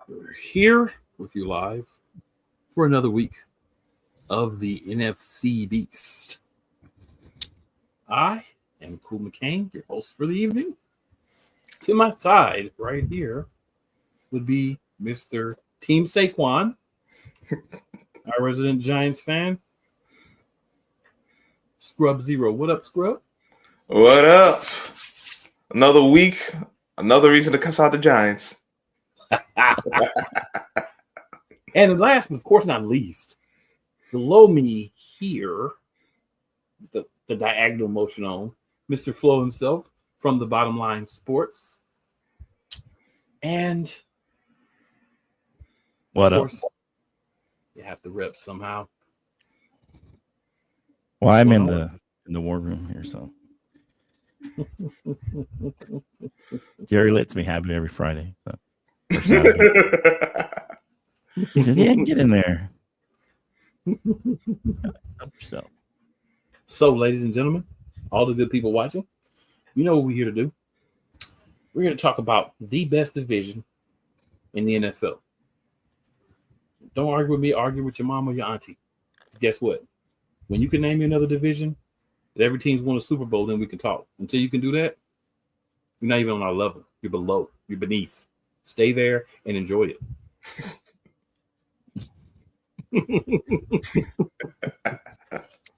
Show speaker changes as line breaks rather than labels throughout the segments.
We're here with you live for another week of the NFC Beast. I am Cool McCain, your host for the evening. To my side, right here, would be Mr. Team Saquon, our resident Giants fan. Scrub Zero. What up, Scrub?
What up? Another week, another reason to cuss out the Giants.
And last, but of course not least, below me here, the diagonal motion on, Mr. Flo himself from the Bottom Line Sports. And
what
of
up?
Course, you have to rep somehow.
Well, I'm in the war room here, so Jerry lets me have it every Friday. So he says, "Yeah, get in there."
So, ladies and gentlemen, all the good people watching, you know what we're here to do. We're here to talk about the best division in the NFL. Don't argue with me, argue with your mom or your auntie. Guess what? When you can name me another division that every team's won a Super Bowl, then we can talk. Until you can do that, you're not even on our level. You're below. You're beneath. Stay there and enjoy it.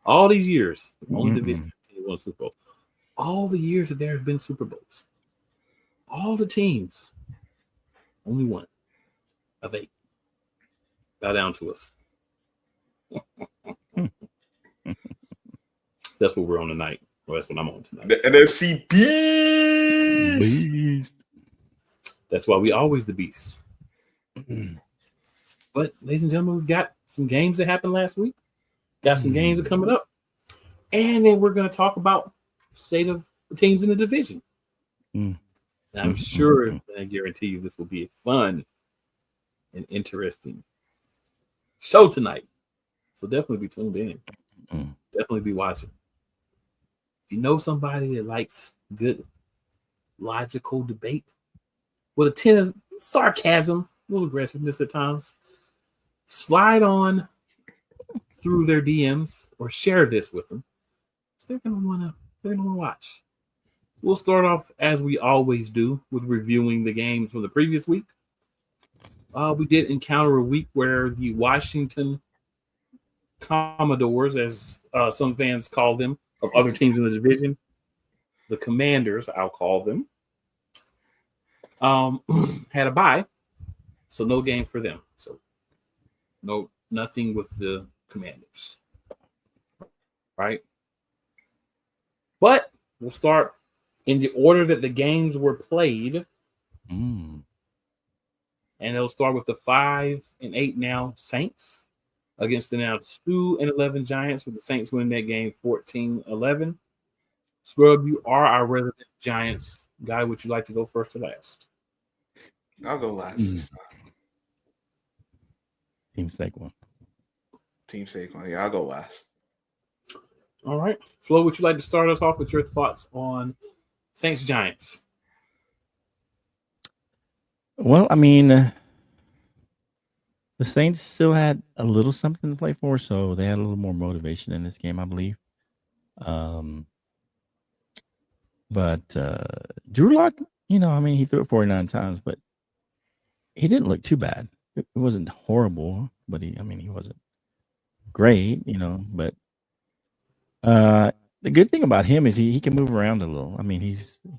All these years, only division won a Super Bowl. All the years that there have been Super Bowls, all the teams, only one of 8. Bow down to us. That's what we're on tonight. Well, that's what I'm on tonight.
The NFC Beast.
That's why we always the Beast. But, ladies and gentlemen, we've got some games that happened last week. Got some games that are coming up. And then we're going to talk about the state of the teams in the division. And I'm sure, and I guarantee you, this will be a fun and interesting show tonight. So definitely be tuned in. Definitely be watching. If you know somebody that likes good, logical debate with a tin of sarcasm, a little aggressiveness at times, slide on through their DMs or share this with them. They're gonna wanna watch. We'll start off as we always do with reviewing the games from the previous week. We did encounter a week where the Washington Commodores, as some fans call them, of other teams in the division, the Commanders, I'll call them, had a bye, so no game for them. So nothing with the Commanders, right? But we'll start in the order that the games were played. And it'll start with the 5-8 now Saints against the now 2-11 Giants, with the Saints winning that game 14-11. Scrub, you are our resident Giants guy. Would you like to go first or last?
I'll go last.
Team Saquon.
Yeah, I'll go last.
All right. Flo, would you like to start us off with your thoughts on Saints Giants?
Well, I mean, the Saints still had a little something to play for, so they had a little more motivation in this game, I believe. But Drew Lock, he threw it 49 times, but he didn't look too bad. It wasn't horrible, but he wasn't great, but the good thing about him is he can move around a little. I mean, he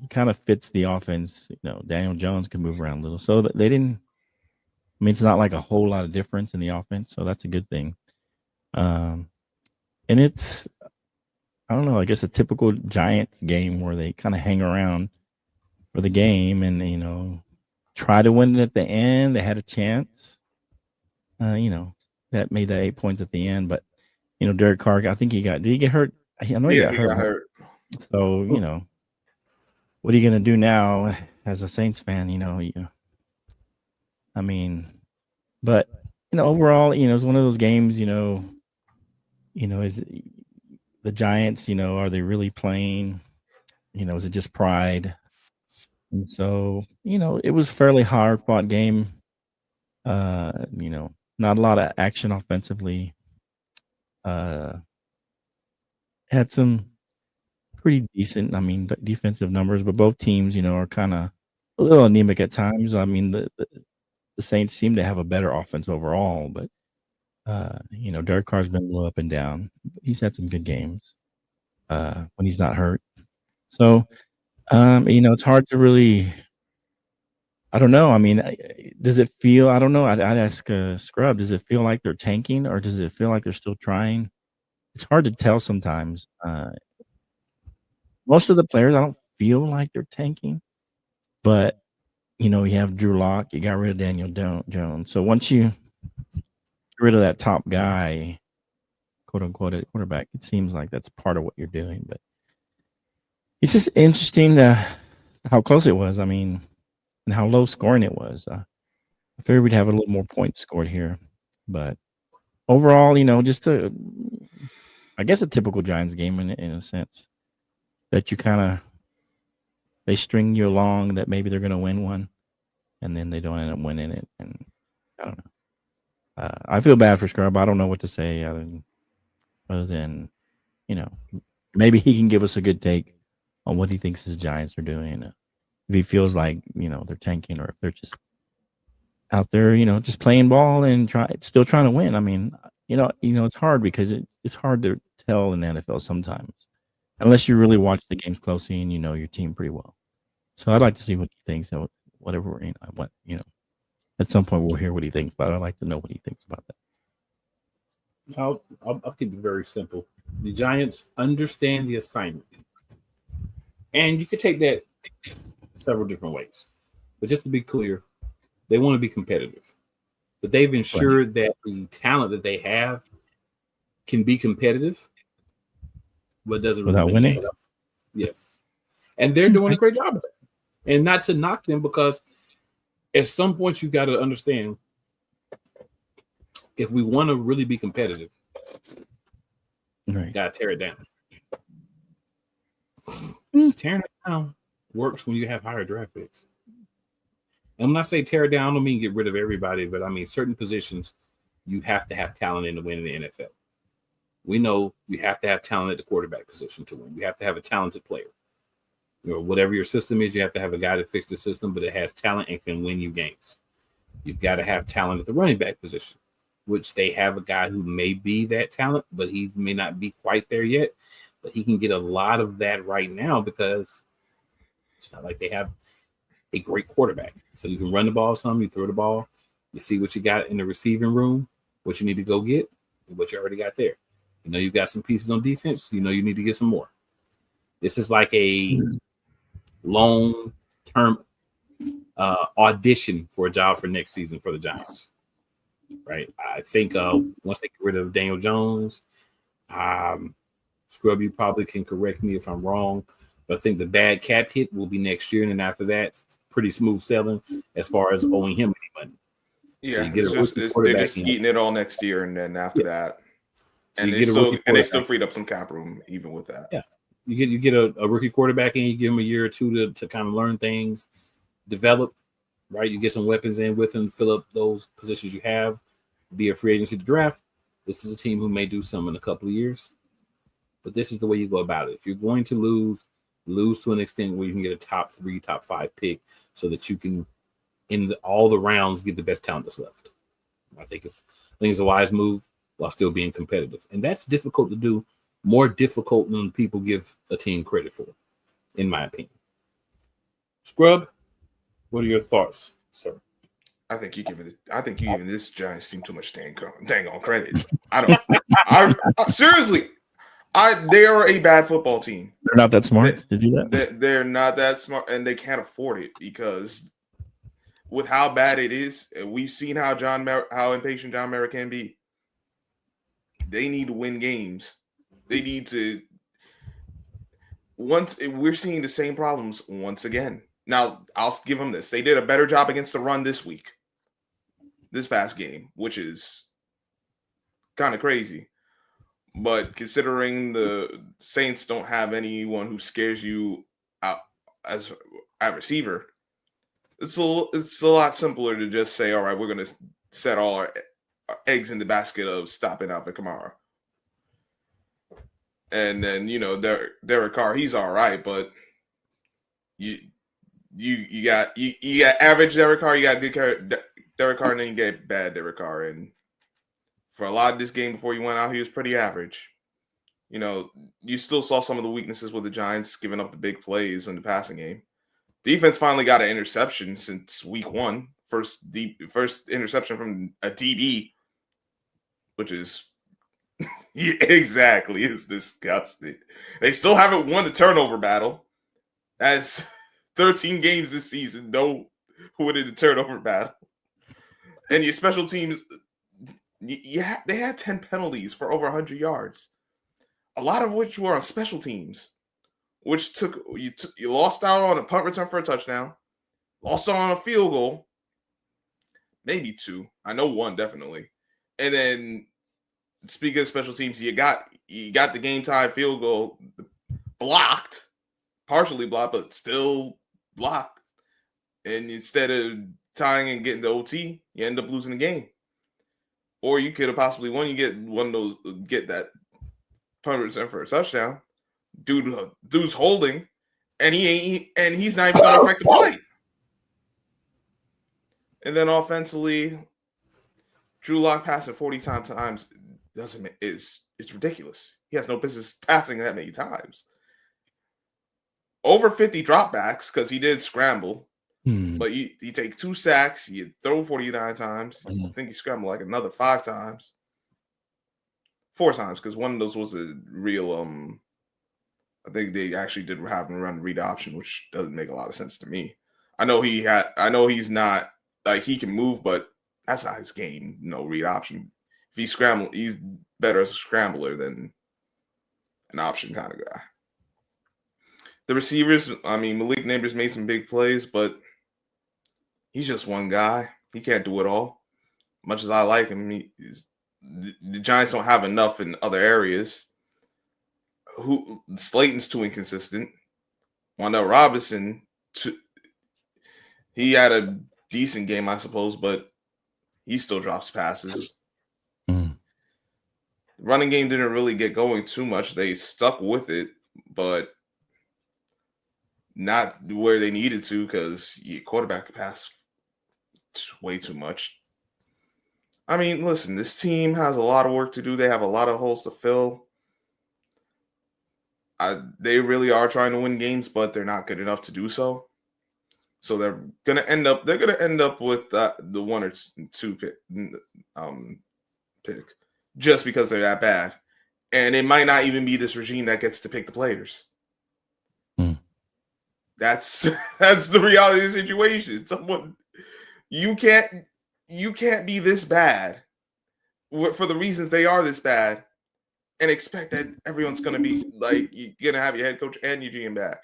kind of fits the offense. Daniel Jones can move around a little. So they didn't. I mean, it's not like a whole lot of difference in the offense, so that's a good thing. And it's, I don't know, I guess a typical Giants game where they kind of hang around for the game and try to win it at the end. They had a chance. That made that 8 points at the end, but Derek Carr, I think did he get hurt? I know he got hurt. So, what are you going to do now as a Saints fan? But overall, it's one of those games, is the Giants, are they really playing? Is it just pride? And so, it was a fairly hard fought game. Not a lot of action offensively. Had some pretty decent, defensive numbers, but both teams, are kind of a little anemic at times. I mean, the Saints seem to have a better offense overall, but Derek Carr's been a little up and down. He's had some good games when he's not hurt. So, it's hard to really. I don't know. I mean, does it feel? I don't know. I'd ask Scrub. Does it feel like they're tanking, or does it feel like they're still trying? It's hard to tell sometimes. Most of the players, I don't feel like they're tanking, but you have Drew Lock. You got rid of Daniel Jones. So once you get rid of that top guy, quote unquote, at quarterback, it seems like that's part of what you're doing. But it's just interesting how close it was. I mean, and how low scoring it was. I figured we'd have a little more points scored here, but overall, just I guess a typical Giants game in a sense that you they string you along that maybe they're going to win one, and then they don't end up winning it. And I don't know. I feel bad for Scrub. I don't know what to say other than maybe he can give us a good take on what he thinks his Giants are doing. If he feels like they're tanking, or if they're just out there, just playing ball and still trying to win. I mean, it's hard because it's hard to tell in the NFL sometimes, unless you really watch the games closely and you know your team pretty well. So I'd like to see what he thinks. And whatever, at some point we'll hear what he thinks, but I'd like to know what he thinks about that.
I'll keep it very simple. The Giants understand the assignment, and you could take that several different ways. But just to be clear, they want to be competitive. But they've ensured that the talent that they have can be competitive, but doesn't
without winning.
Enough. Yes. And they're doing a great job of it. And not to knock them, because at some point you got to understand, if we want to really be competitive,
right,
you got to tear it down. Tearing it down works when you have higher draft picks. And when I say tear it down, I don't mean get rid of everybody, but I mean certain positions you have to have talent in to win in the NFL. We know you have to have talent at the quarterback position to win. You have to have a talented player. Whatever your system is, you have to have a guy to fix the system, but it has talent and can win you games. You've got to have talent at the running back position, which they have a guy who may be that talent, but he may not be quite there yet. But he can get a lot of that right now because it's not like they have a great quarterback. So you can run the ball some, you throw the ball, you see what you got in the receiving room, what you need to go get, and what you already got there. You've got some pieces on defense, you need to get some more. This is like a long-term audition for a job for next season for the Giants, right? I think once they get rid of Daniel Jones, Scrub, you probably can correct me if I'm wrong, but I think the bad cap hit will be next year, and then after that, pretty smooth selling as far as owing him any money.
Yeah, so they're just eating it all next year, and then after that, so and they still freed up some cap room even with that.
Yeah, you get a rookie quarterback in, you give him a year or two to kind of learn things, develop, right? You get some weapons in with him, fill up those positions you have via free agency to draft. This is a team who may do some in a couple of years, but this is the way you go about it. If you're going to lose to an extent where you can get a top 3, top 5 pick so that you can, in all the rounds, get the best talent that's left. I think it's a wise move while still being competitive. And that's difficult to do, more difficult than people give a team credit for, in my opinion. Scrub, what are your thoughts, sir?
I think you giving this Giants team too much dang on credit. I seriously. They are a bad football team.
They're not that smart to do that.
They're not that smart, and they can't afford it because with how bad it is, we've seen how impatient John Mara can be. They need to win games. They need to. We're seeing the same problems once again. Now, I'll give them this: they did a better job against the run this past game, which is kind of crazy. But considering the Saints don't have anyone who scares you out as at receiver, it's a lot simpler to just say, all right, we're going to set all our eggs in the basket of stopping Alvin Kamara. And then, Derek Carr, he's all right, but you got average Derek Carr, you got good Derek Carr, and then you get bad Derek Carr. And for a lot of this game before he went out, he was pretty average. You still saw some of the weaknesses with the Giants giving up the big plays in the passing game. Defense finally got an interception since week 1. First interception from a DB, which is exactly, it's disgusting. They still haven't won the turnover battle. That's 13 games this season, no winning the turnover battle. And your special teams, they had 10 penalties for over 100 yards. A lot of which were on special teams, which you lost out on a punt return for a touchdown, lost out on a field goal, maybe 2. I know 1 definitely. And then speaking of special teams, you got the game time field goal blocked, partially blocked, but still blocked. And instead of tying and getting the OT, you end up losing the game. Or you could have possibly won. You get one of those, get that punt return for a touchdown. Dude's holding, and he's not even going to affect the play. And then offensively, Drew Lock passing 40 times it's ridiculous. He has no business passing that many times. Over 50 dropbacks because he did scramble, but you take 2 sacks, you throw 49 times. I think he scrambled like another 5 times. 4 times, because one of those was a real I think they actually did have him run read option, which doesn't make a lot of sense to me. I know he's not like he can move, but that's not his game. No read option. If he scramble, he's better as a scrambler than an option kind of guy. The receivers, Malik Neighbors made some big plays, but he's just one guy. He can't do it all. Much as I like him, the Giants don't have enough in other areas. Slayton's too inconsistent. Wanda Robinson, he had a decent game, I suppose, but he still drops passes. Running game didn't really get going too much. They stuck with it, but not where they needed to because your quarterback could pass way too much. Listen, this team has a lot of work to do. They have a lot of holes to fill. They really are trying to win games, but they're not good enough to do so. So they're gonna end up with the 1 or 2 pick just because they're that bad. And it might not even be this regime that gets to pick the players. That's the reality of the situation. You can't be this bad for the reasons they are this bad and expect that everyone's going to be like, you're going to have your head coach and your GM back.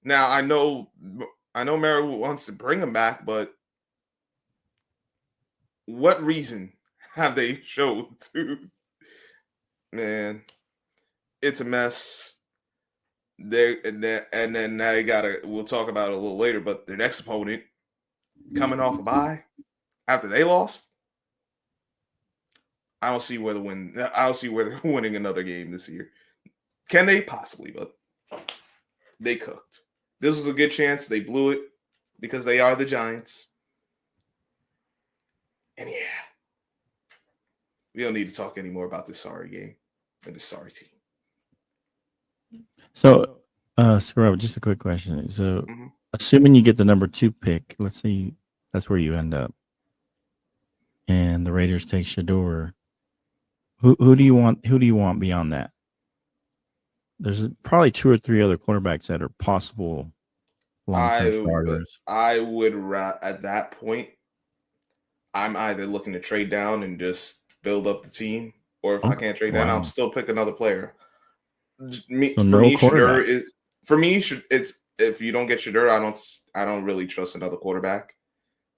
Now, I know Merrill wants to bring him back, but what reason have they showed to? Man, it's a mess. And then now we'll talk about it a little later, but their next opponent coming off a bye after they lost, I don't see where they're winning another game this year. Can they? Possibly, but they cooked. This was a good chance. They blew it because they are the Giants. And yeah, we don't need to talk anymore about this sorry game and this sorry team.
So, Scarab, just a quick question. So, assuming you get the number 2 pick, let's say that's where you end up, and the Raiders take Shador, who do you want? Who do you want beyond that? There's probably 2 or 3 other quarterbacks that are possible long-term starters.
I would at that point, I'm either looking to trade down and just build up the team, or if I can't trade down, I'll still pick another player. If you don't get Shador, I don't really trust another quarterback.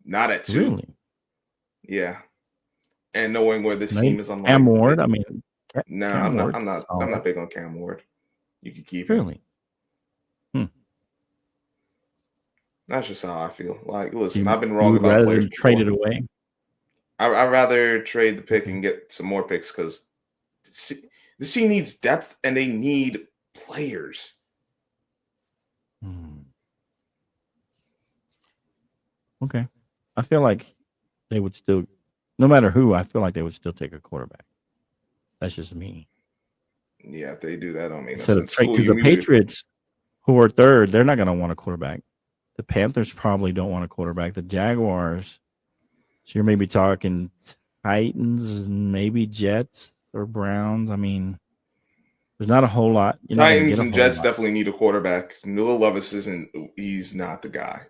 Not at 2.
Really?
Yeah. And knowing where this team is on
Cam Ward,
I'm not big on Cam Ward. You can keep him.
Really?
That's just how I feel. Like, listen,
You,
I've been
you
wrong
would
about
rather
players
than trade
before.
it away.
I'd rather trade the pick
Okay.
and get some more picks because the team needs depth and they need players.
Okay. I feel like they would still, no matter who, I feel like they would still take a quarterback. That's just me.
Yeah, if they do that, don't make no
Instead of
sense.
trade,
Cool,
because
you
the
muted.
Patriots, who are third, they're not going to want a quarterback. The Panthers probably don't want a quarterback. The Jaguars, so you're maybe talking Titans, maybe Jets or Browns. I mean, there's not a whole lot. You're not going to
Titans
get a
and
whole
Jets
lot.
definitely need a quarterback. Miller Levis isn't. He's not the guy.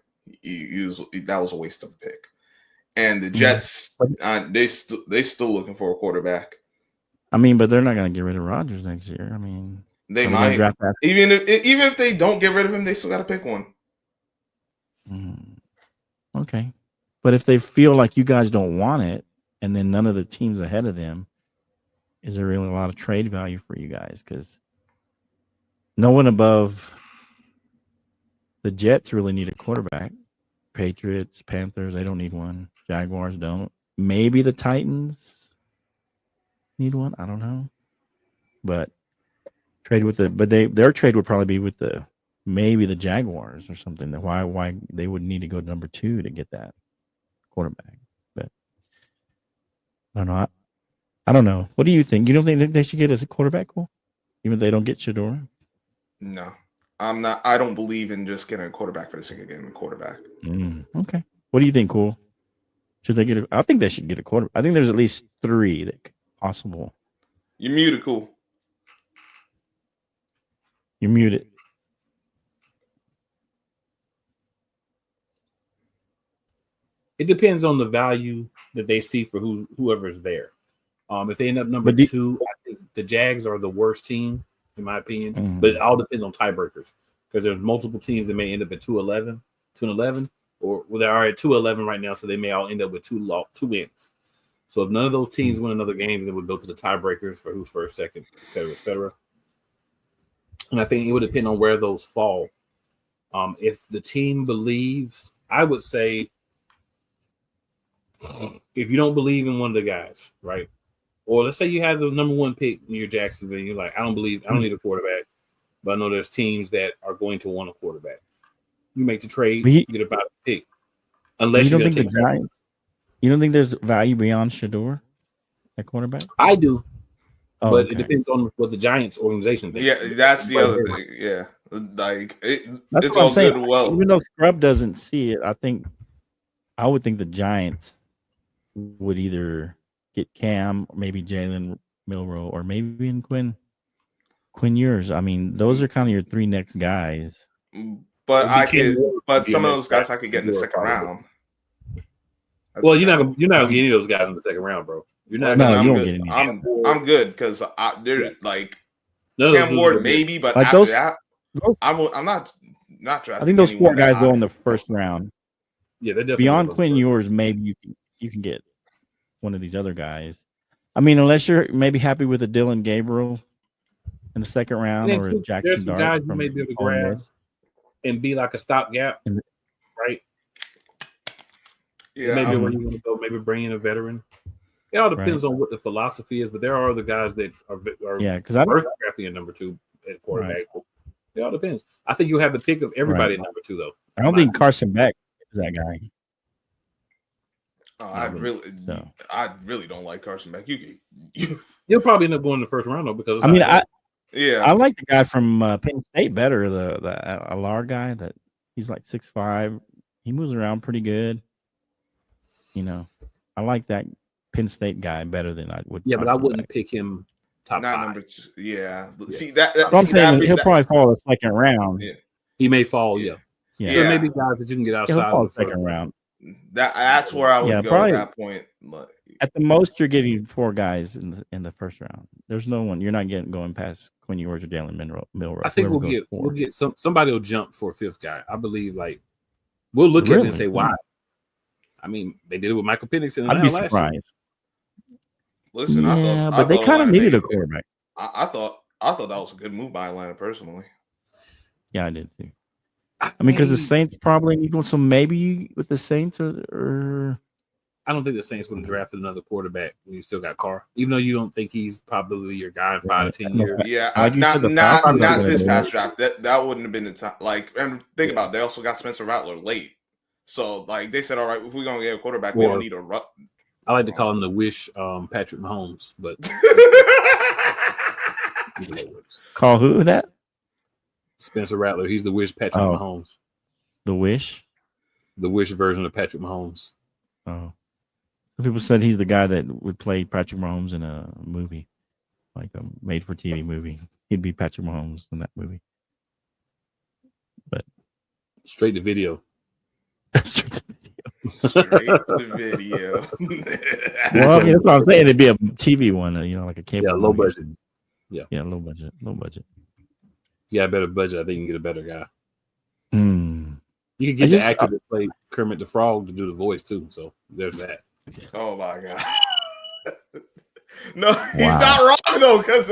That was a waste of a pick. And the Jets, they still looking for a quarterback.
I mean, but they're not going to get rid of Rodgers next year. I mean,
They might
draft that.
even if they don't get rid of him, they still got to pick one.
Okay, but if they feel like you guys don't want it, and then none of the teams ahead of them, is there really a lot of trade value for you guys? Because no one above the Jets really need a quarterback. Patriots, Panthers, they don't need one. Jaguars don't. Maybe the Titans need one. I don't know. But their trade would probably be with maybe the Jaguars or something. That why they would need to go number 2 to get that quarterback. But I don't know. I don't know. What do you think? You don't think they should get as a quarterback, Cool? Even if they don't get Shador?
No, I'm not. I don't believe in just getting a quarterback for the sake of getting a quarterback.
Okay. What do you think, Cool? Should they get? I think they should get a quarterback. I think there's at least 3 that possible.
You're muted, Cool.
You're muted.
It depends on the value that they see for whoever's there. If they end up number 2, I think the Jags are the worst team, in my opinion. But it all depends on tiebreakers because there's multiple teams that may end up at 2-11, or they are at 2-11 right now, so they may all end up with 2 wins. So if none of those teams win another game, then would go to the tiebreakers for who's first, second, et cetera, et cetera. And I think it would depend on where those fall. If the team believes, I would say, if you don't believe in one of the guys, right? Or let's say you have the number 1 pick in your Jacksonville, and you're like, I don't need a quarterback, but I know there's teams that are going to want a quarterback. You make the trade, get about a pick. Unless
you don't think
take
the Giants, you don't think there's value beyond Shador at quarterback?
I do. But it depends on what the Giants organization thinks.
Yeah, that's the other thing. Yeah. Like
that's
it's
what
all
I'm saying.
good. Well,
even though Scrub doesn't see it, I would think the Giants would either get Cam, or maybe Jalen Milroe, or maybe in Quinn Ewers. I mean, those are kind of your 3 next guys.
But some of those guys I could get in the second round.
Well, you're not gonna get any of those guys in the second round, bro. You're not.
No, you don't
good.
get any.
I'm good because they're like
no,
Cam Ward maybe, but
like
after
those,
that, I'm not drafting.
I think those 4 guys go in the first round.
Yeah, they're definitely
beyond Quinn Ewers. Maybe you can get one of these other guys. I mean, unless you're maybe happy with a Dylan Gabriel in the second round or a Jackson
there's some
Dart
guys who may be able to grab and be like a stopgap, right?
Yeah,
maybe where you want to go, maybe bring in a veteran. It all depends on what the philosophy is, but there are other guys that are
because I'm
drafting at number 2 at quarterback. Right. It all depends. I think you'll have the pick of everybody at number 2, though.
I don't think Carson Beck is that guy.
I really don't like Carson Beck.
You'll probably end up going in the first round though, because
I like the guy from Penn State better, the Alar guy. That he's like 6'5". He moves around pretty good. You know, I like that Penn State guy better than I would.
Yeah, but I wouldn't pick him top 5.
Number 2. Yeah. See that.
I'm saying he'll probably fall the second round.
Yeah.
He may fall. Yeah. So maybe guys that you can get outside of the
second round.
That's where I would go
probably,
at that point.
At the most, you're getting 4 guys in the first round. There's no one. You're not going past Quinn Ewers or Jalen Milroe.
I think we'll get somebody will jump for a 5th guy. I believe we'll look at it and say why. I mean, they did it with Michael Penix in the last year.
Listen,
but they kind of needed a quarterback.
I thought that was a good move by Atlanta personally.
Yeah, I did too. I mean, because the Saints probably need one. So maybe with the Saints or
I don't think the Saints would have drafted another quarterback when you still got Carr, even though you don't think he's probably your guy in 5 to 10 years.
Yeah,
like you said, the
not
Falcons are gonna
this
do
past
it.
draft. That wouldn't have been the time. Like, and think about it, they also got Spencer Rattler late. So like they said, all right, if we're gonna get a quarterback, we don't need a rut.
I like to call him the wish Patrick Mahomes, but
Call who that?
Spencer Rattler. He's the wish Patrick Mahomes.
The wish?
The wish version of Patrick Mahomes.
Oh. People said he's the guy that would play Patrick Mahomes in a movie, like a made-for-TV movie. He'd be Patrick Mahomes in that movie. But
straight to video.
Straight to video.
Well, I mean, that's what I'm saying. It'd be a TV one, like a cable.
Yeah, low budget.
Yeah, low budget.
Yeah, a better budget. I think you can get a better guy.
Mm.
You could get the actor that played Kermit the Frog to do the voice too. So there's that.
Oh my god! No, he's not wrong though, because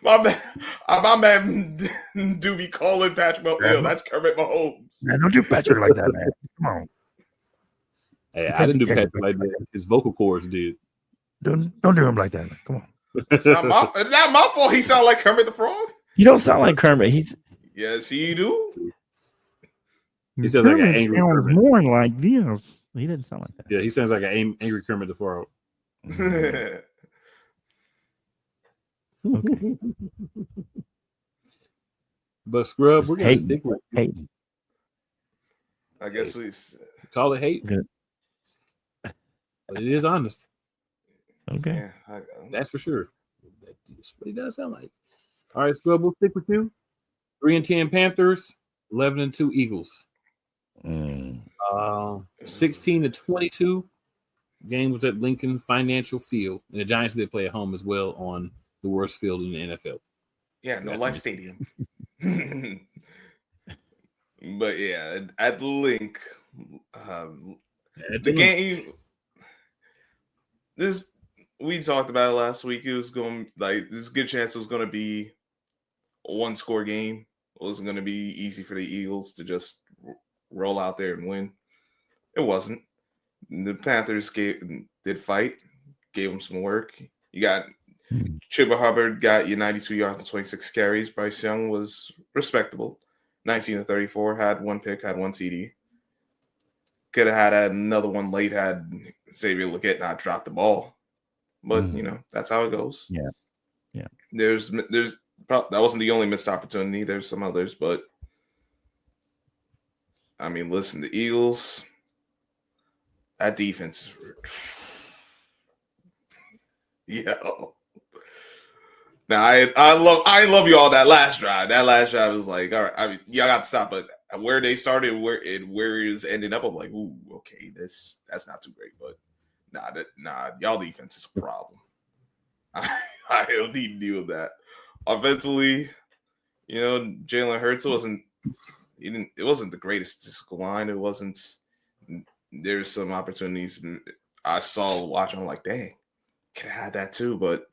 my man do be calling Patrick Mahomes. That's Kermit Mahomes.
Man, don't do Patrick like that, man. Come on.
Hey, I didn't do Patrick like that. His vocal cords did.
Don't do him like that. Man. Come on.
It's not my fault. He sound like Kermit the Frog.
You don't sound like Kermit.
Yes, he do.
He sounds like an angry Kermit.
More like this. He didn't sound like that.
Yeah, he sounds like an angry Kermit the Frog.
Okay.
But Scrub, we're gonna stick with
hating.
I guess we
call it hate.
Good.
But it is honest.
Okay.
Yeah,
that's for sure. That's what he does sound like. All right, Scrub, we'll stick with you. 3-10 Panthers, 11-2 Eagles. 16-22. Game was at Lincoln Financial Field, and the Giants did play at home as well on the worst field in the NFL.
Yeah, no Life Stadium. But yeah, at the Link, the game. We talked about it last week. It was going there's a good chance it was going to be a 1-score game. It wasn't going to be easy for the Eagles to just roll out there and win. It wasn't. The Panthers did fight, gave them some work. You got Chuba Hubbard got you 92 yards and 26 carries. Bryce Young was respectable, 19-34, had 1 pick, had 1 TD. Could have had another one late had Xavier Legette not dropped the ball. But, that's how it goes.
Yeah.
There's that wasn't the only missed opportunity. There's some others, but I mean, listen, the Eagles, that defense is Now I love you all that last drive. That last drive was like, all right, I mean, y'all got to stop, but where they started, where it's ending up, I'm like, ooh, okay, that's not too great, but nah, y'all defense is a problem. I don't need to deal with that. Offensively, Jalen Hurts wasn't the greatest statistical line. It wasn't. There's some opportunities I saw watching. I'm like, dang, could have had that too. But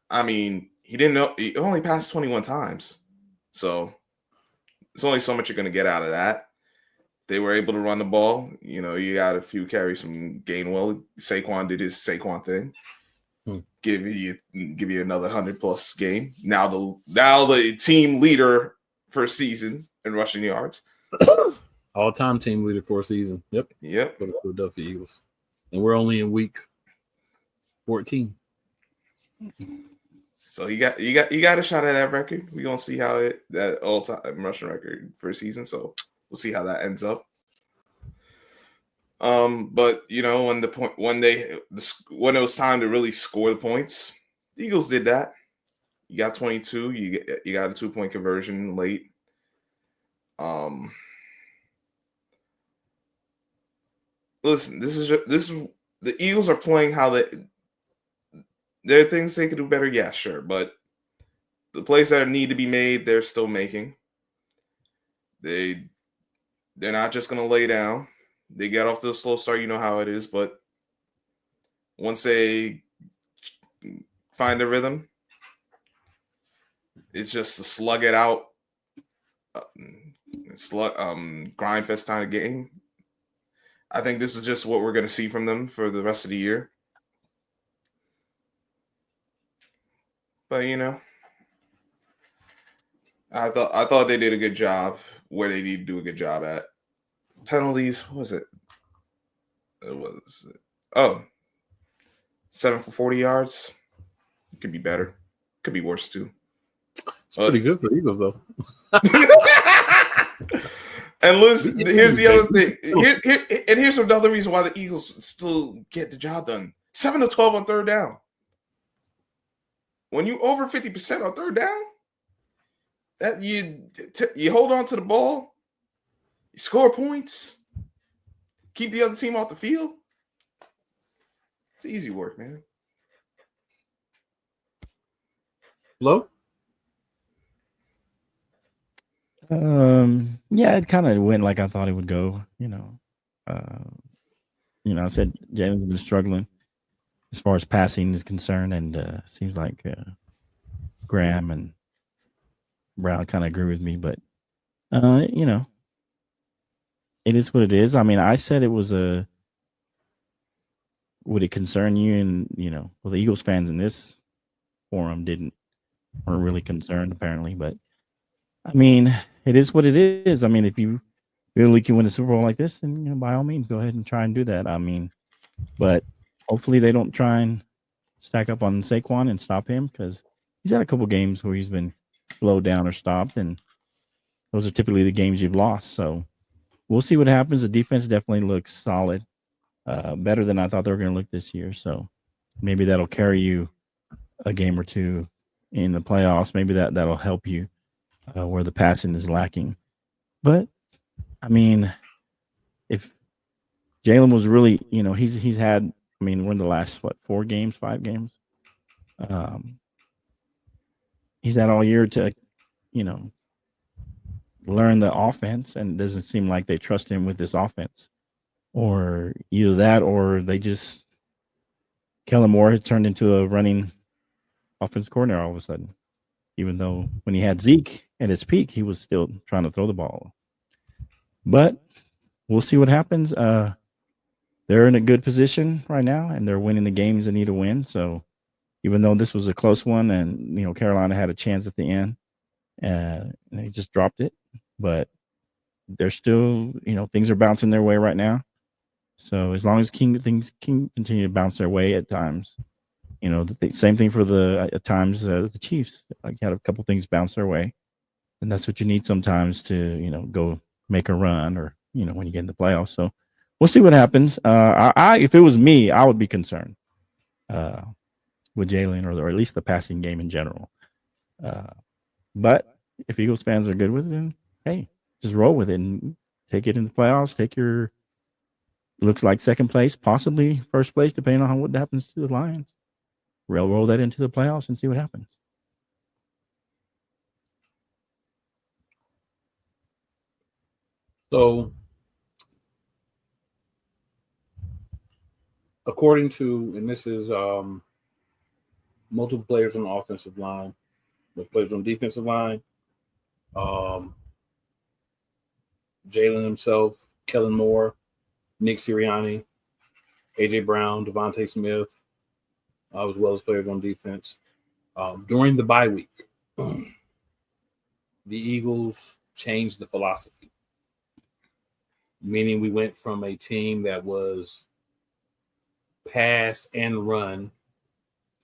I mean, he didn't know. He only passed 21 times, so there's only so much you're going to get out of that. They were able to run the ball. You got a few carries from Gainwell. Saquon did his Saquon thing. Give you another 100+ game. Now the team leader for a season in rushing yards.
All-time team leader for a season. Yep. For the Philadelphia Eagles. And we're only in week 14.
So you got a shot at that record. We're gonna see how that all-time rushing record for a season. So we'll see how that ends up. But when it was time to really score the points, the Eagles did that. You got 22. You got a 2-point conversion late. Listen, this is the Eagles are playing how there are things they could do better. Yeah, sure, but the plays that need to be made, they're still making. They're not just gonna lay down. They get off to a slow start, you know how it is, but once they find the rhythm, it's just to slug it out grind fest kind of game. I think this is just what we're going to see from them for the rest of the year. But I thought they did a good job where they need to do a good job at. Penalties, what was it? It was 7 for 40 yards. It could be better. Could be worse too.
It's pretty good for the Eagles though.
And listen, here's the other thing. Here's another reason why the Eagles still get the job done. 7 of 12 on third down. When you over 50% on third down, that you hold on to the ball, you score points, keep the other team off the field. It's easy work, man.
Hello? Yeah, it kind of went like I thought it would go. I said Jalen's been struggling as far as passing is concerned, and seems like Graham and Brown kind of agree with me. But it is what it is. I mean, I said it was would it concern you? And the Eagles fans in this forum weren't really concerned apparently, but I mean, it is what it is. I mean, if you really can win a Super Bowl like this, then by all means, go ahead and try and do that. I mean, but hopefully they don't try and stack up on Saquon and stop him, because he's had a couple games where he's been slowed down or stopped, and those are typically the games you've lost. So we'll see what happens. The defense definitely looks solid, better than I thought they were going to look this year. So maybe that'll carry you a game or two in the playoffs. Maybe that'll help you where the passing is lacking. But I mean, if Jalen was really, he's had, I mean, we're in the last 5 games. He's had all year to, learn the offense, and it doesn't seem like they trust him with this offense, or either that, or they just Kellen Moore has turned into a running offense coordinator all of a sudden, even though when he had Zeke at his peak, he was still trying to throw the ball. But we'll see what happens. They're in a good position right now, and they're winning the games they need to win. So even though this was a close one, and Carolina had a chance at the end, and they just dropped it, but they're still, things are bouncing their way right now. So as long as things can continue to bounce their way at times, the same thing for at times the Chiefs, like, had a couple things bounce their way, and that's what you need sometimes to go make a run, or when you get in the playoffs. So we'll see what happens. If it was me, I would be concerned with Jalen, or at least the passing game in general. But if Eagles fans are good with it, then hey, just roll with it and take it in the playoffs. Looks like second place, possibly first place, depending on what happens to the Lions. Roll that into the playoffs and see what happens.
So, according to, and this is multiple players on the offensive line, with players on the defensive line, Jalen himself, Kellen Moore, Nick Sirianni, AJ Brown, Devontae Smith, as well as players on defense. During the bye week, the Eagles changed the philosophy, meaning we went from a team that was pass and run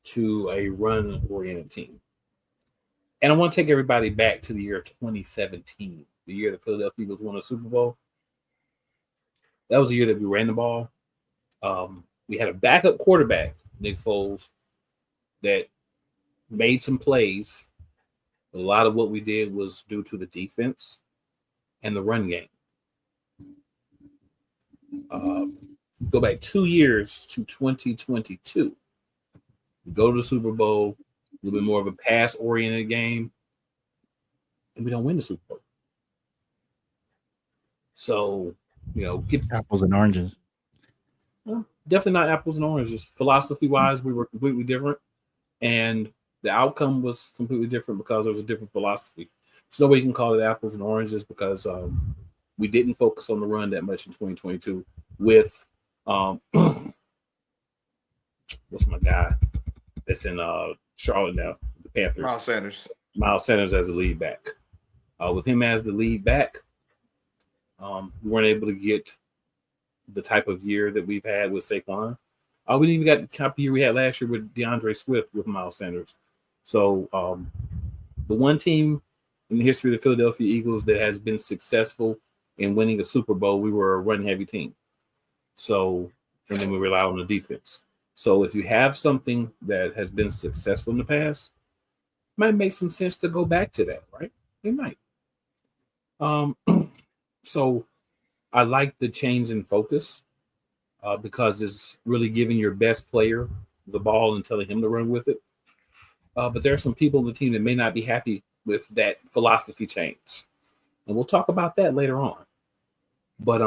to a run-oriented team. And I want to take everybody back to the year 2017, the year the Philadelphia Eagles won a Super Bowl. That was the year that we ran the ball. We had a backup quarterback, Nick Foles, that made some plays. A lot of what we did was due to the defense and the run game. Go back 2 years to 2022. We go to the Super Bowl, a little bit more of a pass-oriented game, and we don't win the Super Bowl. So, get
apples and oranges.
Well, definitely not apples and oranges. Philosophy-wise, we were completely different, and the outcome was completely different because there was a different philosophy. So nobody can call it apples and oranges because we didn't focus on the run that much in 2022 with what's my guy that's in Charlotte now, the Panthers. Miles Sanders as the lead back. With him as the lead back, we weren't able to get the type of year that we've had with Saquon. We didn't even got the type of year we had last year with DeAndre Swift with Miles Sanders. So the one team in the history of the Philadelphia Eagles that has been successful in winning a Super Bowl, we were a run-heavy team. So, and then we rely on the defense. So if you have something that has been successful in the past, it might make some sense to go back to that, right? It might. So I like the change in focus because it's really giving your best player the ball and telling him to run with it. But there are some people on the team that may not be happy with that philosophy change. And we'll talk about that later on. But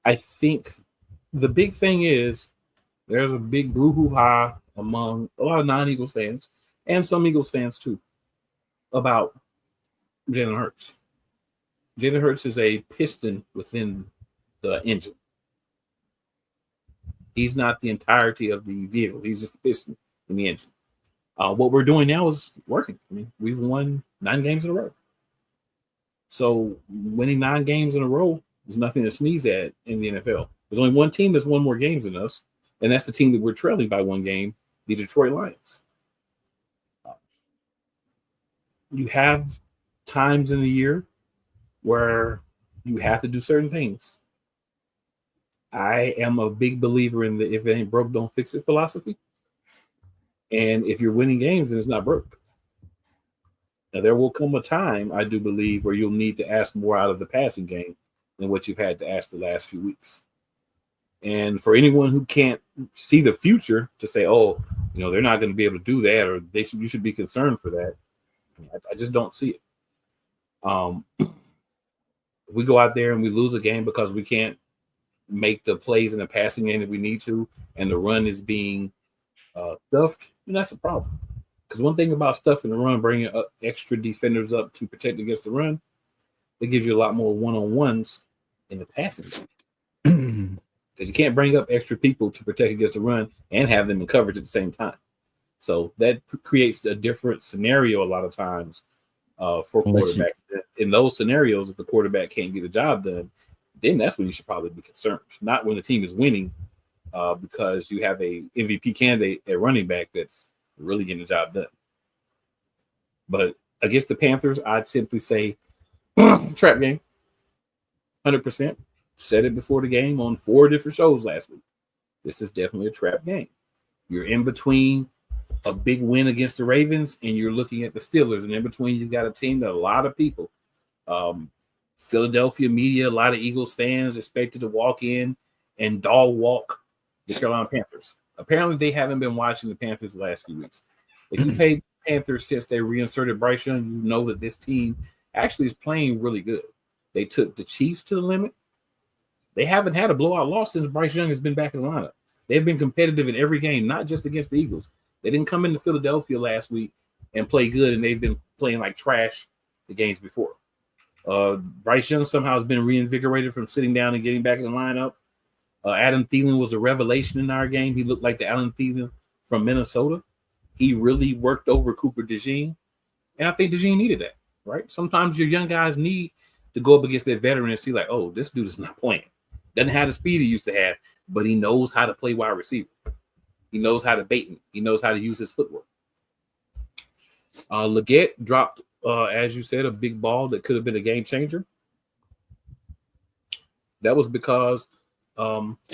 I think the big thing is there's a big boo-hoo-ha among a lot of non-Eagles fans and some Eagles fans too about Jalen Hurts. Jalen Hurts is a piston within the engine. He's not the entirety of the vehicle. He's just a piston in the engine. What we're doing now is working. I mean, we've won 9 games in a row. So winning 9 games in a row is nothing to sneeze at in the NFL. There's only one team that's won more games than us, and that's the team that we're trailing by 1 game, the Detroit Lions. You have times in the year where you have to do certain things. I am a big believer in the if it ain't broke, don't fix it philosophy. And if you're winning games, then it's not broke. Now, there will come a time, I do believe, where you'll need to ask more out of the passing game than what you've had to ask the last few weeks. And for anyone who can't see the future to say, oh, they're not going to be able to do that, or you should be concerned for that. I just don't see it. If we go out there and we lose a game because we can't make the plays in the passing game that we need to, and the run is being stuffed, then that's a problem. Because one thing about stuffing the run, bringing extra defenders up to protect against the run, it gives you a lot more one-on-ones in the passing game. Because you can't bring up extra people to protect against the run and have them in coverage at the same time. So that creates a different scenario a lot of times for quarterbacks. In those scenarios, if the quarterback can't get the job done, then that's when you should probably be concerned. Not when the team is winning, because you have a MVP candidate at running back that's really getting the job done. But against the Panthers, I'd simply say trap game, 100%. Said it before the game on 4 different shows last week. This is definitely a trap game. You're in between a big win against the Ravens and you're looking at the Steelers, and in between you've got a team that a lot of people, Philadelphia media, a lot of Eagles fans expected to walk in and dog walk the Carolina Panthers. Apparently they haven't been watching the Panthers the last few weeks. If you paid Panthers since they reinserted Bryce Young, you know that this team actually is playing really good. They took the Chiefs to the limit. They haven't had a blowout loss since Bryce Young has been back in the lineup. They've been competitive in every game, not just against the Eagles. They didn't come into Philadelphia last week and play good, and they've been playing like trash the games before. Bryce Young somehow has been reinvigorated from sitting down and getting back in the lineup. Adam Thielen was a revelation in our game. He looked like the Adam Thielen from Minnesota. He really worked over Cooper DeJean, and I think DeJean needed that, right? Sometimes your young guys need to go up against their veteran and see like, oh, this dude is not playing. Doesn't have the speed he used to have, but he knows how to play wide receiver. He knows how to bait him. He knows how to use his footwork. Leggett dropped, as you said, a big ball that could have been a game changer. That was because Mr.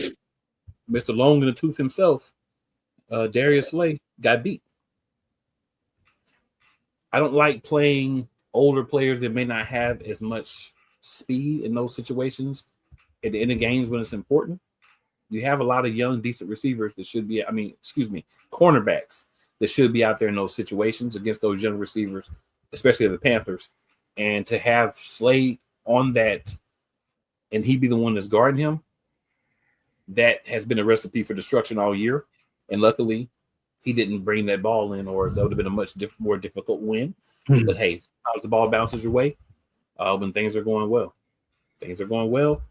Long in the Tooth himself, Darius Slay, got beat. I don't like playing older players that may not have as much speed in those situations at the end of games when it's important. You have a lot of young, decent receivers that should be, cornerbacks that should be out there in those situations against those young receivers, especially the Panthers. And to have Slade on that and he be the one that's guarding him, that has been a recipe for destruction all year. And luckily, he didn't bring that ball in, or that would have been a much more difficult win. But hey, sometimes the ball bounces your way when things are going well. Things are going well,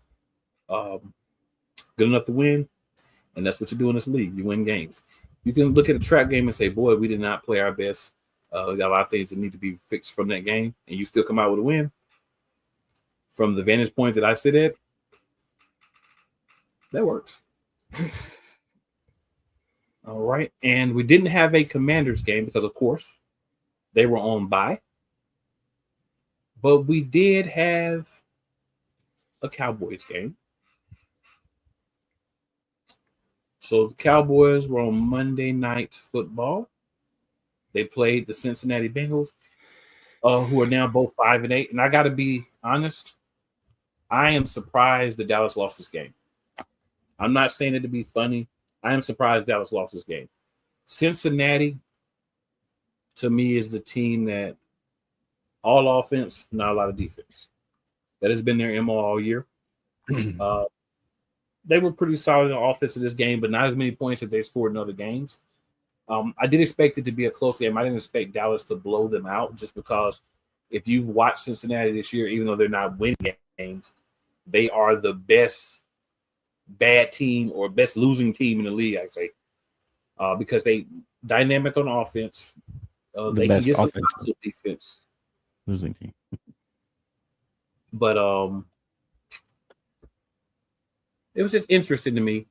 good enough to win, and that's what you do in this league. You win games. You can look at a trap game and say, "Boy, we did not play our best. We got a lot of things that need to be fixed from that game," and you still come out with a win. From the vantage point that I sit at, that works. All right, and we didn't have a Commanders game because, of course, they were on bye. But we did have a Cowboys game. So the Cowboys were on Monday Night Football. They played the Cincinnati Bengals, who are now both 5-8. And I got to be honest, I am surprised that Dallas lost this game. I'm not saying it to be funny. I am surprised Dallas lost this game. Cincinnati, to me, is the team that all offense, not a lot of defense. That has been their MO all year. They were pretty solid on offense in this game, but not as many points as they scored in other games. I did expect it to be a close game. I didn't expect Dallas to blow them out just because if you've watched Cincinnati this year, even though they're not winning games, they are the best bad team or best losing team in the league, I'd say, because they dynamic on offense. They can get some defense.
Losing team.
But it was just interesting to me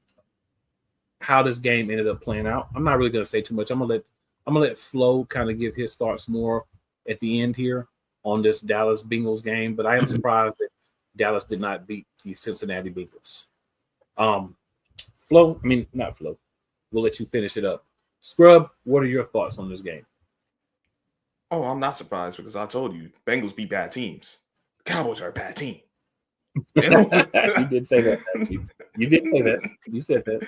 how this game ended up playing out. I'm not really going to say too much. I'm gonna let Flo kind of give his thoughts more at the end here on this Dallas Bengals game. But I am surprised that Dallas did not beat the Cincinnati Bengals. Flo, I mean not Flo. We'll let you finish it up. Scrub, what are your thoughts on this game?
Oh, I'm not surprised because I told you Bengals beat bad teams. The Cowboys are a bad team.
You did say that. You did say that. You said that.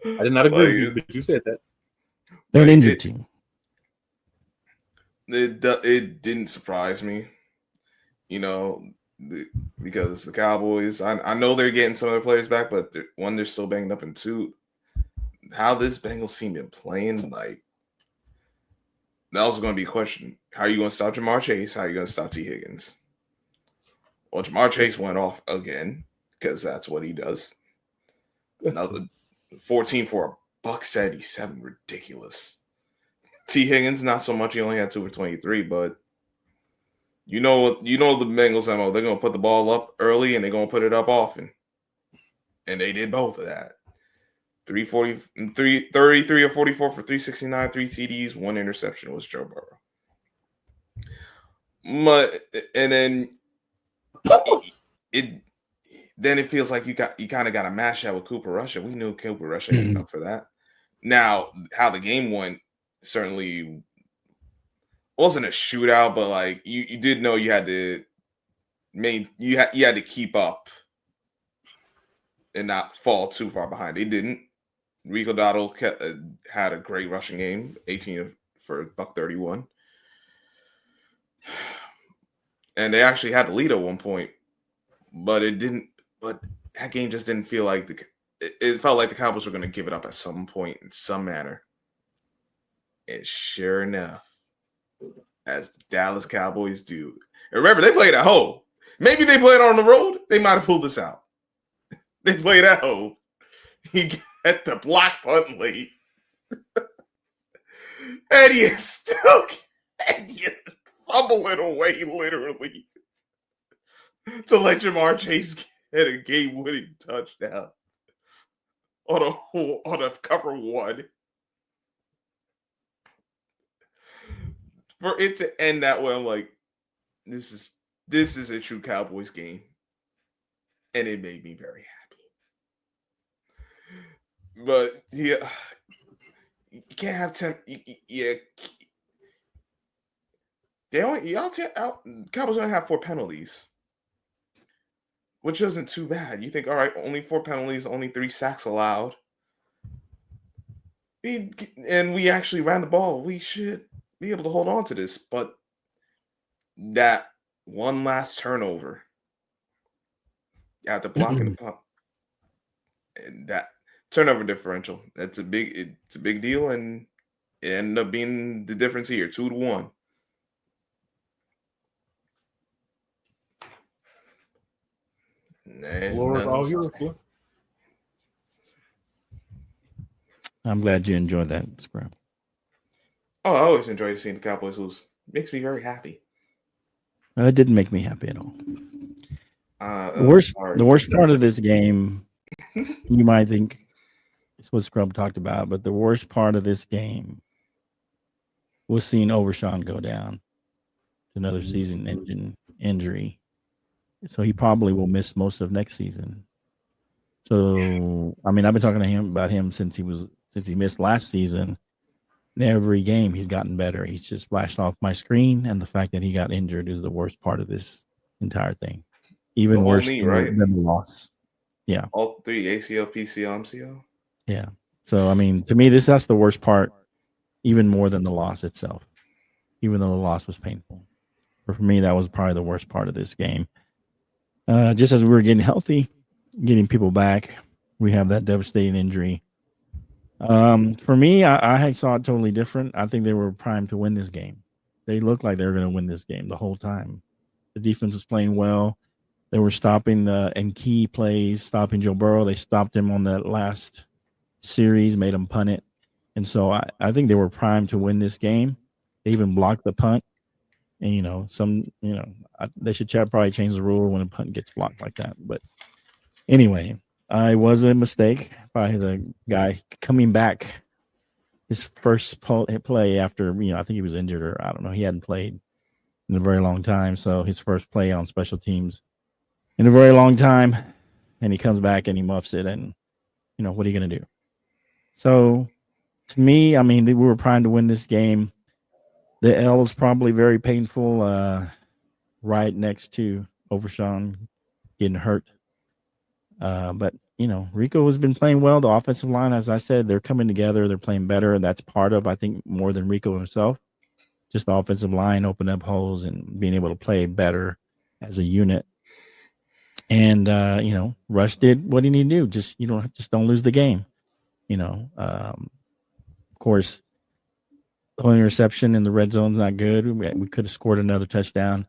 I did not agree with you, but you said that.
They're an injured team.
It didn't surprise me, because the Cowboys, I know they're getting some of their players back, but they're still banged up, and two, how this Bengals team been playing, like, that was going to be a question. How are you going to stop Jamar Chase? How are you going to stop T. Higgins? Well, Jamar Chase went off again because that's what he does. Another 14 for $177, ridiculous. T. Higgins, not so much. He only had 2 for 23, but the Bengals MO. They're going to put the ball up early and they're going to put it up often, and they did both of that. 33 or 44 for 369, 3 TDs, 1 interception was Joe Burrow. And then it feels like you kind of got to mash that with Cooper Rush. We knew Cooper Rush ain't enough for that. Now, how the game went certainly wasn't a shootout, but like you did know you had to keep up and not fall too far behind. They didn't. Rico Dowdle had a great rushing game, 18 for $131. And they actually had the lead at one point, but that game just didn't feel like it felt like the Cowboys were going to give it up at some point in some manner. And sure enough, as the Dallas Cowboys do. And remember, they played at home. Maybe they played on the road. They might have pulled this out. They played at home. He got the block punt late. And he still fumble it away, literally, to let Jamar Chase get a game-winning touchdown on a cover one. For it to end that way, I'm like, this is a true Cowboys game, and it made me very happy. But yeah, you can't have 10. Yeah, Cowboys only have 4 penalties, which isn't too bad. You think, all right, only 4 penalties, only 3 sacks allowed, and we actually ran the ball. We should be able to hold on to this, but that one last turnover, you have to block in the punt, and that turnover differential, it's a big deal, and it ended up being the difference here, 2-1.
Floor is all yours.
I'm glad you enjoyed that, Scrub.
Oh, I always enjoy seeing the Cowboys lose. Makes me very happy.
It didn't make me happy at all. The worst part of this game, you might think it's what Scrub talked about, but the worst part of this game was seeing Overshawn go down to another season-ending injury. So he probably will miss most of next season. So, I mean, I've been talking to him about him since he missed last season. In every game, he's gotten better. He's just flashed off my screen, and the fact that he got injured is the worst part of this entire thing. Even worse than the loss. Yeah.
All three, ACL, PCL, MCL.
Yeah. So, I mean, to me, that's the worst part, even more than the loss itself, even though the loss was painful. But for me, that was probably the worst part of this game. Just as we were getting healthy, getting people back, we have that devastating injury. For me, I saw it totally different. I think they were primed to win this game. They looked like they were going to win this game the whole time. The defense was playing well. They were stopping in key plays, stopping Joe Burrow. They stopped him on that last series, made him punt it. And so I think they were primed to win this game. They even blocked the punt. And, they should probably change the rule when a punt gets blocked like that. But anyway, it was a mistake by the guy coming back his first play after, I think he was injured or I don't know. He hadn't played in a very long time. So his first play on special teams in a very long time. And he comes back and he muffs it. And, what are you going to do? So to me, I mean, we were primed to win this game. The L is probably very painful right next to Overshawn getting hurt. But, Rico has been playing well. The offensive line, as I said, they're coming together. They're playing better. And that's part of, I think, more than Rico himself. Just the offensive line open up holes and being able to play better as a unit. And, Rush did what he needed to do. Just don't lose the game. Of course, the whole interception in the red zone is not good. We could have scored another touchdown.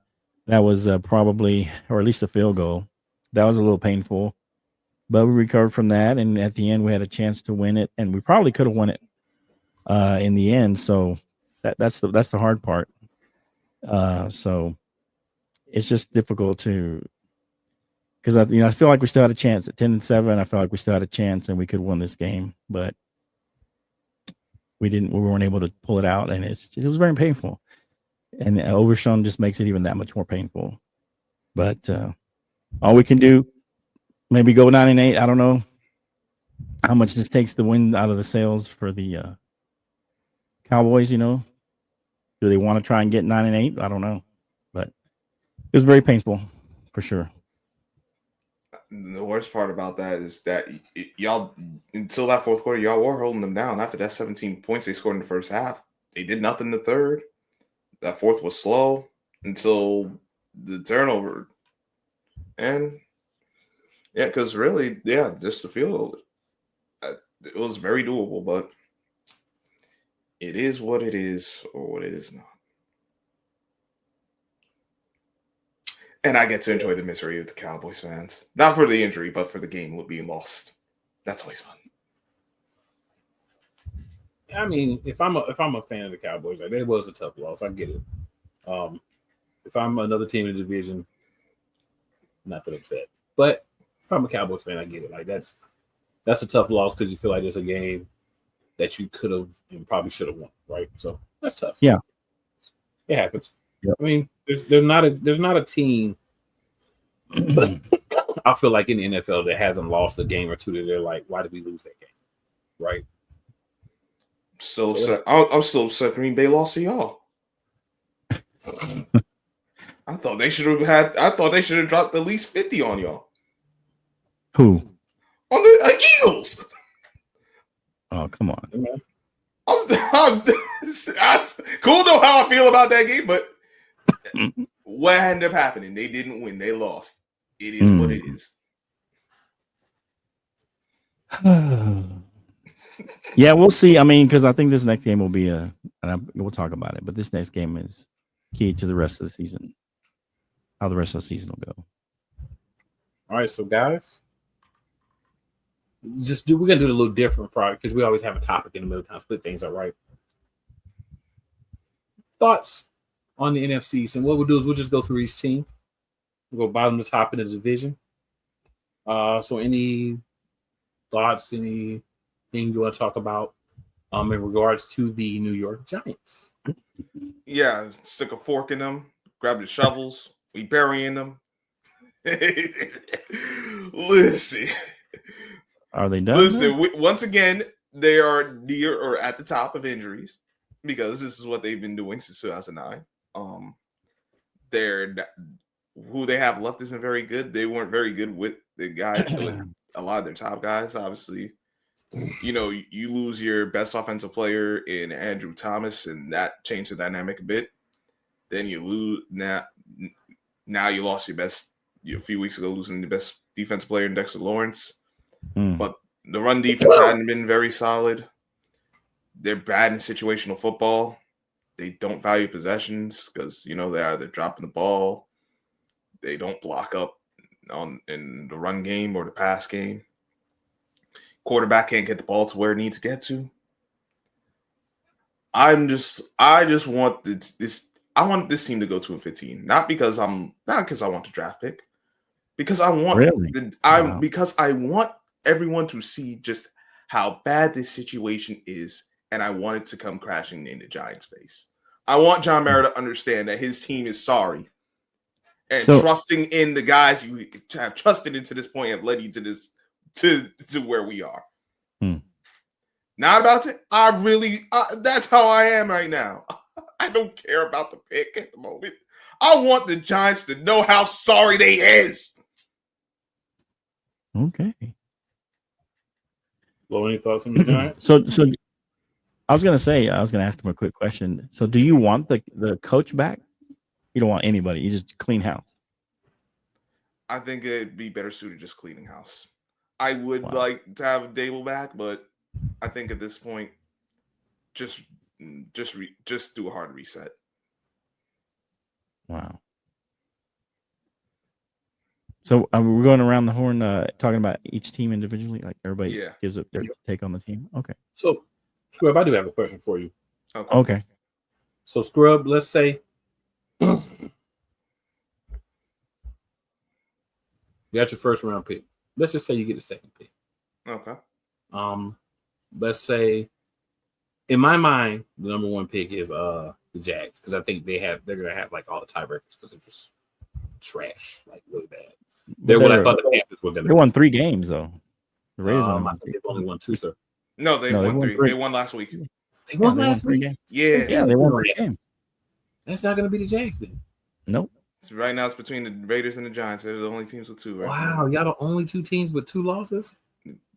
That was probably, or at least a field goal. That was a little painful. But we recovered from that, and at the end, we had a chance to win it, and we probably could have won it in the end. So that's the hard part. So it's just difficult because I feel like we still had a chance at 10-7. I feel like we still had a chance, and we could win this game, but we didn't. We weren't able to pull it out, and it was very painful. And Overshawn just makes it even that much more painful. But all we can do. Maybe go 9-8. I don't know how much this takes the wind out of the sails for the Cowboys. Do they want to try and get 9-8? I don't know, but it was very painful for sure.
The worst part about that is that y'all, until that fourth quarter, y'all were holding them down. After that 17 points they scored in the first half, they did nothing in the third. That fourth was slow until the turnover, and. Yeah, because really, just the field, it was very doable, but it is what it is or what it is not. And I get to enjoy the misery of the Cowboys fans. Not for the injury, but for the game being lost. That's always fun.
I mean, if I'm a fan of the Cowboys, like, it was a tough loss. I get it. If I'm another team in the division, not that upset. But if I'm a Cowboys fan, I get it. Like, that's a tough loss because you feel like it's a game that you could have and probably should have won, right? So that's tough.
Yeah,
it happens.
Yep.
I mean, there's not a team. I feel like in the NFL that hasn't lost a game or two that they're like, why did we lose that game, right?
Still upset. I'm still upset. Green Bay lost to y'all. I thought they should have dropped at least 50 on y'all.
Who?
On the Eagles.
Oh, come on.
I'm cool know how I feel about that game, but what ended up happening? They didn't win. They lost. It is what it is.
Yeah, we'll see. I mean, because I think this next game will be we'll talk about it, but this next game is key to the rest of the season. How the rest of the season will go.
All right, so guys, we're gonna do it a little different Friday because we always have a topic in the middle of time, split things up, right? Thoughts on the NFCs, and what we'll do is we'll just go through each team. We'll go bottom to top in the division. So any thoughts, anything you want to talk about in regards to the New York Giants?
Yeah, stick a fork in them, grab the shovels, we burying them. Listen.
Are they done?
Listen, once again, they are near or at the top of injuries because this is what they've been doing since 2009. Who they have left isn't very good. They weren't very good with the guy, with a lot of their top guys. Obviously, you know, you lose your best offensive player in Andrew Thomas, and that changed the dynamic a bit. Then you lose now you lost your best a few weeks ago, losing the best defensive player in Dexter Lawrence. But the run defense hadn't been very solid. They're bad in situational football. They don't value possessions because, you know, they're either dropping the ball. They don't block up in the run game or the pass game. Quarterback can't get the ball to where it needs to get to. I just want this. I want this team to go 2-15, not because I want the draft pick, because I want because I want everyone to see just how bad this situation is, and I want it to come crashing in the Giants' face. I want John Mara to understand that his team is sorry, and trusting in the guys you have trusted into this point have led you to this to where we are. Not about to. That's how I am right now. I don't care about the pick at the moment. I want the Giants to know how sorry they is.
Okay.
Well, any thoughts on the Giants?
So I was gonna ask him a quick question. So do you want the coach back? You don't want anybody. You just clean house.
I think it'd be better suited just cleaning house. I would like to have Dable back, but I think at this point, just do a hard reset.
Wow. So we're going around the horn talking about each team individually, like everybody gives up their take on the team. Okay.
So, Scrub, I do have a question for you.
Okay.
So, Scrub, let's say you got your first round pick. Let's just say you get the second pick.
Okay.
Let's say, in my mind, the number one pick is the Jags because I think they're gonna have like all the tiebreakers because they're just trash, like really bad. They're what I thought the Panthers were gonna.
They won 3 games though. The Raiders
they've only won 2, sir.
No, they won 3. They won last week.
They won last week.
Yeah,
they won 3 games.
That's not gonna be the Jags then.
Nope.
So right now it's between the Raiders and the Giants. They're the only teams with 2. Right
wow, y'all the only 2 teams with 2 losses.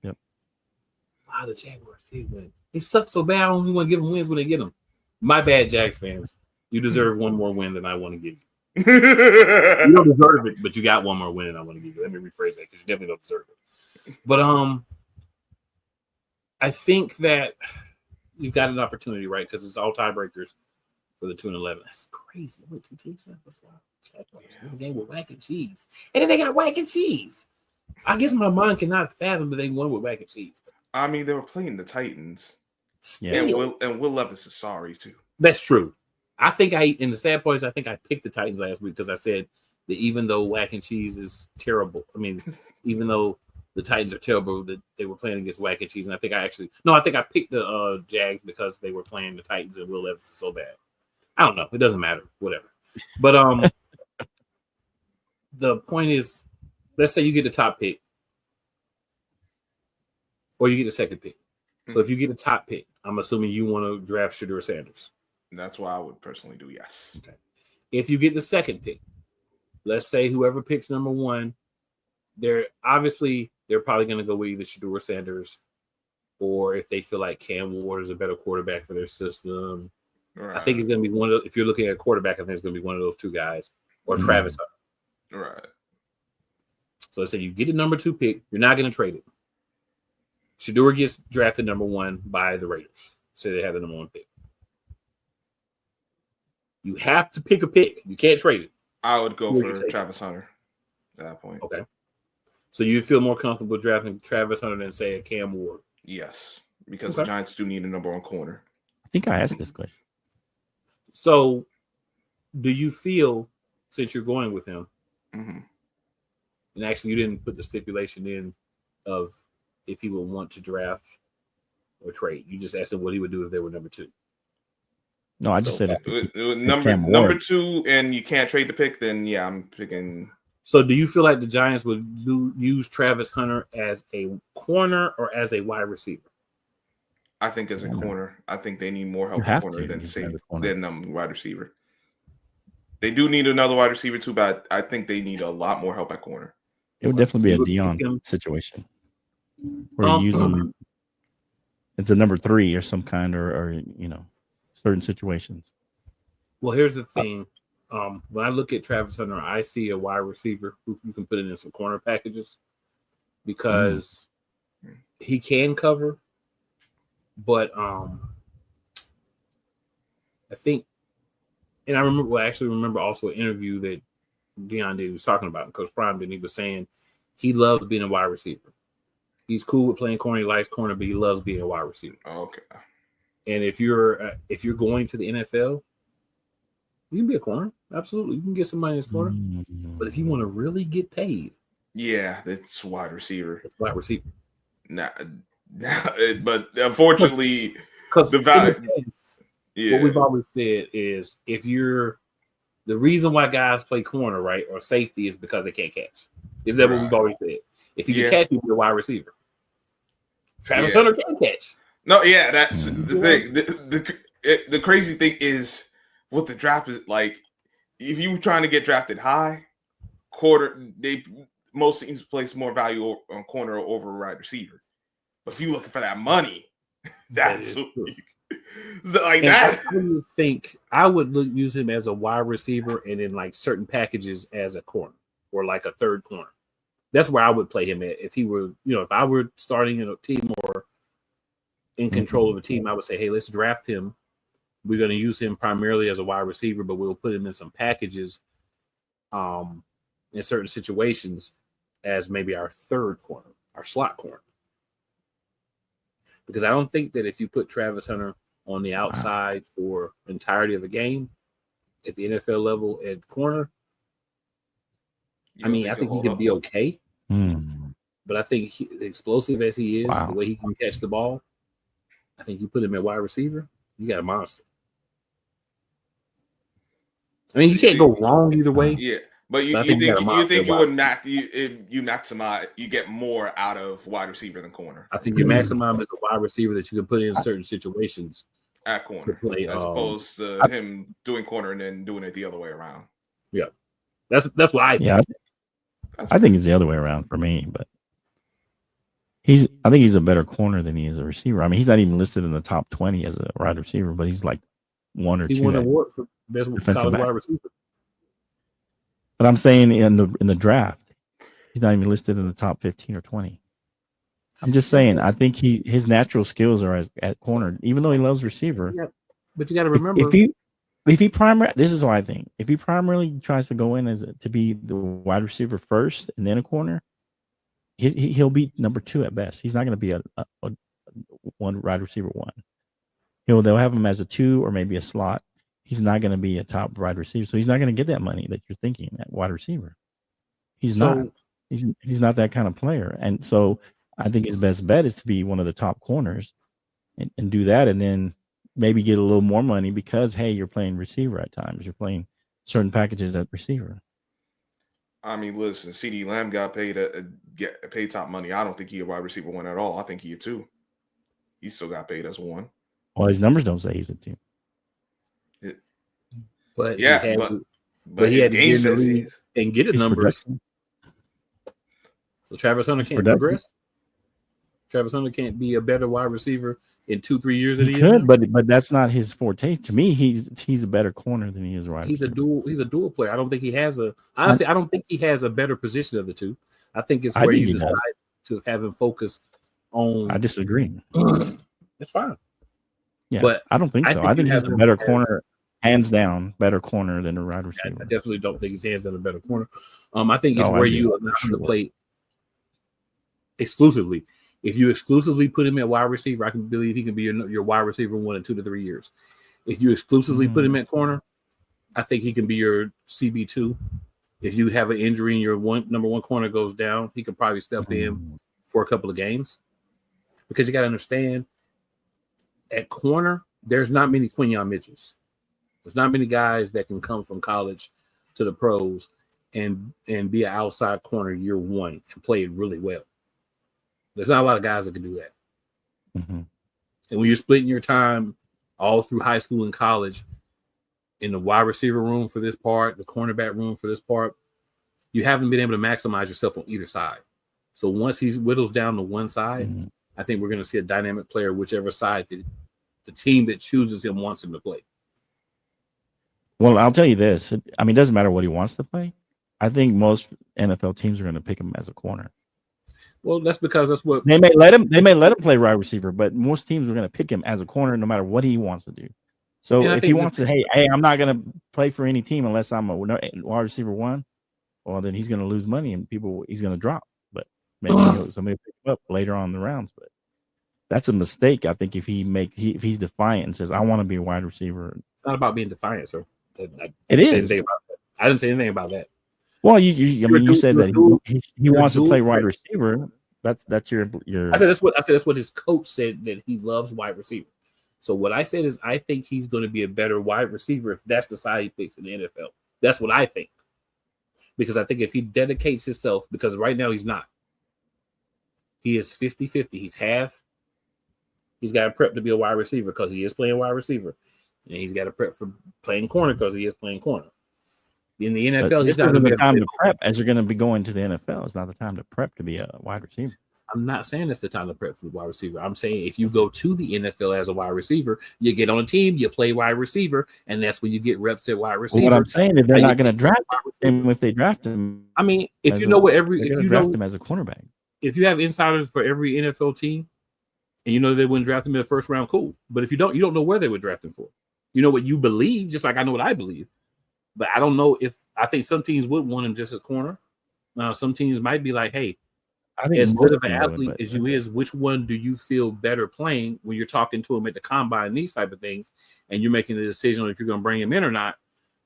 Yep.
Wow, the Jaguars did win. They suck so bad. I don't even want to give them wins when they get them. My bad, Jags fans. You deserve one more win than I want to give you. You don't deserve it, but you got one more win than I want to give you. Let me rephrase that because you definitely don't deserve it. But I think that you've got an opportunity, right? Because it's all tiebreakers for the 2-11. That's crazy. Only 2 teams left. That's wild. Jaguars win the game with whack and cheese, and then they got whack and cheese. I guess my mind cannot fathom that they won with whack and cheese.
I mean, they were playing the Titans.
Still.
And Will Levis is sorry too.
That's true. I think in the sad part is I think I picked the Titans last week because I said that even though whack and cheese is terrible, I mean, even though the Titans are terrible, that they were playing against whack and cheese, and I think I picked the Jags because they were playing the Titans and Will Levis is so bad. I don't know. It doesn't matter. Whatever. But the point is, let's say you get the top pick, or you get the second pick. So if you get a top pick, I'm assuming you want to draft Shedeur Sanders.
That's what I would personally do, yes.
Okay. If you get the second pick, let's say whoever picks number 1, they're probably going to go with either Shedeur Sanders, or if they feel like Cam Ward is a better quarterback for their system. Right. I think it's going to be one of. If you're looking at a quarterback, I think it's going to be one of those 2 guys, or Travis Hunter.
Right.
So let's say you get the number 2 pick, you're not going to trade it. Shedeur gets drafted number 1 by the Raiders. Say they have the number 1 pick. You have to pick a pick. You can't trade it.
I would go for Travis Hunter at that point.
Okay. So you feel more comfortable drafting Travis Hunter than say a Cam Ward?
Yes, because the Giants do need a number one corner.
I think I asked this question.
So, do you feel, since you're going with him, and actually you didn't put the stipulation in of if he would want to draft or trade, you just asked him what he would do if they were number 2.
No, I just said
number 2, and you can't trade the pick. Then yeah, I'm picking.
So, do you feel like the Giants would use Travis Hunter as a corner or as a wide receiver?
I think as a corner. I think they need more help at corner than wide receiver. They do need another wide receiver too, but I think they need a lot more help at corner.
It would definitely be a Dion situation where you use him. It's a number 3 or some kind, or certain situations.
Well, here's the thing. When I look at Travis Hunter, I see a wide receiver who you can put in some corner packages because he can cover. But I think, and I remember also an interview that Deion did. He was talking about, and Coach Prime did. He was saying he loves being a wide receiver. He's cool with playing corner. He likes corner, but he loves being a wide receiver.
Okay.
And if you're going to the NFL, you can be a corner. Absolutely, you can get some money in this corner. But if you want to really get paid,
yeah, that's wide receiver.
It's wide receiver.
But unfortunately,
because
the value.
What we've always said is the reason why guys play corner, right, or safety is because they can't catch. Is that what we've always said? If you can catch, you'll be a wide receiver. Travis Hunter can catch.
No, yeah, that's the thing. The crazy thing is what the draft is like. If you're trying to get drafted high, most teams place more value on corner over wide receiver. But if you're looking for that money, that's like that.
I would think I would use him as a wide receiver and in like certain packages as a corner or like a third corner. That's where I would play him at. If he were, if I were starting in a team or in control of a team, I would say, hey, let's draft him. We're going to use him primarily as a wide receiver, but we'll put him in some packages in certain situations as maybe our third corner, our slot corner. Because I don't think that if you put Travis Hunter on the outside for the entirety of a game at the NFL level at corner, I think he could be okay. But I think explosive as he is, the way he can catch the ball, I think you put him at wide receiver, you got a monster. I mean, you can't go wrong either way.
Yeah, but you think you maximize, you get more out of wide receiver than corner.
I think you maximize as a wide receiver that you can put in certain situations
at corner, play, as opposed to him doing corner and then doing it the other way around.
Yeah, that's what I think.
Yeah, I think it's the other way around for me, but I think he's a better corner than he is a receiver. I mean, he's not even listed in the top 20 as a wide receiver, but he's like 1 or 2.
He won an award for best college wide receiver.
But I'm saying in the draft, he's not even listed in the top 15 or 20. I'm just saying, I think his natural skills are at corner, even though he loves receiver.
Yeah, but you got to remember
if he primarily, this is what I think. If he primarily tries to go in to be the wide receiver first and then a corner, he'll be number 2 at best. He's not going to be a one wide receiver 1. They'll have him as a 2 or maybe a slot. He's not going to be a top wide receiver, so he's not going to get that money that you're thinking at wide receiver. He's not. He's not that kind of player, and so I think his best bet is to be one of the top corners and do that, and then maybe get a little more money because hey, you're playing receiver at times. You're playing certain packages at receiver.
I mean, listen, CeeDee Lamb got paid top money. I don't think he a wide receiver 1 at all. I think he a 2. He still got paid as 1.
Well, his numbers don't say he's a 2.
But
he had
to get in the league and get his numbers. So Travis Hunter can't progress. Travis Hunter can't be a better wide receiver in 2-3 years than he
could, but that's not his forte. To me, he's a better corner than he is right.
He's a dual player. I don't think he has I don't think he has a better position of the two. I think it's where you decide to have him focus on.
I disagree.
That's fine.
Yeah, but I don't think so. I think he's a better corner, hands down, better corner than a wide receiver.
I definitely don't think he's hands down a better corner. I think it's where you allow him to play. exclusively. If you exclusively put him at wide receiver, I can believe he can be your wide receiver 1 in 2 to 3 years. If you exclusively put him at corner, I think he can be your CB2. If you have an injury and your number one corner goes down, he could probably step in for a couple of games. Because you got to understand, at corner, there's not many Quinyon Mitchells. There's not many guys that can come from college to the pros and be an outside corner year 1 and play it really well. There's not a lot of guys that can do that. And when you're splitting your time all through high school and college in the wide receiver room for this part, the cornerback room for this part, you haven't been able to maximize yourself on either side. So once he whittles down to one side, I think we're going to see a dynamic player, whichever side the team that chooses him wants him to play.
Well, I'll tell you this. I mean, it doesn't matter what he wants to play. I think most NFL teams are going to pick him as a corner.
Well, that's because that's what
they may let him play wide receiver, but most teams are going to pick him as a corner no matter what he wants to do. So if he wants to, hey, I'm not going to play for any team unless I'm a wide receiver 1, well, then he's going to lose money and he's going to drop. But maybe somebody will pick him up later on in the rounds. But that's a mistake, I think, if he's defiant and says, I want to be a wide receiver.
It's not about being defiant, sir.
It is.
I didn't say anything about that.
Well, you said that he wants to play wide receiver. That's your.
I said that's what his coach said, that he loves wide receiver. So what I said is I think he's going to be a better wide receiver if that's the side he picks in the NFL. That's what I think. Because I think if he dedicates himself, because right now he's not. He is 50-50. He's half. He's got to prep to be a wide receiver because he is playing wide receiver. And he's got to prep for playing corner because he is playing corner. In the NFL,
he's not the time to prep as you're going to be going to the NFL. It's not the time to prep to be a wide receiver.
I'm not saying it's the time to prep for the wide receiver. I'm saying if you go to the NFL as a wide receiver, you get on a team, you play wide receiver, and that's when you get reps at wide receiver.
Well, what I'm saying is they're not going to draft him if they draft him.
I mean, if you know what
draft him as a cornerback.
If you have insiders for every NFL team, and you know they wouldn't draft him in the first round, cool. But if you don't know where they would draft him for. You know what you believe, just like I know what I believe. But I don't know I think some teams would want him just as corner. Some teams might be like, hey, I think as good of an athlete as you is, which one do you feel better playing when you're talking to him at the combine, these type of things, and you're making the decision on if you're going to bring him in or not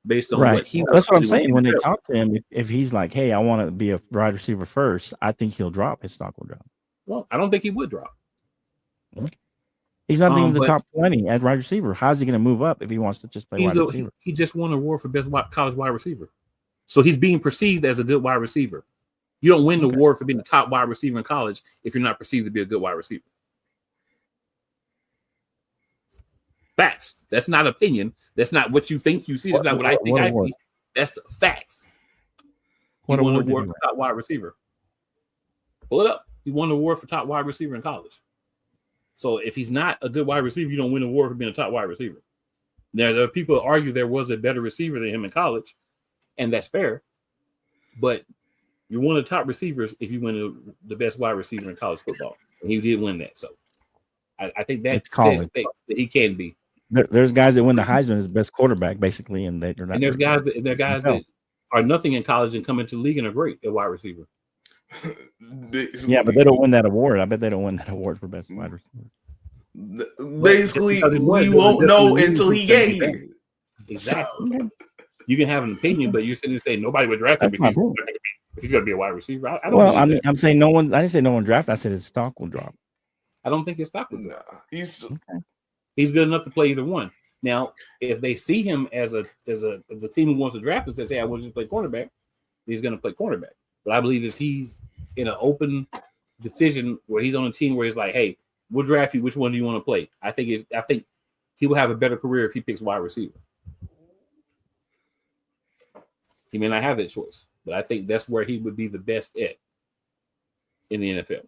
based on what he
That's what I'm saying. When they talk to him, if he's like, hey, I want to be a wide receiver first, I think he'll drop. His stock will drop.
Well, I don't think he would drop.
Okay. He's not even the top 20 at wide receiver. How's he going to move up if he wants to just play wide receiver?
He just won an award for best college wide receiver. So he's being perceived as a good wide receiver. You don't win the award for being the top wide receiver in college if you're not perceived to be a good wide receiver. Facts. That's not opinion. That's not what you think you see. That's not what I think I see. That's facts. He won an award for top wide receiver. Pull it up. He won an award for top wide receiver in college. So if he's not a good wide receiver, you don't win an award for being a top wide receiver. Now, there are people who argue there was a better receiver than him in college, and that's fair. But you're one of the top receivers if you win the best wide receiver in college football. And he did win that. So I think that says that he can be.
There's guys that win the Heisman as best quarterback, basically, and they're not.
And there's guys that are nothing in college and come into the league and are great at wide receiver.
Yeah, but they don't win that award. I bet they don't win that award for best wide receiver.
Basically, we won't know until he gets here.
Exactly. You can have an opinion, but you're sitting there saying nobody would draft him if he's going to be a wide receiver. I don't.
I'm saying no one. I didn't say no one draft. I said his stock will drop.
I don't think his stock will drop. He's good enough to play either one. Now, if they see him as the team who wants to draft him says, "Hey, I want you to play cornerback," he's going to play cornerback. But I believe if he's in an open decision where he's on a team where he's like, "Hey, we'll draft you. Which one do you want to play?" I think he will have a better career if he picks wide receiver. He may not have that choice, but I think that's where he would be the best at in the NFL.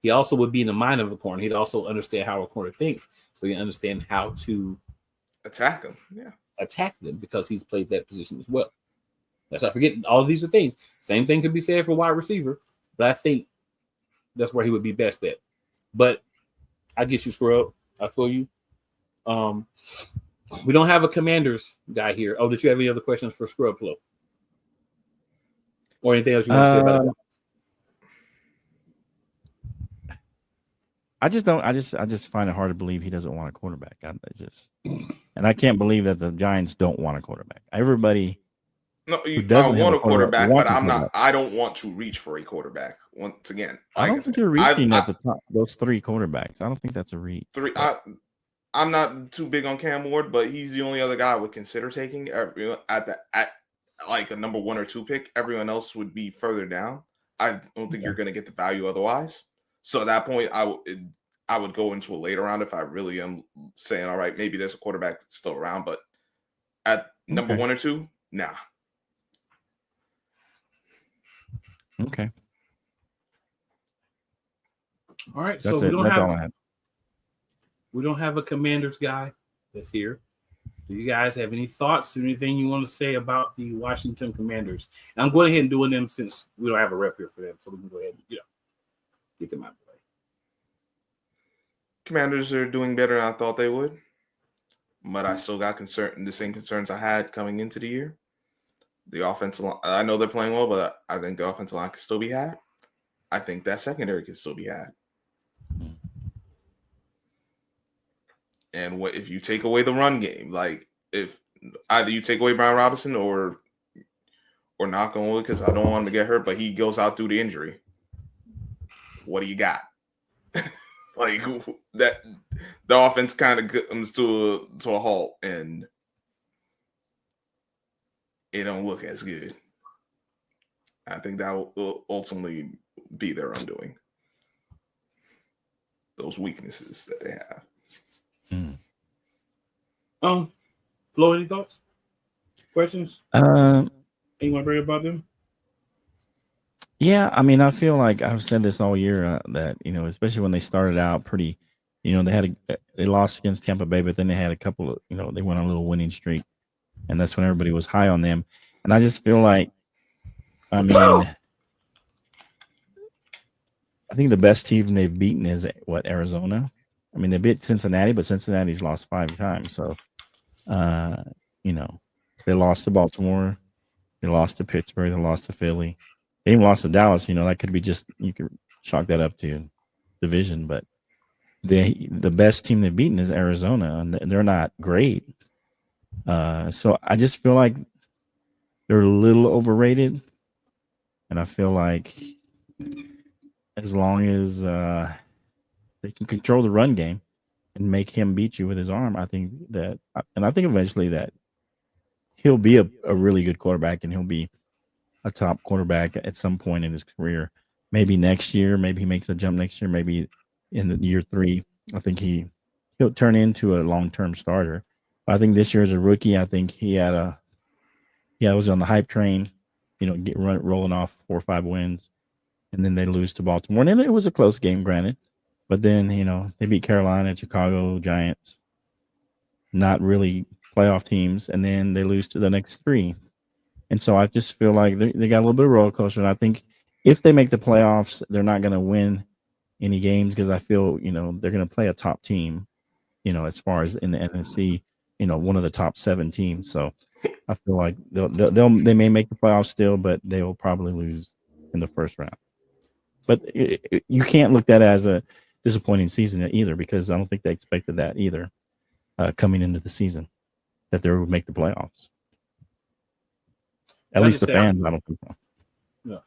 He also would be in the mind of a corner. He'd also understand how a corner thinks, so he understand how to
attack them. Yeah,
attack them because he's played that position as well. Let's not forget, all of these are things. Same thing could be said for wide receiver, but I think that's where he would be best at. But I get you, Scrub. I feel you. We don't have a Commanders guy here. Oh, did you have any other questions for Scrub Flow? Or anything else you want to say about it?
I just find it hard to believe he doesn't want a quarterback. And I can't believe that the Giants don't want a quarterback. Everybody
No,
who
I
doesn't have
want
a
a quarterback, but
wants a quarterback.
I don't want to reach for a quarterback. Once again,
I
like
don't think you're reaching at the top. Those three quarterbacks. I don't think that's a reach.
I'm not too big on Cam Ward, but he's the only other guy I would consider taking at like a number 1 or 2 pick. Everyone else would be further down. I don't think you're going to get the value otherwise. So at that point, I would go into a later round if I really am saying, all right, maybe there's a quarterback still around, but at number 1 or 2, nah.
Okay.
All right.
That's
so
it. That's all I have.
We don't have a Commanders guy that's here. Do you guys have any thoughts or anything you want to say about the Washington Commanders? And I'm going ahead and doing them since we don't have a rep here for them, so we can go ahead and get them out of the way.
Commanders are doing better than I thought they would, but I still got the same concerns I had coming into the year. The offensive line, I know they're playing well, but I think the offensive line can still be had. I think that secondary can still be had. And what if you take away the run game? Like if either you take away Brian Robinson or knock on wood, because I don't want him to get hurt, but he goes out through the injury. What do you got? Like that, the offense kind of comes to a halt, and it don't look as good. I think that will ultimately be their undoing. Those weaknesses that they have.
Flo, any thoughts? Questions? Anyone bring about them?
Yeah, I mean, I feel like I've said this all year that especially when they started out pretty, they lost against Tampa Bay, but then they had a couple of, they went on a little winning streak, and that's when everybody was high on them. And I just feel like, I think the best team they've beaten is Arizona. I mean, they beat Cincinnati, but Cincinnati's lost 5 times. So, they lost to Baltimore, they lost to Pittsburgh, they lost to Philly, they even lost to Dallas. That could be you could chalk that up to division. But the best team they've beaten is Arizona, and they're not great. So I just feel like they're a little overrated, and I feel like as long as they can control the run game and make him beat you with his arm, I think eventually that he'll be a really good quarterback, and he'll be a top quarterback at some point in his career. Maybe next year, maybe he makes a jump next year, maybe in year 3. I think he'll turn into a long-term starter. I think this year as a rookie, I think he was on the hype train, rolling off 4 or 5 wins, and then they lose to Baltimore. And it was a close game, granted. But then, they beat Carolina, Chicago, Giants, not really playoff teams, and then they lose to the next 3. And so I just feel like they got a little bit of roller coaster. And I think if they make the playoffs, they're not going to win any games because I feel, they're going to play a top team, as far as in the NFC, one of the top 7 teams. So I feel like they may make the playoffs still, but they will probably lose in the first round. But you can't look at it as a disappointing season either, because I don't think they expected that either coming into the season, that they would make the playoffs. At least the fans, I don't think so.
Yeah,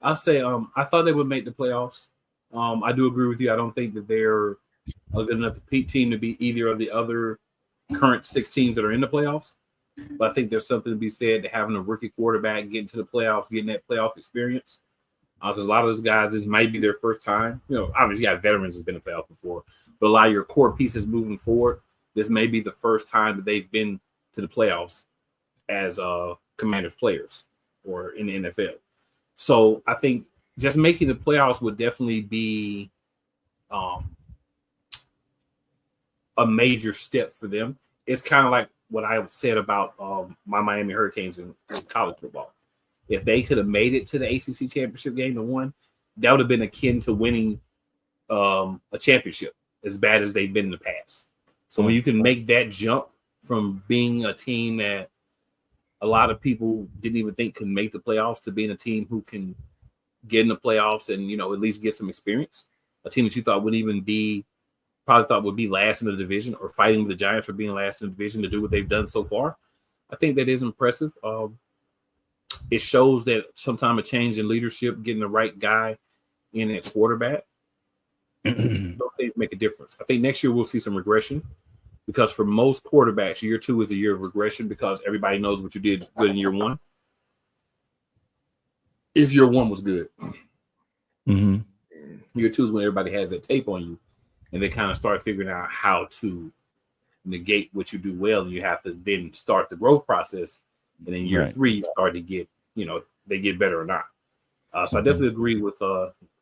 I'll say I thought they would make the playoffs. I do agree with you. I don't think that they're a good enough team to be either of the other current 6 teams that are in the playoffs. But I think there's something to be said to having a rookie quarterback getting to the playoffs, getting that playoff experience. Because a lot of those guys, this might be their first time. Obviously, you got veterans that's been in the playoffs before, but a lot of your core pieces moving forward, this may be the first time that they've been to the playoffs as Commanders players or in the NFL. So I think just making the playoffs would definitely be a major step for them. It's kind of like what I said about my Miami Hurricanes in college football. If they could have made it to the ACC championship game and won, that would have been akin to winning a championship, as bad as they've been in the past. So when you can make that jump from being a team that a lot of people didn't even think could make the playoffs to being a team who can get in the playoffs and, at least get some experience, a team that you thought wouldn't even be, probably thought would be last in the division or fighting the Giants for being last in the division to do what they've done so far. I think that is impressive. It shows that sometimes a change in leadership, getting the right guy in at quarterback, those things make a difference. I think next year we'll see some regression because for most quarterbacks, year 2 is the year of regression because everybody knows what you did good in year 1. If year 1 was good.
Mm-hmm.
Year 2 is when everybody has that tape on you and they kind of start figuring out how to negate what you do well. And you have to then start the growth process. And in year 3, you start to get, they get better or not. So I definitely agree with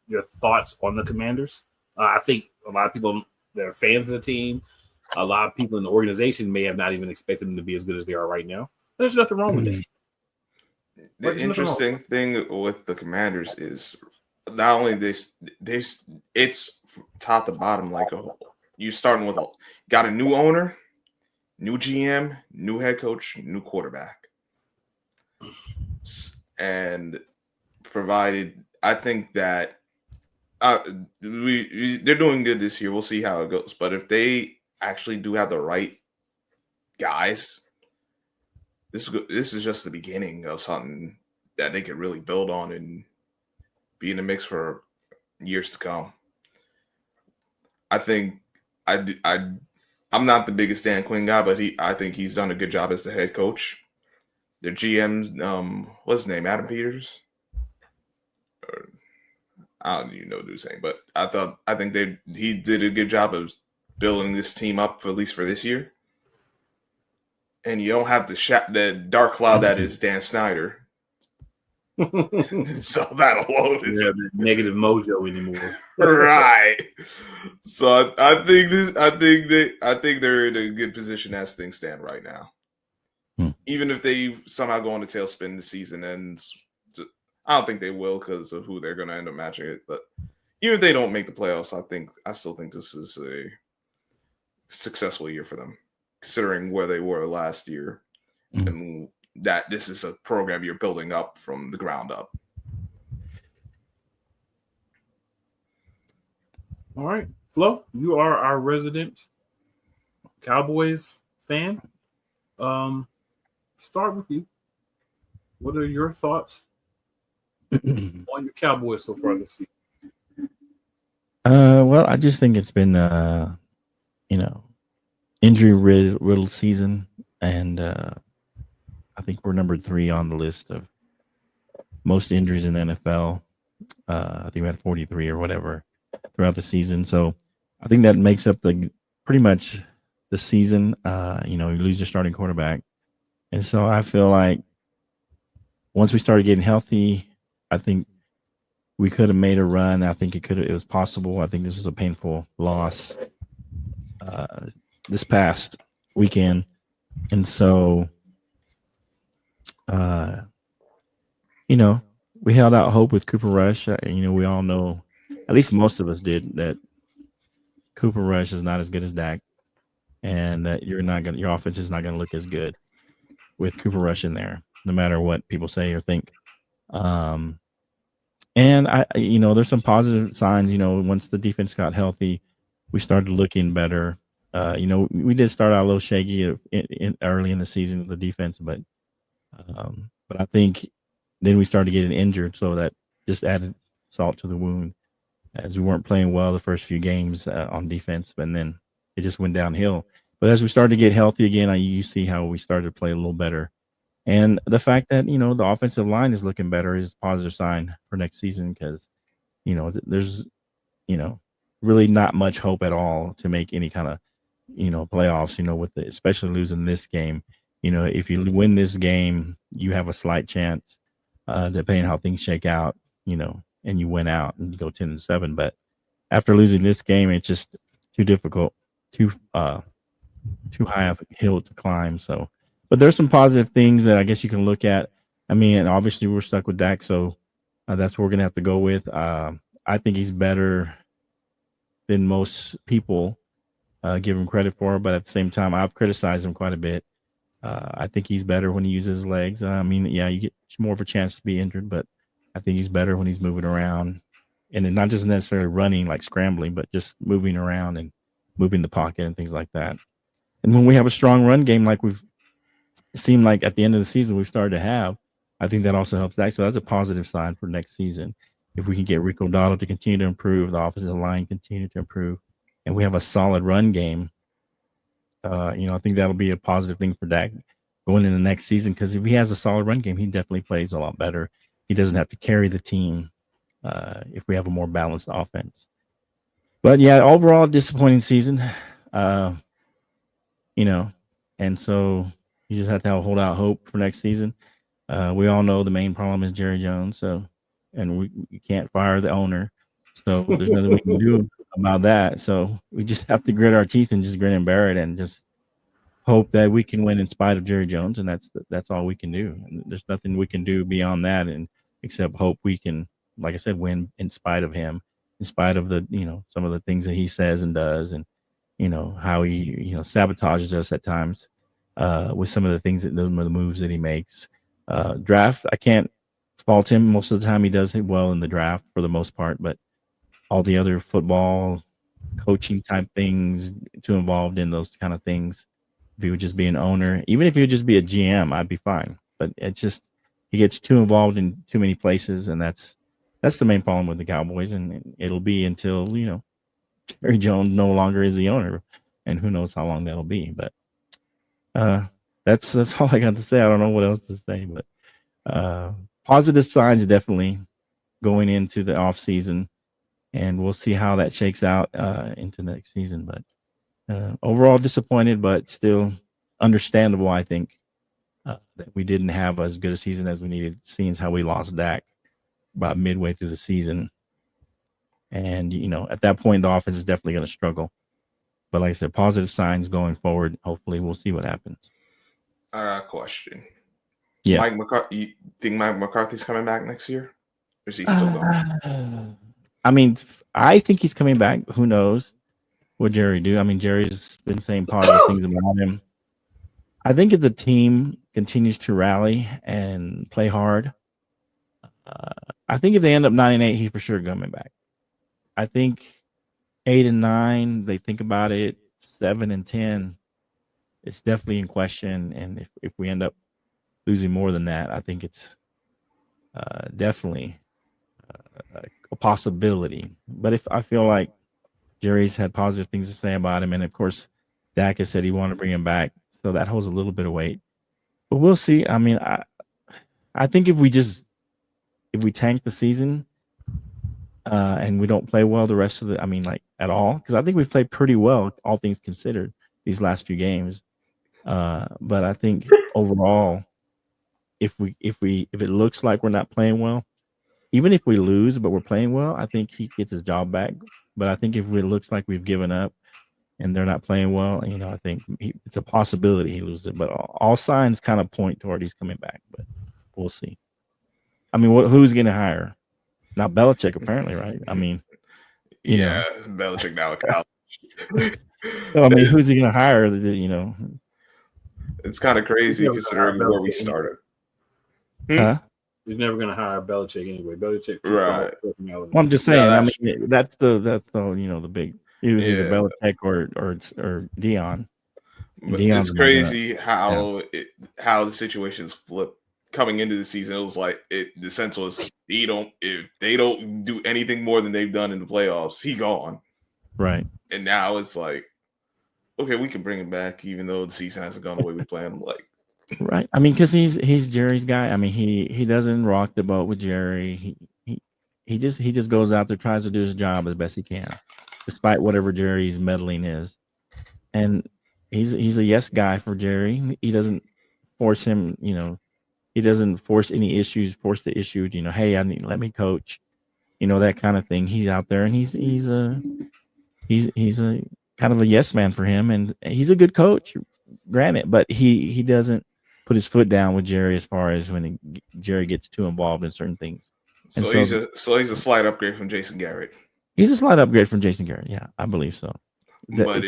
your thoughts on the Commanders. I think a lot of people that are fans of the team, a lot of people in the organization may have not even expected them to be as good as they are right now. There's nothing wrong with that.
The interesting thing with the Commanders is not only this, it's top to bottom like a whole. You starting with got a new owner, new GM, new head coach, new quarterback, and provided. I think that they're doing good this year. We'll see how it goes. But if they actually do have the right guys, this is just the beginning of something that they could really build on and be in the mix for years to come. I think I'm not the biggest Dan Quinn guy, but I think he's done a good job as the head coach. Their GM's what's his name, Adam Peters? I don't even know what he was saying, but I think he did a good job of building this team up at least for this year. And you don't have the dark cloud that is Dan Snyder. So that alone is
negative mojo anymore.
Right. So I think they're in a good position as things stand right now. Even if they somehow go on a tailspin this season ends, I don't think they will because of who they're going to end up matching it. But even if they don't make the playoffs, I still think this is a successful year for them, considering where they were last year, and that this is a program you're building up from the ground up.
All right, Flo, you are our resident Cowboys fan. Start with you. What are your thoughts on your Cowboys so far this season?
Well, I just think it's been injury riddled season, and I think we're number 3 on the list of most injuries in the NFL. I think we had 43 or whatever throughout the season, so I think that makes up pretty much the season. You lose your starting quarterback, and so I feel like once we started getting healthy, I think we could have made a run. I think it was possible. I think this was a painful loss this past weekend. And so, we held out hope with Cooper Rush. We all know, at least most of us did, that Cooper Rush is not as good as Dak, and that your offense is not going to look as good with Cooper Rush in there, no matter what people say or think. And there's some positive signs. Once the defense got healthy, we started looking better. We did start out a little shaky early in the season, the defense, but I think then we started getting injured, so that just added salt to the wound, as we weren't playing well the first few games on defense, and then it just went downhill. But as we started to get healthy again, you see how we started to play a little better. And the fact that, the offensive line is looking better is a positive sign for next season, because, there's, really not much hope at all to make any kind of, playoffs, with especially losing this game. If you win this game, you have a slight chance, depending on how things shake out, and you win out and you go 10-7. But after losing this game, it's just too difficult, too high of a hill to climb. So, but there's some positive things that I guess you can look at. I mean, obviously we're stuck with Dak, so that's what we're gonna have to go with. I think he's better than most people give him credit for, but at the same time, I've criticized him quite a bit. I think he's better when he uses his legs. You get more of a chance to be injured, but I think he's better when he's moving around. and then not just necessarily running like scrambling, but just moving around and moving the pocket and things like that. And when we have a strong run game, like we've seemed like at the end of the season we've started to have, I think that also helps that. So that's a positive sign for next season. If we can get Rico Dotto to continue to improve, the offensive line continue to improve, and we have a solid run game, I think that'll be a positive thing for Dak going into next season. Because if he has a solid run game, he definitely plays a lot better. He doesn't have to carry the team if we have a more balanced offense. But yeah, overall disappointing season, and so you just have to hold out hope for next season. We all know the main problem is Jerry Jones, and we can't fire the owner, so there's nothing we can do about that. So we just have to grit our teeth and just grin and bear it, and just hope that we can win in spite of Jerry Jones, and that's all we can do. And there's nothing we can do beyond that, and except hope we can, like I said, win in spite of him, in spite of the some of the things that he says and does, and how he sabotages us at times with some of the things the moves that he makes. Draft, I can't fault him. Most of the time he does it well in the draft for the most part, but all the other football coaching type things, too involved in those kind of things. If he would just be an owner, even if he would just be a GM, I'd be fine. But it's just he gets too involved in too many places, and that's the main problem with the Cowboys, and it'll be until Jerry Jones no longer is the owner, and who knows how long that'll be. But that's all I got to say. I don't know what else to say, but positive signs definitely going into the off season, and we'll see how that shakes out into next season. But overall disappointed, but still understandable. I think that we didn't have as good a season as we needed, seeing how we lost Dak about midway through the season. And, at that point, the offense is definitely going to struggle. But like I said, positive signs going forward. Hopefully we'll see what happens.
Question.
Yeah.
Mike McCarthy, you think Mike McCarthy's coming back next year? Or is he still going?
I mean, I think he's coming back. Who knows what Jerry do? I mean, Jerry's been saying positive things about him. I think if the team continues to rally and play hard, I think if they end up 9-8, he's for sure coming back. I think 8-9, they think about it. 7-10, it's definitely in question. And if we end up losing more than that, I think it's definitely a possibility. But if I feel like Jerry's had positive things to say about him, and of course, Dak has said he wanted to bring him back, so that holds a little bit of weight. But we'll see. I mean, I think if we tank the season and we don't play well the rest of at all, because I think we've played pretty well, all things considered, these last few games. But I think overall, if it looks like we're not playing well, even if we lose but we're playing well, I think he gets his job back. But I think if it looks like we've given up and they're not playing well, I think it's a possibility he loses it. But all signs kind of point toward he's coming back. But we'll see. I mean, who's going to hire? Not Belichick, apparently, right? I mean,
Belichick now.
So I mean, who's he going to hire?
It's kind of crazy considering where we started.
Huh?
He's never going to hire Belichick anyway. Belichick,
right?
Well, I'm just saying. I mean, that's the the big. He was either Belichick or Dion.
But it's crazy how the situations flip. Coming into the season, it was like the sense was if they don't do anything more than they've done in the playoffs, he gone.
Right.
And now it's like, okay, we can bring him back even though the season hasn't gone the way we planned. I'm like,
right. I mean, because he's Jerry's guy. I mean, he doesn't rock the boat with Jerry. He just goes out there, tries to do his job as best he can, despite whatever Jerry's meddling is. And he's a yes guy for Jerry. He doesn't force him, he doesn't force the issue, hey, let me coach, that kind of thing. He's out there and he's a kind of a yes man for him, and he's a good coach, granted, but he doesn't put his foot down with Jerry as far as when Jerry gets too involved in certain things.
So he's a slight upgrade from Jason Garrett.
He's a slight upgrade from Jason Garrett. Yeah, I believe so.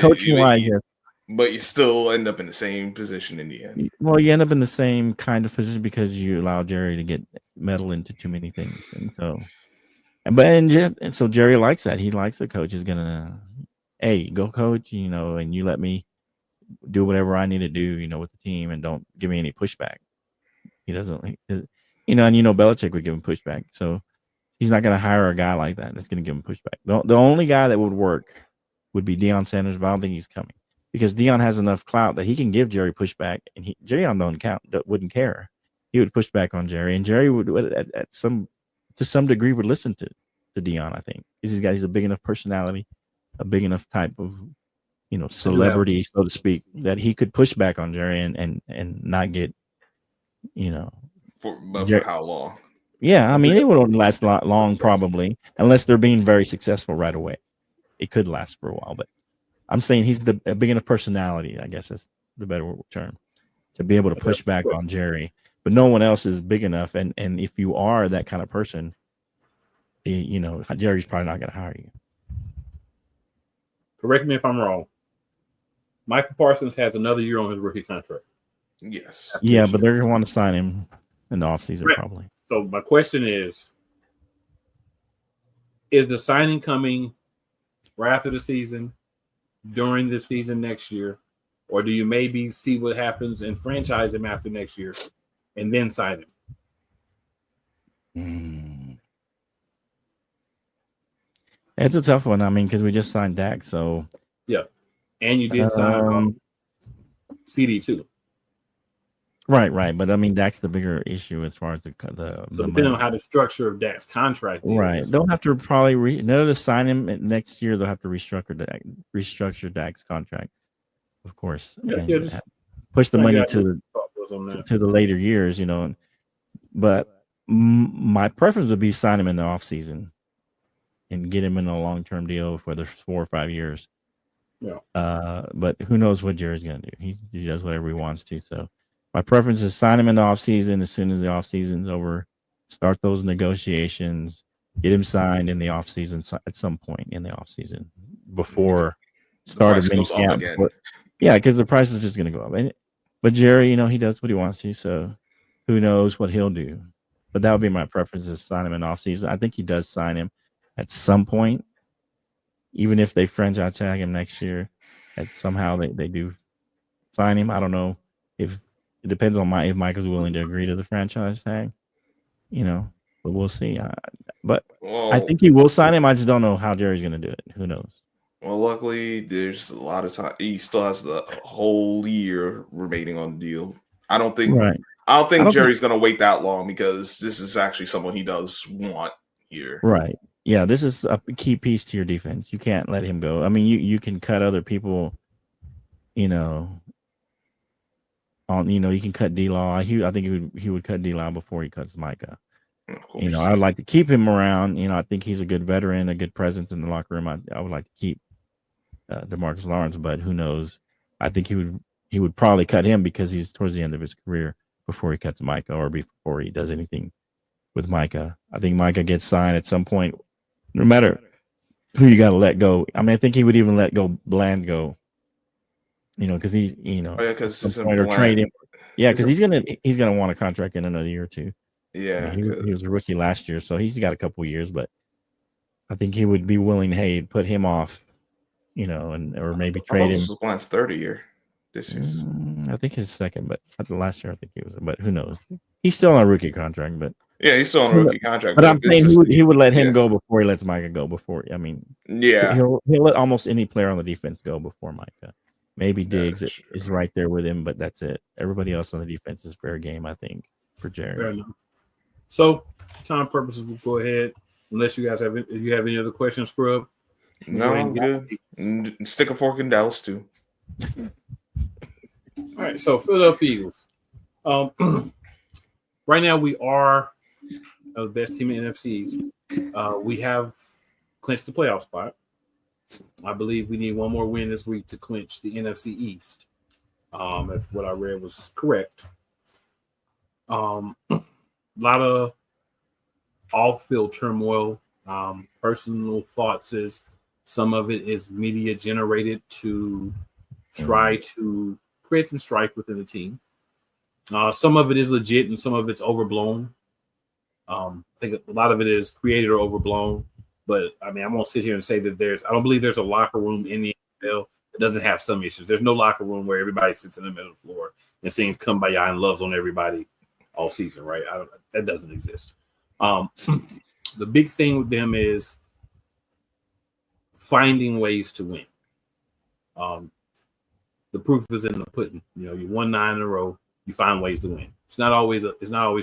Coaching wise, yes.
But you still end up in the same position in the end.
Well, you end up in the same kind of position because you allow Jerry to get meddled into too many things, and so And so Jerry likes that. He likes the coach is gonna, hey, go coach, and you let me do whatever I need to do, with the team, and don't give me any pushback. He doesn't, and Belichick would give him pushback. So he's not going to hire a guy like that that's going to give him pushback. The only guy that would work would be Deion Sanders, but I don't think he's coming because Deion has enough clout that he can give Jerry pushback, and Jerry wouldn't care. He would push back on Jerry, and Jerry would to some degree would listen to Deion. I think he's a big enough personality, a big enough type of celebrity, so to speak, that he could push back on Jerry and not get
for how long?
Yeah, I mean, it wouldn't last long probably, unless they're being very successful right away. It could last for a while, but I'm saying he's a big enough personality, I guess that's the better term, to be able to push back on Jerry. But no one else is big enough, and if you are that kind of person, Jerry's probably not going to hire you.
Correct me if I'm wrong. Michael Parsons has another year on his rookie contract.
Yes.
Yeah, but they're going to want to sign him in the offseason probably.
So my question is the signing coming right after the season, during the season next year, or do you maybe see what happens and franchise him after next year and then sign him?
It's a tough one. I mean, because we just signed Dak, so
yeah, and you did sign CD too.
Right. But I mean, Dak's the bigger issue as far as the
depending on how the structure of Dak's contract is.
Right. They'll have to probably in order to sign him next year, they'll have to restructure Dak's contract, of course.
Yeah,
push the money to the later years, But my preference would be sign him in the offseason and get him in a long-term deal, whether it's 4 or 5 years.
Yeah.
But who knows what Jerry's going to do? He does whatever he wants to, so my preference is sign him in the offseason. As soon as the offseason's over, start those negotiations, get him signed in the offseason at some point in the offseason before start of mini camp. Yeah, because the price is just going to go up. But Jerry, he does what he wants to, so who knows what he'll do. But that would be my preference is sign him in offseason. I think he does sign him at some point, even if they franchise tag him next year. Somehow they do sign him. I don't know if it depends on if Michael's willing to agree to the franchise tag, but we'll see. I think he will sign him. I just don't know how Jerry's going to do it. Who knows?
Well, luckily, there's a lot of time. He still has the whole year remaining on the deal. I don't think Jerry's going to wait that long because this is actually someone he does want here.
Right. Yeah, this is a key piece to your defense. You can't let him go. I mean, you can cut other people, you can cut D-Law. I think he would cut D-Law before he cuts Micah. I'd like to keep him around. I think he's a good veteran, a good presence in the locker room. I would like to keep DeMarcus Lawrence, but who knows? I think he would probably cut him because he's towards the end of his career before he cuts Micah or before he does anything with Micah. I think Micah gets signed at some point, no matter who you got to let go. I mean, I think he would even let Bland go. Because he's, or trade him. Yeah, because he's gonna want a contract in another year or two.
Yeah,
he was a rookie last year, so he's got a couple years. But I think he would be willing, put him off, or maybe trade him.
This was Bland's third year this year.
I think his second, but last year I think he was. But who knows? He's still on a rookie contract, but
yeah, he's still on a rookie contract.
But I'm saying he would let him go before he lets Micah go. He'll let almost any player on the defense go before Micah. Maybe Diggs is right there with him, but that's it. Everybody else on the defense is fair game, I think, for Jerry.
Fair enough. So, time purposes, we'll go ahead. Unless you guys have any other questions, Scrub.
No, I'm good. Stick a fork in Dallas too.
All right, so Philadelphia Eagles. Right now we are the best team in NFCs. We have clinched the playoff spot. I believe we need one more win this week to clinch the NFC East. If what I read was correct. A lot of off-field turmoil. Personal thoughts is some of it is media generated to try to create some strife within the team. Some of it is legit and some of it's overblown. I think a lot of it is created or overblown. But I mean, I won't sit here and say that I don't believe there's a locker room in the NFL that doesn't have some issues. There's no locker room where everybody sits in the middle of the floor and sings "Kumbaya" and loves on everybody all season, right? That doesn't exist. The big thing with them is finding ways to win. The proof is in the pudding. You won 9 in a row. You find ways to win. It's not always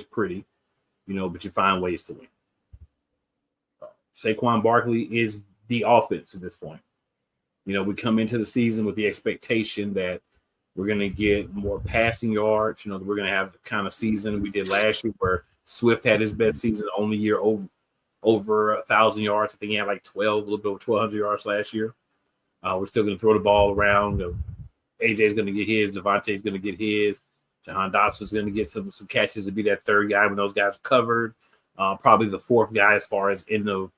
pretty, but you find ways to win. Saquon Barkley is the offense at this point. We come into the season with the expectation that we're going to get more passing yards. That we're going to have the kind of season we did last year where Swift had his best season the only year over 1,000 yards. I think he had like 12, a little bit over 1,200 yards last year. We're still going to throw the ball around. AJ's going to get his. Devontae's going to get his. Jahan Dotson's going to get some catches to be that third guy when those guys are covered. Probably the fourth guy as far as in the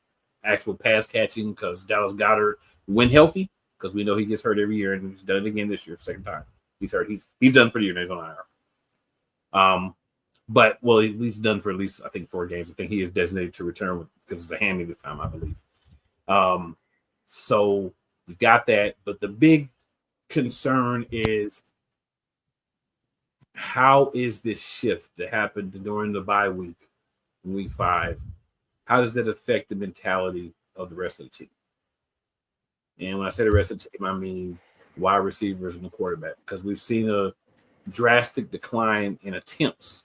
actual pass catching because Dallas Goedert, when healthy, because we know he gets hurt every year, and he's done it again this year, second time. He's hurt. He's done for the year, and he's on IR. But he's done for at least, I think, 4 games. I think he is designated to return because it's a hammy this time, I believe. So you've got that. But the big concern is how is this shift that happened during the bye week, week 5, how does that affect the mentality of the rest of the team? And when I say the rest of the team, I mean wide receivers and the quarterback, because we've seen a drastic decline in attempts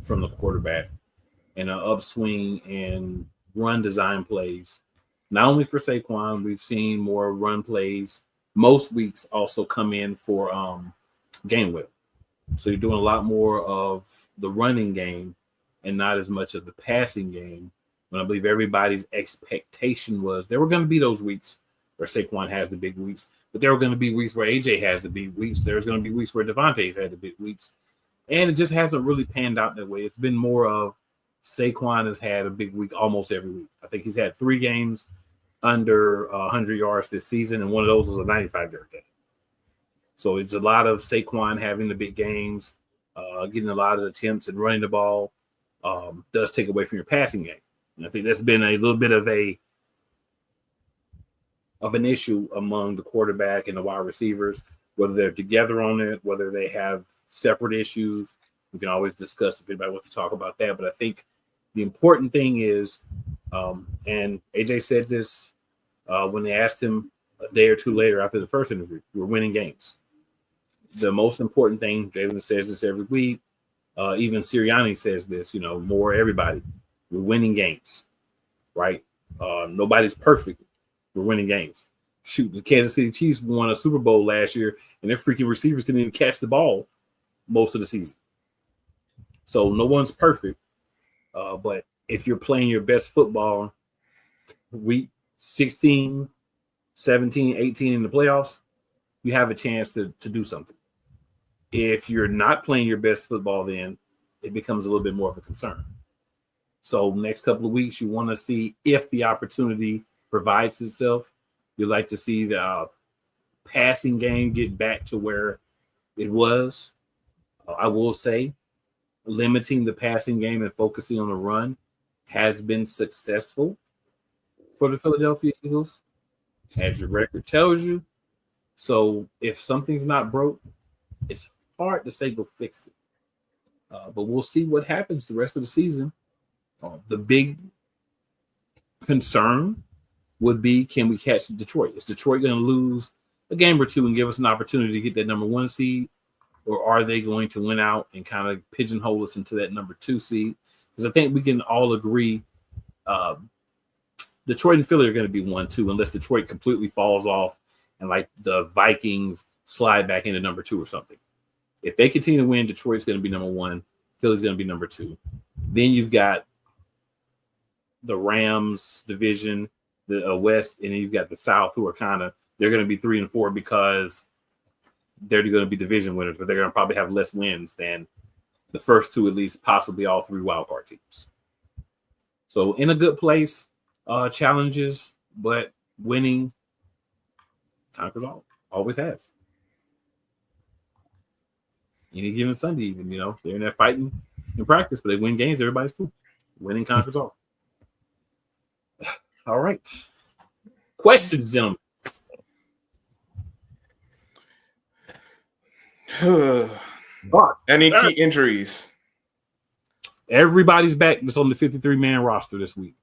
from the quarterback and an upswing in run design plays. Not only for Saquon, we've seen more run plays. Most weeks also come in for Gainwell. So you're doing a lot more of the running game and not as much of the passing game. When I believe everybody's expectation was there were going to be those weeks where Saquon has the big weeks, but there were going to be weeks where AJ has the big weeks. There's going to be weeks where Devontae's had the big weeks. And it just hasn't really panned out that way. It's been more of Saquon has had a big week almost every week. I think he's had 3 games under 100 yards this season, and one of those was a 95-yard game. So it's a lot of Saquon having the big games, getting a lot of attempts and running the ball does take away from your passing game. And I think that's been a little bit of an issue among the quarterback and the wide receivers, whether they're together on it, whether they have separate issues. We can always discuss if anybody wants to talk about that. But I think the important thing is, and AJ said this when they asked him a day or two later after the first interview, we're winning games. The most important thing, Jalen says this every week, even Sirianni says this, more everybody, we're winning games, right? Nobody's perfect. We're winning games. Shoot, the Kansas City Chiefs won a Super Bowl last year, and their freaking receivers couldn't even catch the ball most of the season. So no one's perfect. But if you're playing your best football week 16, 17, 18 in the playoffs, you have a chance to do something. If you're not playing your best football, then it becomes a little bit more of a concern. So next couple of weeks, you want to see if the opportunity provides itself. You'd like to see the passing game get back to where it was. I will say limiting the passing game and focusing on the run has been successful for the Philadelphia Eagles, as your record tells you. So if something's not broke, it's hard to say go fix it. But we'll see what happens the rest of the season. The big concern would be, can we catch Detroit? Is Detroit going to lose a game or two and give us an opportunity to get that number 1 seed? Or are they going to win out and kind of pigeonhole us into that number 2 seed? Because I think we can all agree Detroit and Philly are going to be 1-2 unless Detroit completely falls off and like the Vikings slide back into number 2 or something. If they continue to win, Detroit's going to be number 1. Philly's going to be number 2. Then you've got the Rams division, the West, and then you've got the South, who are they're going to be 3 and 4 because they're going to be division winners, but they're going to probably have less wins than the first 2, at least possibly all 3 wildcard teams. So in a good place, challenges, but winning conquers all. Always has. Any given Sunday, even, they're in there fighting in practice, but they win games. Everybody's cool. Winning conquers all. All right. Questions, gentlemen.
Any key injuries?
Everybody's back that's on the 53-man roster this week.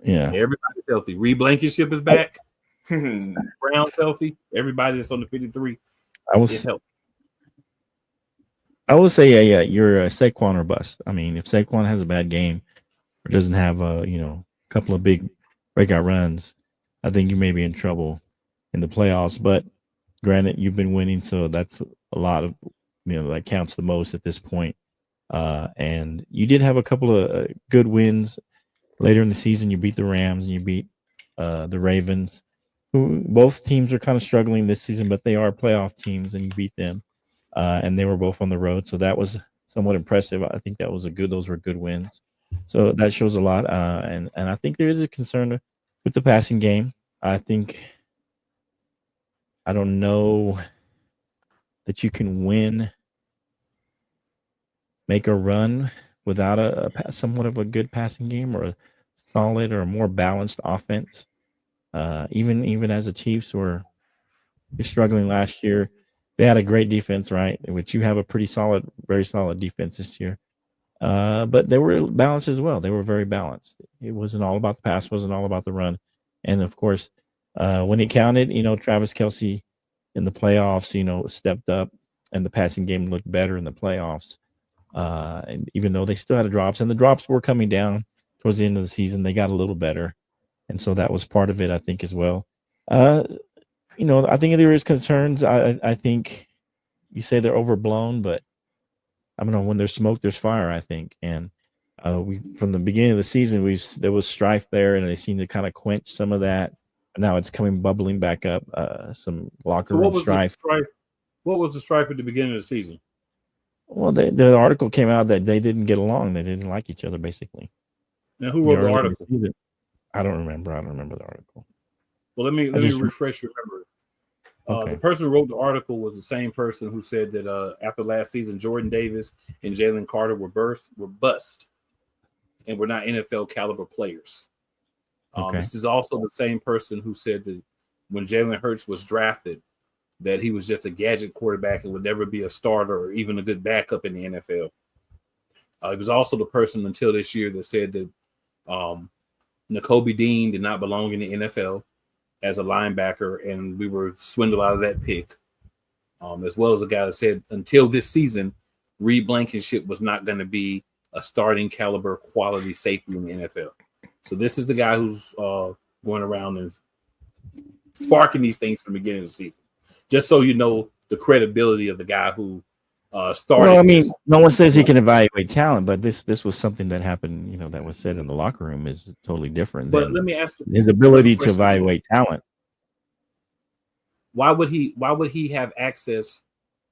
Yeah.
Everybody's healthy. Reed Blankenship is back. Brown's healthy. Everybody that's on the 53 is healthy.
I will say, yeah, you're a Saquon or bust. I mean, if Saquon has a bad game or doesn't have a couple of big breakout runs, I think you may be in trouble in the playoffs. But granted, you've been winning, so that's a lot of that counts the most at this point. And you did have a couple of good wins later in the season. You beat the Rams and you beat the Ravens, who both teams are kind of struggling this season, but they are playoff teams, and you beat them. And they were both on the road, so that was somewhat impressive. I think those were good wins. So that shows a lot. And I think there is a concern with the passing game. I don't know that you can make a run without a somewhat of a good passing game or a solid or a more balanced offense. Even as the Chiefs were struggling last year, they had a great defense, right? Which you have a very solid defense this year. But they were balanced as well. They were very balanced. It wasn't all about the pass, wasn't all about the run. And of course, when it counted, Travis Kelce in the playoffs, stepped up, and the passing game looked better in the playoffs. And even though they still had drops, and the drops were coming down towards the end of the season, they got a little better. And so that was part of it, I think, as well. I think there is concerns. I think you say they're overblown, but I don't know. When there's smoke, there's fire, I think. And from the beginning of the season, there was strife there, and they seemed to kind of quench some of that. And now it's bubbling back up. Some locker room strife.
What was the strife at the beginning of the season?
Well, the article came out that they didn't get along. They didn't like each other, basically.
Now, who wrote the article?
I don't remember. I don't remember the article.
Well, let me refresh your memory. Okay. The person who wrote the article was the same person who said that after last season, Jordan Davis and Jalen Carter were bust and were not NFL caliber players. This is also the same person who said that when Jalen Hurts was drafted, that he was just a gadget quarterback and would never be a starter or even a good backup in the NFL. It was also the person until this year that said that Nakobe Dean did not belong in the NFL as a linebacker, and we were swindled out of that pick. As well as a guy that said until this season, Reed Blankenship was not going to be a starting caliber quality safety in the NFL. So this is the guy who's going around and sparking these things from the beginning of the season. Just so you know the credibility of the guy who started.
Well, I mean, no one says he can evaluate talent, but this was something that happened, that was said in the locker room is totally different.
But let me ask you,
his ability to evaluate talent.
Why would he have access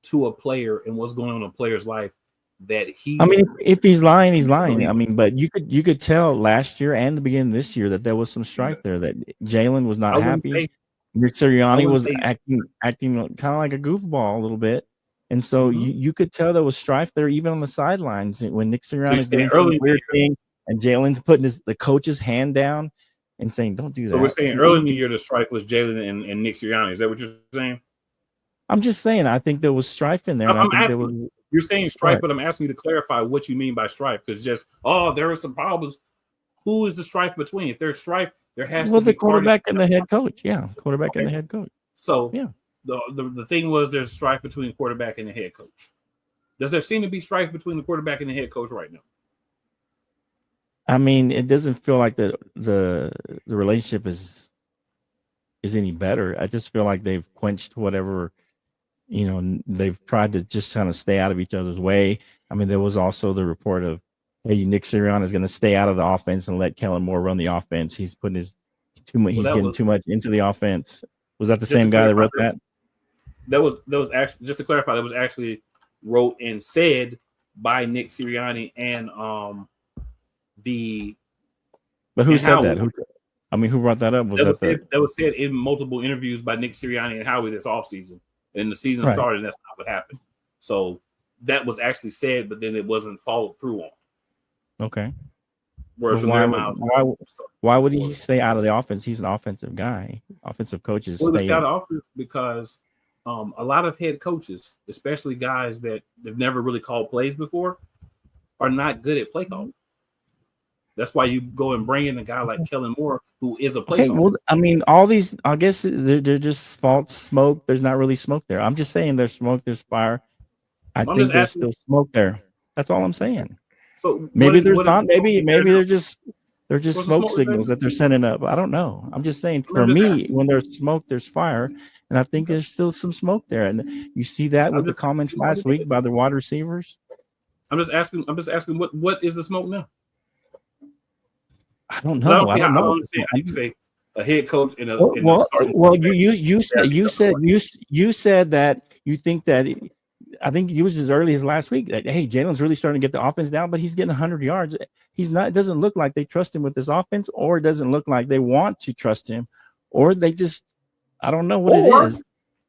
to a player and what's going on in a player's life that he?
I mean, if he's lying, he's lying. I mean, but you could tell last year and the beginning of this year that there was some strife there. That Jalen was not happy. Nick Sirianni was acting kind of like a goofball a little bit. And so you could tell there was strife there, even on the sidelines, when Nick Sirianni is doing some weird thing and Jalen's putting the coach's hand down and saying, "Don't do that."
So we're saying early in the year the strife was Jalen and Nick Sirianni. Is that what you're saying?
I'm just saying I think there was strife in there.
You're saying strife, but I'm asking you to clarify what you mean by strife, because there are some problems. Who is the strife between? If there's strife, there has to be
the quarterback and the head coach. Yeah, quarterback and the head coach.
So yeah. The thing was there's strife between the quarterback and the head coach. Does there seem to be strife between the quarterback and the head coach right now?
I mean, it doesn't feel like the relationship is any better. I just feel like they've quenched whatever, they've tried to just kind of stay out of each other's way. I mean, there was also the report of, hey, Nick Sirianni is going to stay out of the offense and let Kellen Moore run the offense. He's putting he's getting too much into the offense. Was that the same guy that wrote that?
That was actually, just to clarify, that was actually wrote and said by Nick Sirianni and
But who said that? Who brought that up?
That was said in multiple interviews by Nick Sirianni and Howie this offseason. And the season started, and that's not what happened. So that was actually said, but then it wasn't followed through on.
Okay.
Whereas
But why would he stay out of the offense? He's an offensive guy. Offensive coaches stay
out of offense because a lot of head coaches, especially guys that have never really called plays before, are not good at play calling. That's why you go and bring in a guy like Kellen Moore, who is a play caller.
Well, I mean, all these, I guess they're just false smoke. There's not really smoke there. I'm just saying there's smoke, there's fire. I think there's still smoke there. That's all I'm saying.
So
maybe there's not. Maybe they're just smoke signals that they're sending up. I don't know. I'm just saying. For me, when there's smoke, there's fire, and I think there's still some smoke there. And you see that with the comments last week by the wide receivers.
I'm just asking. What is the smoke now?
I don't know. I don't know.
You say a head coach in a
you said that you think that. I think it was as early as last week that, hey, Jalen's really starting to get the offense down, but he's getting 100 yards. He's not. It doesn't look like they trust him with this offense, or it doesn't look like they want to trust him, or they just. I don't know what it is.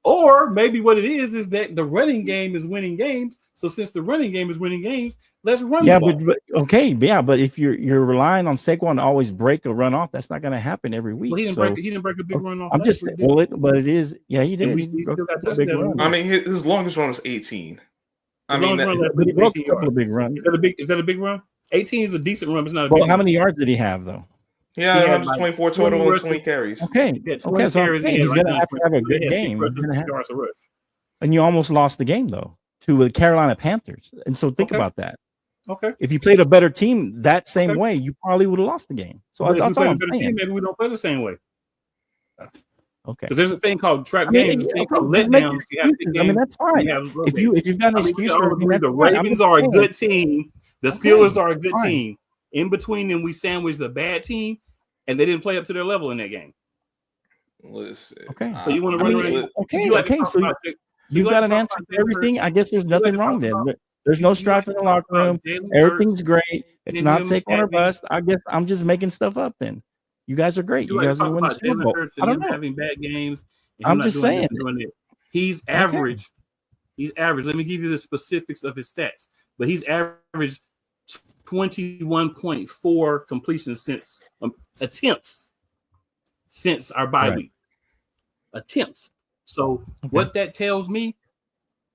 Or maybe what it is that the running game is winning games. So since the running game is winning games, let's run.
Yeah, but if you're relying on Saquon to always break a run off, that's not going to happen every week.
Well, he didn't break a big run off.
I'm just saying, it is. Yeah, he did.
I mean, his longest run was 18.
I mean, he broke a couple of big runs.
Is that a big run? 18 is a decent run. But it's not a big
run. How many yards did he have though?
Yeah, he had 24 total and 20 carries.
Okay.
Yeah, 20 carries.
He's going to have to have a good game. And you almost lost the game, though, to the Carolina Panthers. And so think about that.
Okay.
If you played a better team that same way, you probably would have lost the game. So that's all I'm saying.
Maybe we don't play the same way.
Okay.
Because there's a thing called trap games. Letdowns.
I mean, that's fine. If you've got an excuse for
the Ravens are a good team. The Steelers are a good team. In between them, we sandwiched the bad team, and they didn't play up to their level in that game.
Listen.
Okay.
So you want to run around?
Okay. So you've got an answer for everything. I guess there's nothing wrong then. There's no strife in the locker room. Everything's great. It's not Saquon or bust. I guess I'm just making stuff up then. You guys are great. You guys are winning the Super Bowl. I don't know.
Having bad games.
I'm just saying.
He's average. He's average. Let me give you the specifics of his stats. But he's averaged 21.4 completions since attempts since our bye week. Attempts. So what that tells me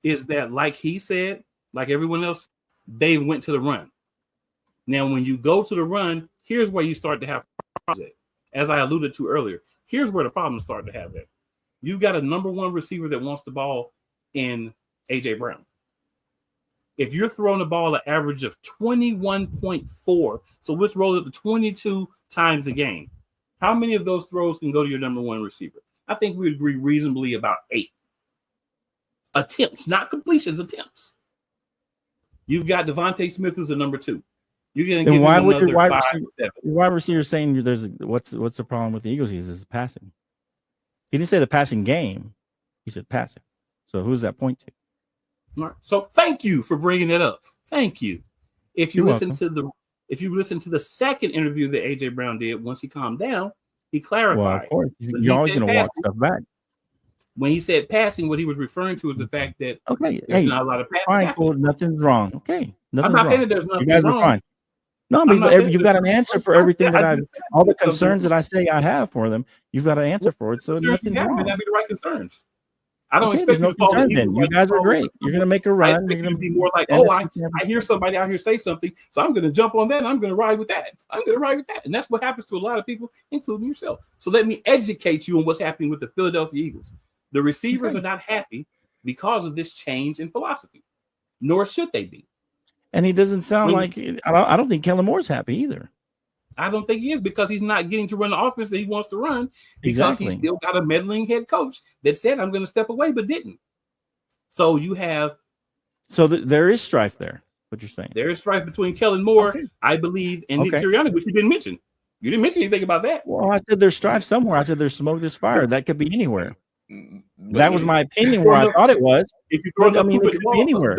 is that, like he said, like everyone else, they went to the run. Now, when you go to the run, here's where you start to have problems. As I alluded to earlier, here's where the problems start to have it. You've got a number one receiver that wants the ball in A.J. Brown. If you're throwing the ball an average of 21.4, so let's roll it to 22 times a game. How many of those throws can go to your number one receiver? I think we agree reasonably about 8. Attempts, not completions, attempts. You've got Devontae Smith who's a number 2. You're going to give him another 5 to 7.
Your wide receiver saying there's what's the problem with the Eagles is passing. He didn't say the passing game. He said passing. So who's that point to?
All right. So thank you for bringing it up. Thank you. If you listen to the second interview that AJ Brown did, once he calmed down, he clarified.
Well, of course, you're always going to walk stuff back.
When he said passing, what he was referring to is the fact that
there's
not a lot of passing.
Fine, cool, nothing's wrong. Okay,
I'm not saying that there's nothing
wrong. You guys
are
fine. No, I mean, you've got an answer for everything all the concerns that I say I have for them. You've got an answer for it, so nothing's wrong.
May not be the right concerns. I don't expect
there's no concern then. You guys are great. You're going to make a run.
You're going to be more like, I hear somebody out here say something, so I'm going to jump on that and I'm going to ride with that. And that's what happens to a lot of people, including yourself. So let me educate you on what's happening with the Philadelphia Eagles. The receivers are not happy because of this change in philosophy, nor should they be.
And he doesn't sound like I don't think Kellen Moore's happy either.
I don't think he is because he's not getting to run the offense that he wants to run because he's still got a meddling head coach that said, I'm going to step away, but didn't. So you have.
So there is strife there, what you're saying.
There is strife between Kellen Moore, I believe, and Nick Sirianni, which you didn't mention. You didn't mention anything about that.
Well, I said there's strife somewhere. I said there's smoke, there's fire. That could be anywhere. That was my opinion where I thought it was.
If you throw it
could be anywhere.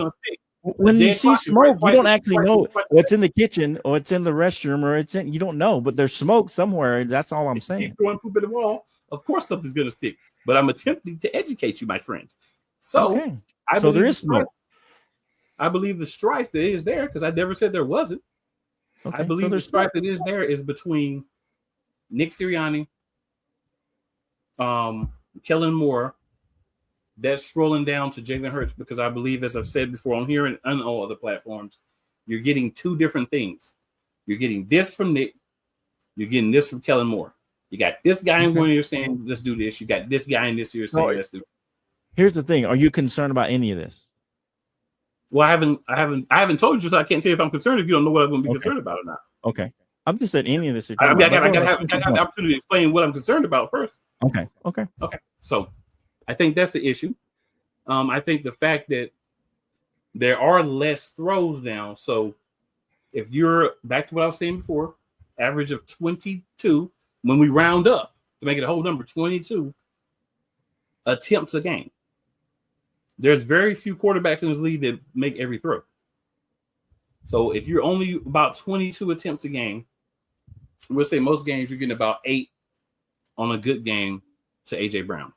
When you see smoke, you don't actually know what's in the kitchen or it's in the restroom or you don't know, but there's smoke somewhere. That's all I'm saying.
If you're throwing poop at the wall, of course something's going to stick. But I'm attempting to educate you, my friend. So,
there is smoke.
I believe the strife is there because I never said there wasn't.
Okay.
I believe
so
the stripe that is there is between Nick Sirianni, Kellen Moore. That's scrolling down to Jalen Hurts because I believe, as I've said before on here and on all other platforms, you're getting two different things. You're getting this from Nick. You're getting this from Kellen Moore. You got this guy in one ear saying, let's do this. You got this guy in this ear saying, let's do it.
Here's the thing. Are you concerned about any of this?
Well, I haven't told you, so I can't tell you if I'm concerned if you don't know what I'm going to be concerned about or not.
Okay. I'm just saying any of this.
I got to have the opportunity to explain what I'm concerned about first.
Okay.
So I think that's the issue. I think the fact that there are less throws now. So if you're back to what I was saying before, average of 22, when we round up to make it a whole number, 22 attempts a game. There's very few quarterbacks in this league that make every throw. So if you're only about 22 attempts a game, we'll say most games you're getting about 8 on a good game to A.J. Brown.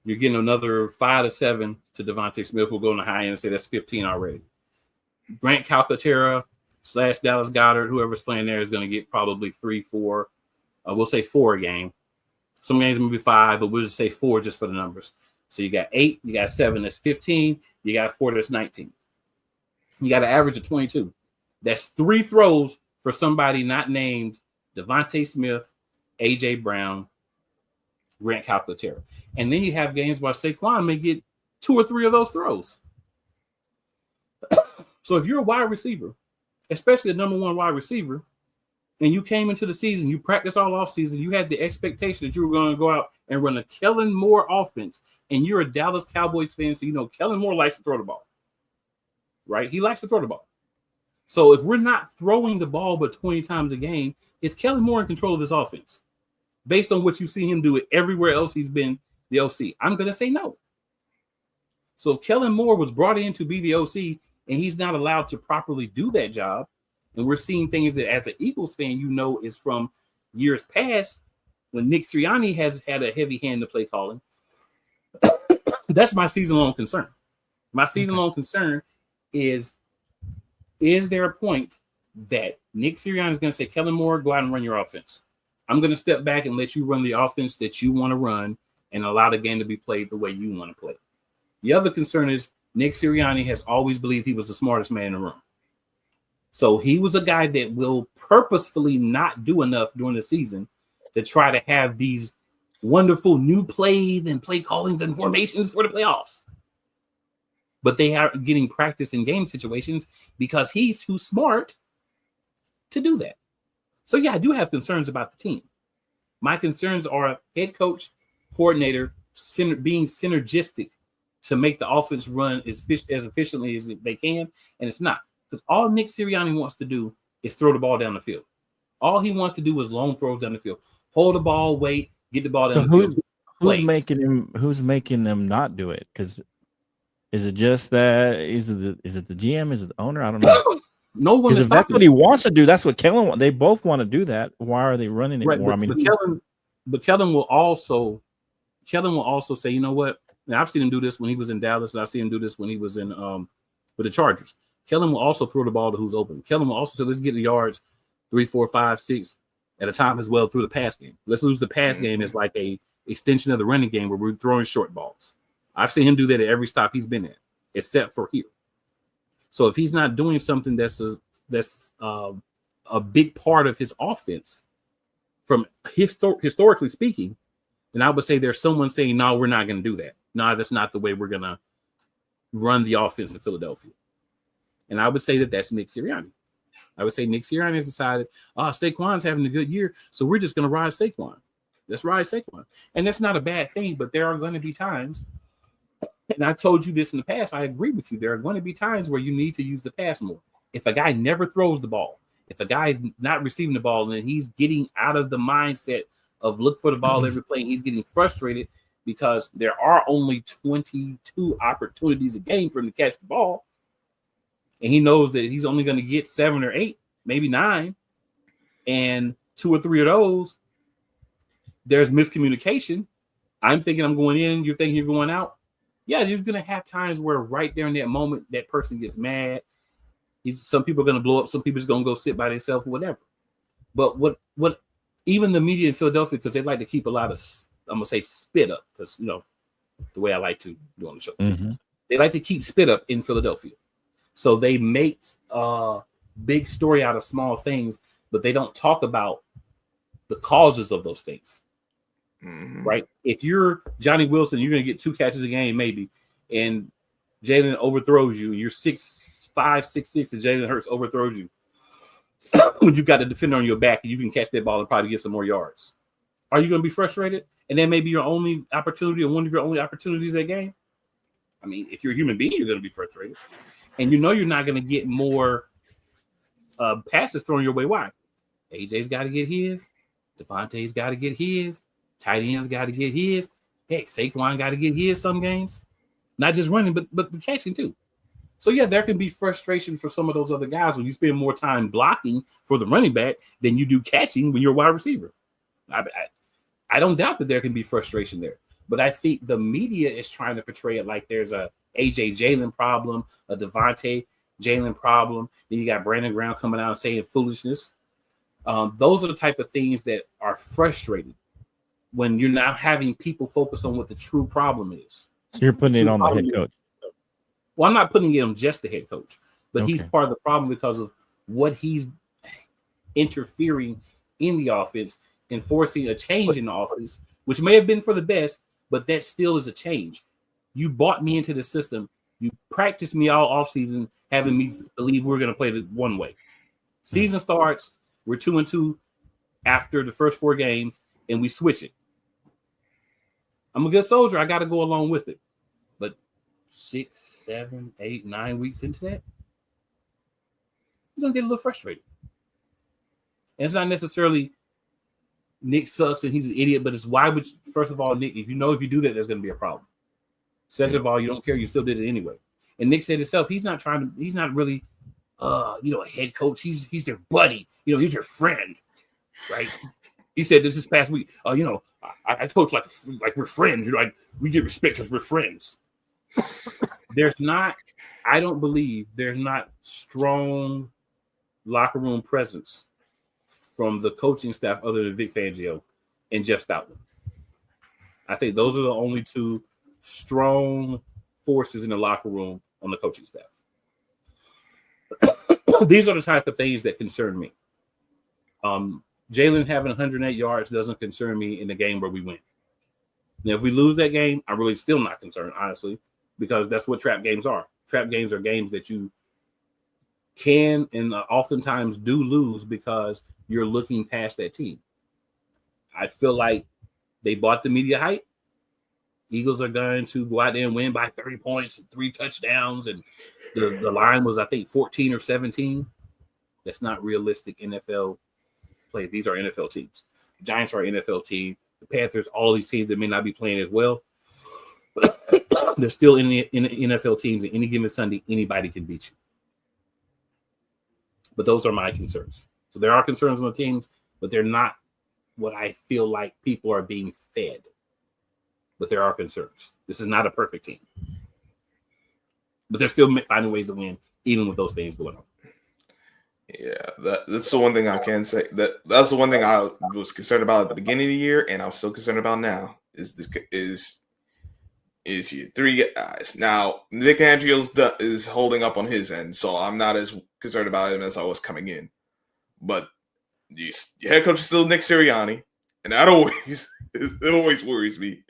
You're getting another 5 to 7 to Devontae Smith. We'll go on the high end and say that's 15 already. Grant Calcaterra / Dallas Goedert, whoever's playing there, is going to get probably 3, 4. We'll say 4 a game. Some games will be 5, but we'll just say 4 just for the numbers. So you got 8, you got 7, that's 15. You got 4, that's 19. You got an average of 22. That's 3 throws for somebody not named Devontae Smith, A.J. Brown, Grant Calcaterra. And then you have games where Saquon may get 2 or 3 of those throws. So if you're a wide receiver, especially the number 1 wide receiver, and you came into the season, you practiced all off season, you had the expectation that you were going to go out and run a Kellen Moore offense, and you're a Dallas Cowboys fan, so you know Kellen Moore likes to throw the ball, right? He likes to throw the ball. So if we're not throwing the ball but 20 times a game, is Kellen Moore in control of this offense? Based on what you see him do it everywhere else he's been the OC, I'm going to say no. So if Kellen Moore was brought in to be the OC and he's not allowed to properly do that job, and we're seeing things that as an Eagles fan, you know, is from years past when Nick Sirianni has had a heavy hand to play calling. That's my season-long concern. My season-long concern is there a point that Nick Sirianni is going to say, Kellen Moore, go out and run your offense? I'm going to step back and let you run the offense that you want to run and allow the game to be played the way you want to play. The other concern is Nick Sirianni has always believed he was the smartest man in the room. So he was a guy that will purposefully not do enough during the season to try to have these wonderful new plays and play callings and formations for the playoffs. But they are getting practice in game situations because he's too smart to do that. So, yeah, I do have concerns about the team. My concerns are head coach, coordinator, being synergistic to make the offense run as efficiently as they can, and it's not. Because all Nick Sirianni wants to do is throw the ball down the field. All he wants to do is long throws down the field. Hold the ball, wait, get the ball down the field.
Who's making them not do it? Because is it just that? Is it the GM? Is it the owner? I don't know.
No one.
If that's what he wants to do, that's what Kellen wants. They both want to do that. Why are they running it more?
But Kellen will also say, you know what? Now I've seen him do this when he was in Dallas, and I've seen him do this when he was in with the Chargers. Kellen will also throw the ball to who's open. Kellen will also say, let's get the yards 3, 4, 5, 6 at a time as well through the pass game. Let's lose the pass game as like a extension of the running game where we're throwing short balls. I've seen him do that at every stop he's been at, except for here. So if he's not doing something that's a big part of his offense, from historically speaking, then I would say there's someone saying, no, we're not going to do that. No, that's not the way we're going to run the offense in Philadelphia. And I would say that that's Nick Sirianni. I would say Nick Sirianni has decided, Saquon's having a good year, so we're just going to ride Saquon. Let's ride Saquon. And that's not a bad thing, but there are going to be times, and I've told you this in the past, I agree with you, there are going to be times where you need to use the pass more. If a guy never throws the ball, if a guy is not receiving the ball, and he's getting out of the mindset of look for the ball every play, and he's getting frustrated because there are only 22 opportunities a game for him to catch the ball, and he knows that he's only going to get 7 or 8, maybe 9, and 2 or 3 of those, there's miscommunication. I'm thinking I'm going in, you're thinking you're going out. Yeah, you're going to have times where right there in that moment, that person gets mad. Some people are going to blow up. Some people are going to go sit by themselves or whatever. But what even the media in Philadelphia, because they like to keep a lot of, I'm going to say spit up, because, you know, the way I like to do on the show.
Mm-hmm.
They like to keep spit up in Philadelphia. So they make a big story out of small things, but they don't talk about the causes of those things. Mm-hmm. Right? If you're Johnny Wilson, you're going to get 2 catches a game, maybe, and Jalen overthrows you, and you're 6'5", 6'6", and Jalen Hurts overthrows you. When you got a defender on your back, and you can catch that ball and probably get some more yards. Are you going to be frustrated? And then maybe your only opportunity, or one of your only opportunities that game? I mean, if you're a human being, you're going to be frustrated. And you know you're not going to get more passes thrown your way. Why? AJ's got to get his. Devontae's got to get his. Tight ends got to get his. Heck, Saquon got to get his some games. Not just running, but catching too. So, yeah, there can be frustration for some of those other guys when you spend more time blocking for the running back than you do catching when you're a wide receiver. I don't doubt that there can be frustration there. But I think the media is trying to portray it like there's a AJ Jalen problem, a Devontae Jalen problem. Then you got Brandon Graham coming out and saying foolishness. Those are the type of things that are frustrating when you're not having people focus on what the true problem is.
So you're putting it on the head coach.
Well, I'm not putting it on just the head coach, but he's part of the problem because of what he's interfering in the offense and forcing a change in the offense, which may have been for the best, but that still is a change. You bought me into the system. You practiced me all offseason, having me believe we're going to play it one way. Season starts, we're 2-2 after the first 4 games, and we switch it. I'm a good soldier. I got to go along with it. But 6, 7, 8, 9 weeks into that, you're going to get a little frustrated. And it's not necessarily Nick sucks and he's an idiot, but it's why would, first of all, Nick, if you do that, there's going to be a problem. Second of all, you don't care. You still did it anyway. And Nick said himself, he's not really, a head coach. He's their buddy. He's your friend, right? He said this past week, I coach like we're friends. Like we get respect because we're friends. I don't believe there's not strong locker room presence from the coaching staff other than Vic Fangio and Jeff Stoutland. I think those are the only 2 strong forces in the locker room on the coaching staff. These are the type of things that concern me. Jalen having 108 yards doesn't concern me in the game where we win. Now, if we lose that game, I'm really still not concerned, honestly, because that's what trap games are. Trap games are games that you can and oftentimes do lose because you're looking past that team. I feel like they bought the media hype. Eagles are going to go out there and win by 30 points, 3 touchdowns, and the line was, I think, 14 or 17. That's not realistic NFL play. These are NFL teams. The Giants are an NFL team. The Panthers, all these teams that may not be playing as well, they're still in the NFL teams. And any given Sunday, anybody can beat you. But those are my concerns. So there are concerns on the teams, but they're not what I feel like people are being fed. But there are concerns. This is not a perfect team. But they're still finding ways to win, even with those things going on.
Yeah, that's the one thing I can say. That's the one thing I was concerned about at the beginning of the year, and I'm still concerned about now. Is you 3 guys. Now, Nick Angio's is holding up on his end, so I'm not as concerned about him as I was coming in. But your head coach is still Nick Sirianni, and that always worries me.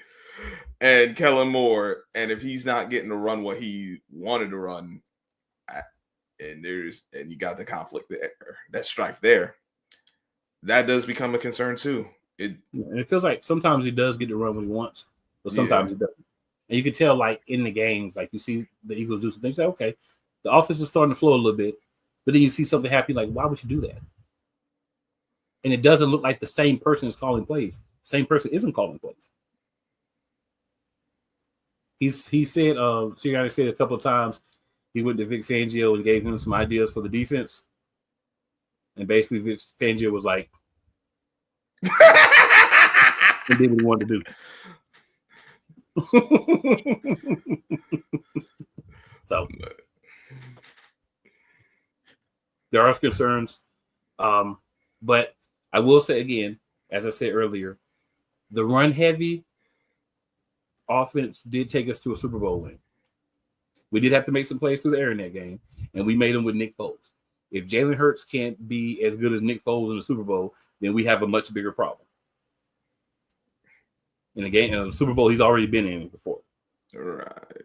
And Kellen Moore, and if he's not getting to run what he wanted to run, and you got the conflict there, that strife there, that does become a concern too. And
it feels like sometimes he does get to run when he wants, but sometimes he doesn't. And you can tell, like in the games, like you see the Eagles do something, you say, okay, the offense is starting to flow a little bit, but then you see something happen, like, why would you do that? And it doesn't look like the same person is calling plays. The same person isn't calling plays. He said, Sirianni said a couple of times he went to Vic Fangio and gave him some ideas for the defense. And basically Vic Fangio was like, he did what he wanted to do. So There are concerns. But I will say again, as I said earlier, the run heavy offense did take us to a Super Bowl win. We did have to make some plays through the air in that game, and we made them with Nick Foles. If Jalen Hurts can't be as good as Nick Foles in the Super Bowl, then we have a much bigger problem. In the game, in the Super Bowl, he's already been in before.
All right.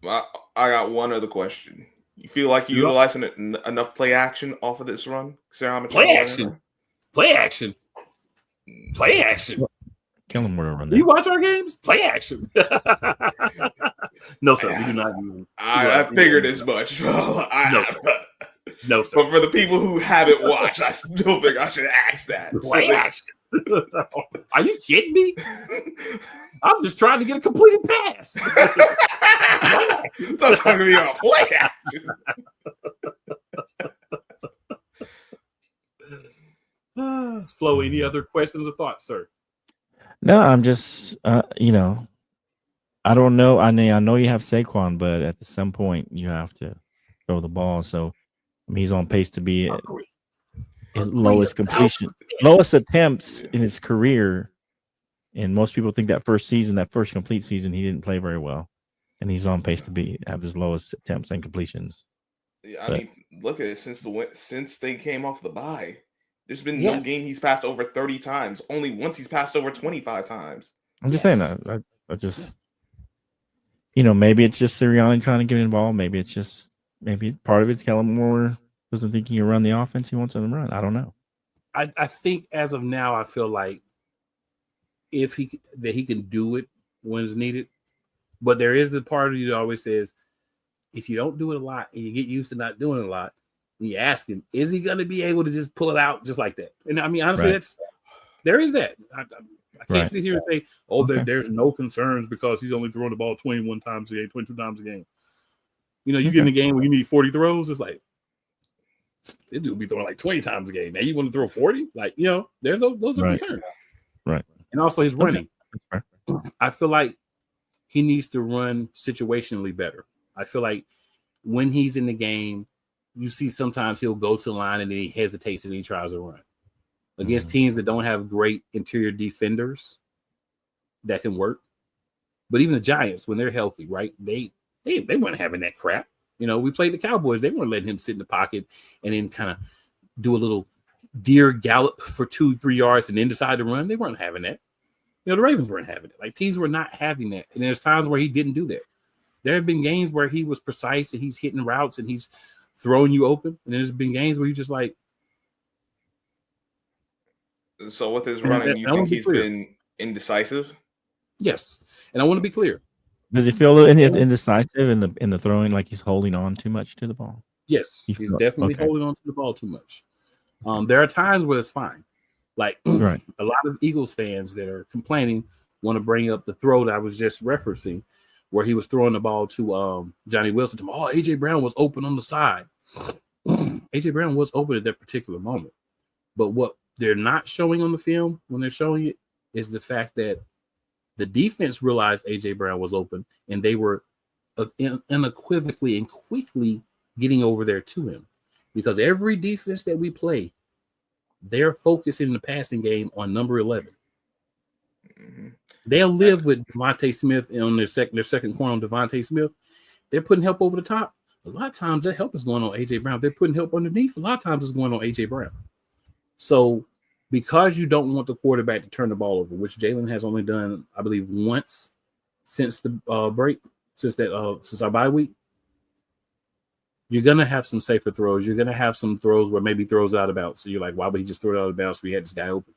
Well, I got one other question. You feel like you're utilizing enough play action off of this run?
Play action.
Kill him with a run.
Do you watch our games? Play action. No, sir. We do not.
I figured as much.
No, sir.
But for the people who haven't watched, I still think I should ask that.
Play action. Are you kidding me? I'm just trying to get a completed pass.
That's talking to me about play action.
Flo, any other questions or thoughts, sir?
No, I'm just, I don't know. I mean, I know you have Saquon, but at some point you have to throw the ball. So he's on pace to be his lowest completion, lowest attempts in his career. And most people think that first complete season, he didn't play very well, and he's on pace to have his lowest attempts and completions.
Yeah, I mean, look at it since they came off the bye. There's been no game he's passed over 30 times. Only once he's passed over 25 times. I'm just
saying that. I just, maybe it's just Sirianni trying to get involved. Maybe part of it's Kellen Moore doesn't think he can run the offense he wants him to run. I don't know.
I think as of now, I feel like he can do it when it's needed. But there is the part of you that always says, if you don't do it a lot and you get used to not doing it a lot, and you ask him, is he going to be able to just pull it out just like that? And I mean, honestly, there is that. I can't sit here and say, there's no concerns because he's only throwing the ball 21 times a game, 22 times a game. You get in a game where you need 40 throws, it's like, this dude be throwing like 20 times a game. Now you want to throw 40? Like, there's those are concerns.
Right.
And also his running. I feel like he needs to run situationally better. I feel like when he's in the game, you see sometimes he'll go to the line and then he hesitates and he tries to run. Against teams that don't have great interior defenders, that can work. But even the Giants, when they're healthy, right, they weren't having that crap. We played the Cowboys. They weren't letting him sit in the pocket and then kind of do a little deer gallop for 2-3 yards and then decide to run. They weren't having that. The Ravens weren't having it. Like, teams were not having that. And there's times where he didn't do that. There have been games where he was precise and he's hitting routes and he's throwing you open. And there's been games where you just like.
So with his running, you think he's been indecisive?
Yes. And I want to be clear.
Does he feel indecisive in the throwing, like he's holding on too much to the ball?
Yes. He's definitely holding on to the ball too much. There are times where it's fine. Like a lot of Eagles fans that are complaining want to bring up the throw that I was just referencing, where he was throwing the ball to Johnny Wilson. A.J. Brown was open on the side. A.J. Brown was open at that particular moment. But what they're not showing on the film when they're showing it is the fact that the defense realized A.J. Brown was open, and they were unequivocally and quickly getting over there to him. Because every defense that we play, they're focusing the passing game on number 11. Mm-hmm. They'll live with Devontae Smith on their second corner on Devontae Smith. They're putting help over the top. A lot of times that help is going on A.J. Brown. They're putting help underneath. A lot of times it's going on A.J. Brown. So because you don't want the quarterback to turn the ball over, which Jalen has only done, I believe, once since the break, since our bye week, you're going to have some safer throws. You're going to have some throws where maybe throws out of bounds. So you're like, why would he just throw it out of bounds? We had this guy open.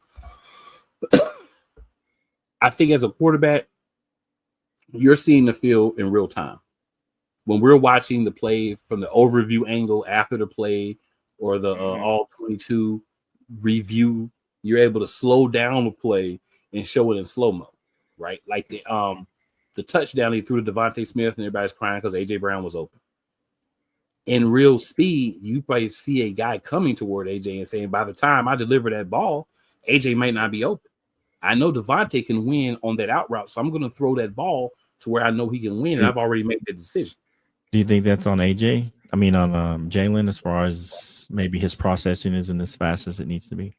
I think as a quarterback, you're seeing the field in real time. When we're watching the play from the overview angle after the play or the all 22 review, you're able to slow down the play and show it in slow-mo, right? Like the touchdown he threw to Devontae Smith and everybody's crying because A.J. Brown was open. In real speed, you probably see a guy coming toward AJ and saying, by the time I deliver that ball, AJ might not be open. I know Devontae can win on that out route, so I'm going to throw that ball to where I know he can win, and I've already made the decision.
Do you think that's on AJ? Jalen, as far as maybe his processing isn't as fast as it needs to be.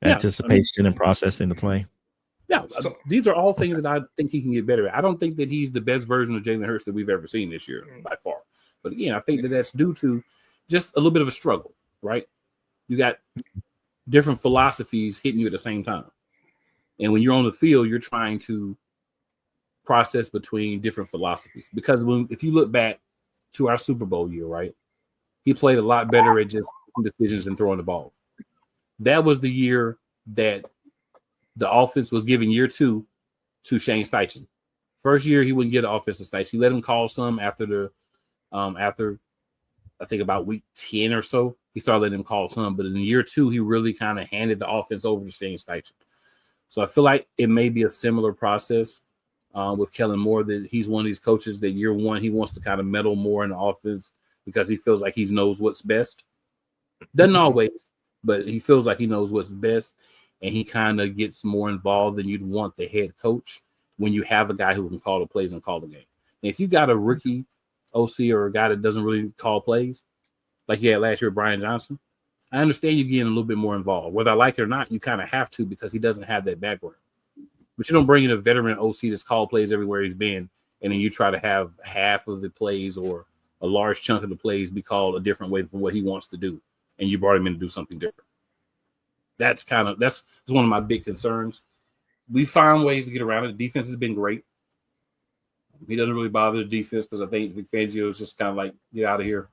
Yeah,
Anticipation and processing the play.
Yeah, these are all things that I think he can get better at. I don't think that he's the best version of Jalen Hurts that we've ever seen this year by far. But again, I think that that's due to just a little bit of a struggle, right? You got different philosophies hitting you at the same time. And when you're on the field, you're trying to process between different philosophies. Because if you look back to our Super Bowl year, right, he played a lot better at just decisions and throwing the ball. That was the year that the offense was giving year 2 to Shane Steichen. First year, he wouldn't get an offensive Steichen. He let him call some after I think about week 10 or so. He started letting him call some. But in year 2, he really kind of handed the offense over to Shane Steichen. So I feel like it may be a similar process with Kellen Moore, that he's one of these coaches that year 1, he wants to kind of meddle more in the offense because he feels like he knows what's best. Doesn't always, but he feels like he knows what's best. And he kind of gets more involved than you'd want the head coach when you have a guy who can call the plays and call the game. And if you got a rookie OC or a guy that doesn't really call plays, like you had last year with Brian Johnson, I understand you getting a little bit more involved. Whether I like it or not, you kind of have to because he doesn't have that background. But you don't bring in a veteran OC that's called plays everywhere he's been, and then you try to have half of the plays or a large chunk of the plays be called a different way from what he wants to do, and you brought him in to do something different. That's one of my big concerns. We found ways to get around it. The defense has been great. He doesn't really bother the defense because I think Vic Fangio is just kind of like, get out of here.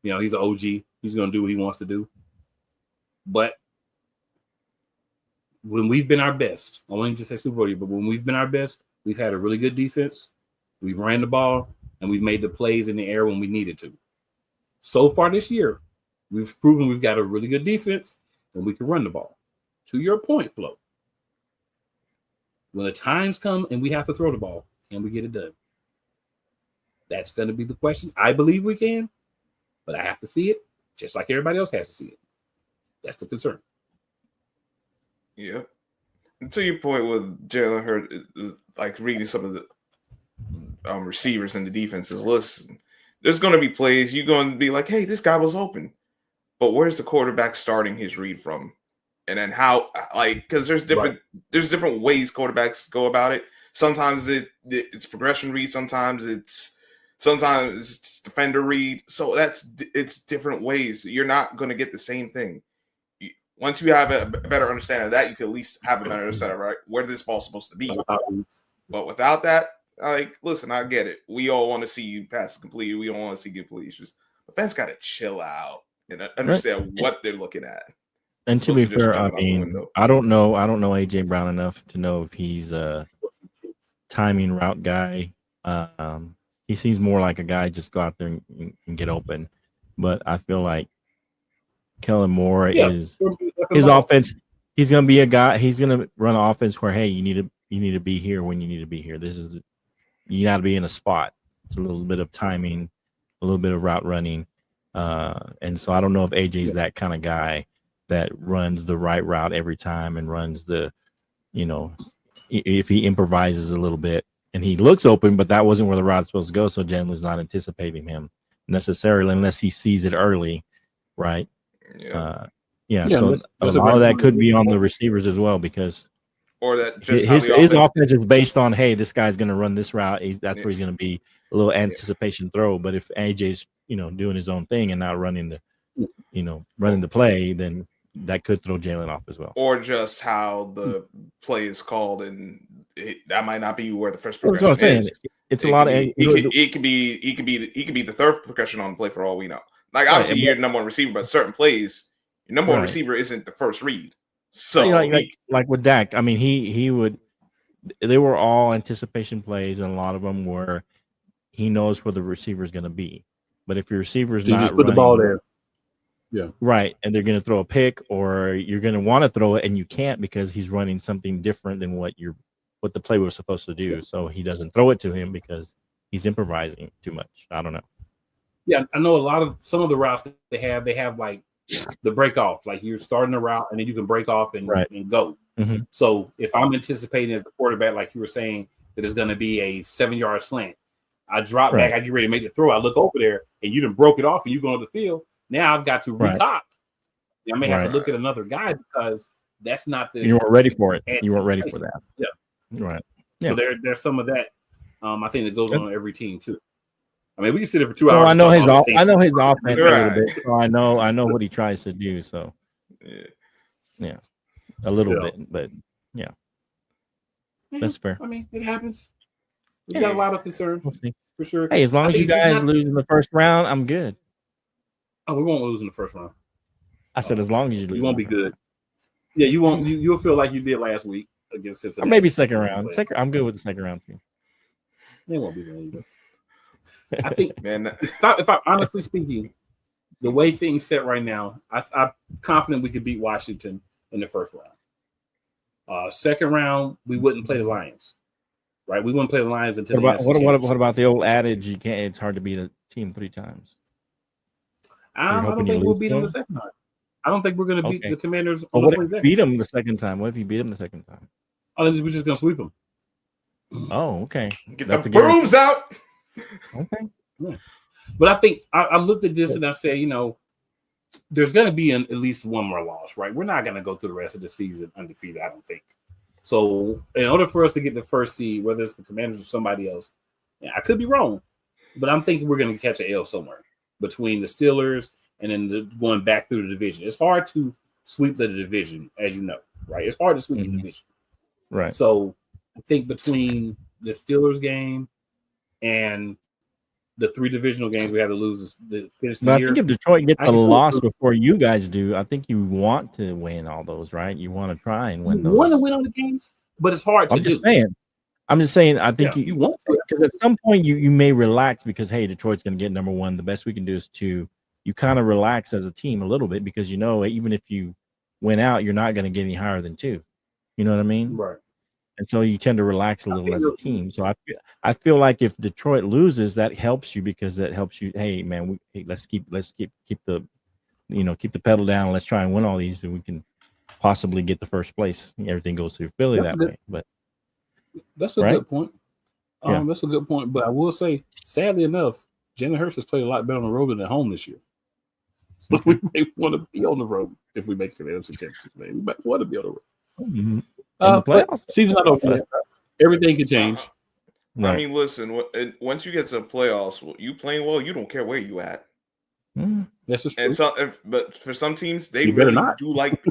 You know, he's an OG. He's going to do what he wants to do. But when we've been our best, I won't just say Super Bowl, but when we've been our best, we've had a really good defense. We've ran the ball, and we've made the plays in the air when we needed to. So far this year, we've proven we've got a really good defense, and we can run the ball. To your point, Flo, when the times come and we have to throw the ball, can we get it done? That's going to be the question. I believe we can, but I have to see it just like everybody else has to see it. That's the concern.
Yeah. And to your point with Jalen Hurts, like reading some of the receivers and the defenses, listen, there's going to be plays you're going to be like, hey, this guy was open. But where's the quarterback starting his read from? And then how, like, because there's different ways quarterbacks go about it. Sometimes it's progression read, sometimes it's defender read. So it's different ways. You're not going to get the same thing. Once you have a better understanding of that, you can at least have a better understanding, right? Where this ball's supposed to be. But without that, like, listen, I get it. We all want to see you pass complete. We don't want to see completions. The fans got to chill out and understand what they're looking at.
And to be fair, I mean, I don't know AJ Brown enough to know if he's a timing route guy. He seems more like a guy just go out there and get open. But I feel like Kellen Moore is his offense. He's going to be a guy. He's going to run an offense where, hey, you need to be here when you need to be here. You got to be in a spot. It's a little bit of timing, a little bit of route running, and so I don't know if AJ's that kind of guy that runs the right route every time and runs the, if he improvises a little bit and he looks open, but that wasn't where the route's supposed to go. So Jalen's not anticipating him necessarily unless he sees it early, right? So a lot of that could be on the receivers as well because
or that
his offense is based on, hey, this guy's going to run this route. That's where he's going to be a little anticipation throw. But if AJ's doing his own thing and not running the play, then that could throw Jalen off as well.
Or just how the play is called, and that might not be where the first progression is.
It's a lot of
he could be the third progression on the play for all we know. Like obviously you're the number one receiver, but certain plays, your number one receiver isn't the first read. So
like with Dak, I mean he would. They were all anticipation plays, and a lot of them were he knows where the receiver is going to be. But if your receiver's not
just put the ball there. Yeah.
Right. And they're going to throw a pick or you're going to want to throw it and you can't because he's running something different than what the play was supposed to do. So he doesn't throw it to him because he's improvising too much. I don't know.
Yeah. I know some of the routes that they have like the break off, like you're starting a route and then you can break off and go.
Mm-hmm.
So if I'm anticipating as the quarterback, like you were saying, that it's going to be a 7-yard slant, I drop back, I get ready to make the throw. I look over there, and you done broke it off, and you go on the field. Now I've got to recock. I may have to look at another guy because that's not the.
You weren't ready for it. You weren't ready for that.
Yeah.
Right. Yeah.
So there's some of that. I think that goes on every team too. I mean, we can sit there for 2 hours.
I know his offense a little bit. So I know what he tries to do. So yeah, a little bit, but yeah, that's fair.
I mean, it happens. We got a lot of concerns for sure.
Hey, as long as you guys lose in the first round, I'm good.
Oh, we won't lose in the first round.
I said as long as you lose.
You won't be good. Yeah, you won't. You'll feel like you did last week against Cincinnati.
Or maybe second round. I'm good with the second round too.
They won't be there either. I think, man. If I'm honestly speaking, the way things set right now, I'm confident we could beat Washington in the first round. Second round, we wouldn't play the Lions, right? We wouldn't play the Lions until
what about the old adage? You can't. It's hard to beat a team 3 times.
I don't think we'll beat them the second time. I don't think we're going to beat the Commanders.
What if you beat them the second time? What if you beat them the second time?
Oh, then we're just going to sweep them.
Oh, okay.
Get the brooms out.
Okay.
Yeah. But I think I looked at this and I said, there's going to be at least one more loss, right? We're not going to go through the rest of the season undefeated, I don't think. So in order for us to get the first seed, whether it's the Commanders or somebody else, I could be wrong, but I'm thinking we're going to catch an L somewhere between the Steelers and then going back through the division. It's hard to sweep the division, as you know, right? It's hard to sweep the division.
Right.
So I think between the Steelers game and the 3 divisional games we have to lose the finish the year.
I think if Detroit gets a loss before you guys do, I think you want to win all those, right? You want to try and win those.
You want to win on the games, but it's hard to do.
I'm just saying. I think
you want to,
because at some point you may relax because hey, Detroit's going to get number 1. The best we can do is 2. You kind of relax as a team a little bit because even if you win out, you're not going to get any higher than 2. You know what I mean?
Right.
And so you tend to relax a little as a team. So I feel like if Detroit loses, that helps you because that helps you. Hey, man, let's keep the keep the pedal down. Let's try and win all these, and we can possibly get the first place. Everything goes through Philly that way. But
that's a good point. That's a good point. But I will say, sadly enough, Jalen Hurts has played a lot better on the road than at home this year. But we may want to be on the road if we make it to the NFC Championship. We might want to be on the road.
Mm-hmm.
Season's not over. Everything can change.
Right. I mean, listen. Once you get to the playoffs, you playing well. You don't care where you at.
That's just true.
But for some teams, they really do like.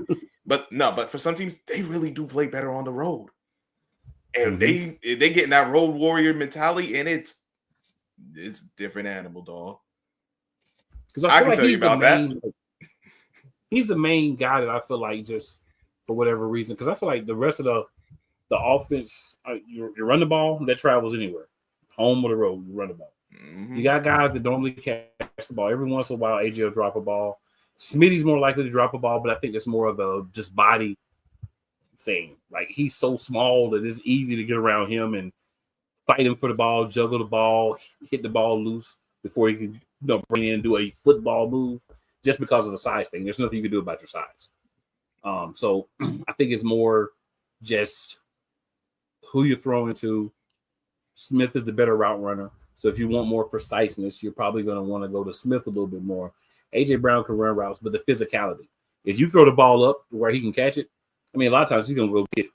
But for some teams, they really do play better on the road, and they get in that road warrior mentality, and it's a different animal, dog.
Because I can tell you about that. He's the main guy that I feel like just. For whatever reason, because I feel like the rest of the offense, you run the ball, that travels anywhere, home or the road, you run the ball. You got guys that normally catch the ball. Every once in a while, AJ will drop a ball. Smitty's more likely to drop a ball, but I think that's more of a just body thing. Like he's so small that it's easy to get around him and fight him for the ball, juggle the ball, hit the ball loose before he can bring in and do a football move just because of the size thing. There's nothing you can do about your size. So I think it's more just who you're throwing to. Smith is the better route runner. So if you want more preciseness, you're probably going to want to go to Smith a little bit more. A.J. Brown can run routes, but the physicality. If you throw the ball up where he can catch it, I mean, a lot of times he's going to go get it.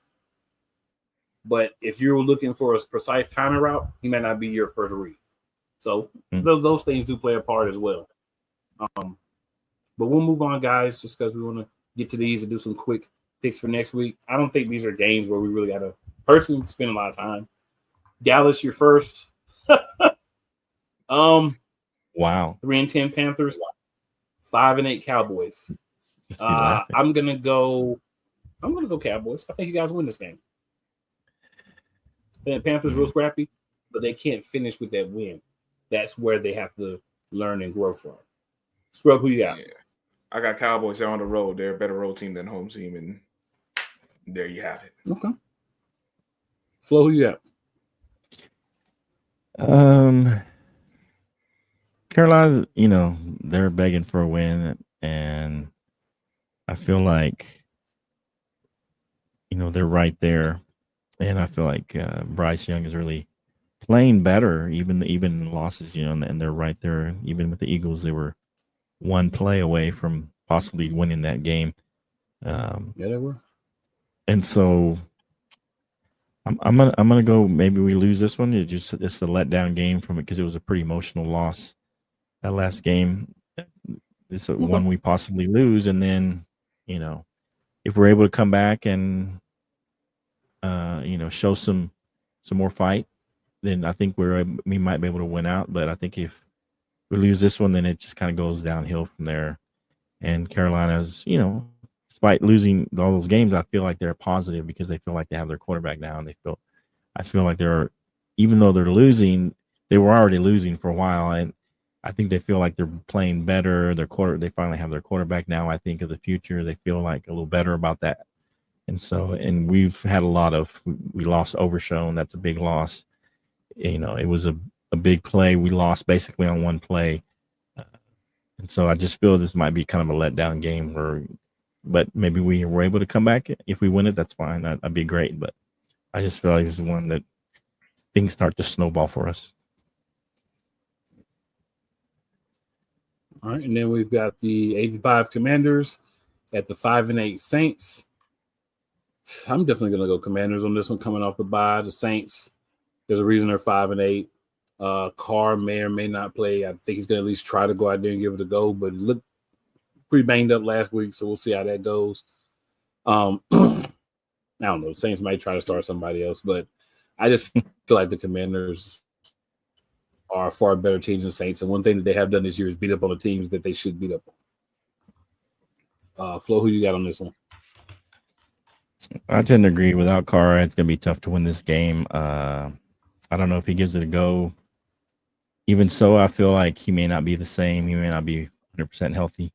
But if you're looking for a precise timing route, he may not be your first read. So those things do play a part as well. But we'll move on, guys, just because we want to get to these and do some quick picks for next week. I don't think these are games where we really got to personally spend a lot of time. Dallas, you're first.
Wow.
3-10 Panthers, 5-8 Cowboys. I'm gonna go Cowboys. I think you guys win this game. The Panthers real scrappy, but they can't finish with that win. That's where they have to learn and grow from. Scrub, who you got?
Yeah. I got Cowboys. They're on the road. They're a better road team than home team, and there you have it.
Okay. Flo, who you got?
Carolina, they're begging for a win, and I feel like, they're right there, and I feel like Bryce Young is really playing better, even in losses, and they're right there. Even with the Eagles, they were one play away from possibly winning that game.
Yeah, they were.
And so I'm gonna go. Maybe we lose this one. It's a letdown game from it because it was a pretty emotional loss. That last game, it's one we possibly lose, and then if we're able to come back and show some more fight, then I think we might be able to win out. But I think if we lose this one, then it just kind of goes downhill from there. And Carolina's, despite losing all those games, I feel like they're positive because they feel like they have their quarterback now, and I feel like even though they're losing, they were already losing for a while, and I think they feel like they're playing better. They finally have their quarterback now. I think of the future, they feel like a little better about that. And we've had we lost Overshown. That's a big loss. It was a big play. We lost basically on one play. And so I just feel this might be kind of a letdown game but maybe we were able to come back. If we win it, that's fine. That'd be great. But I just feel like this is one that things start to snowball for us.
All right. And then we've got the 85 Commanders at the 5-8 Saints. I'm definitely going to go Commanders on this one coming off the bye. The Saints, there's a reason they're 5-8. Carr may or may not play. I think he's going to at least try to go out there and give it a go, but it looked pretty banged up last week, so we'll see how that goes. I don't know. The Saints might try to start somebody else, but I just feel like the Commanders are a far better team than the Saints, and one thing that they have done this year is beat up on the teams that they should beat up on. Flo, who you got on this one?
I tend to agree. Without Carr, it's going to be tough to win this game. I don't know if he gives it a go. Even so, I feel like he may not be the same. He may not be 100% healthy,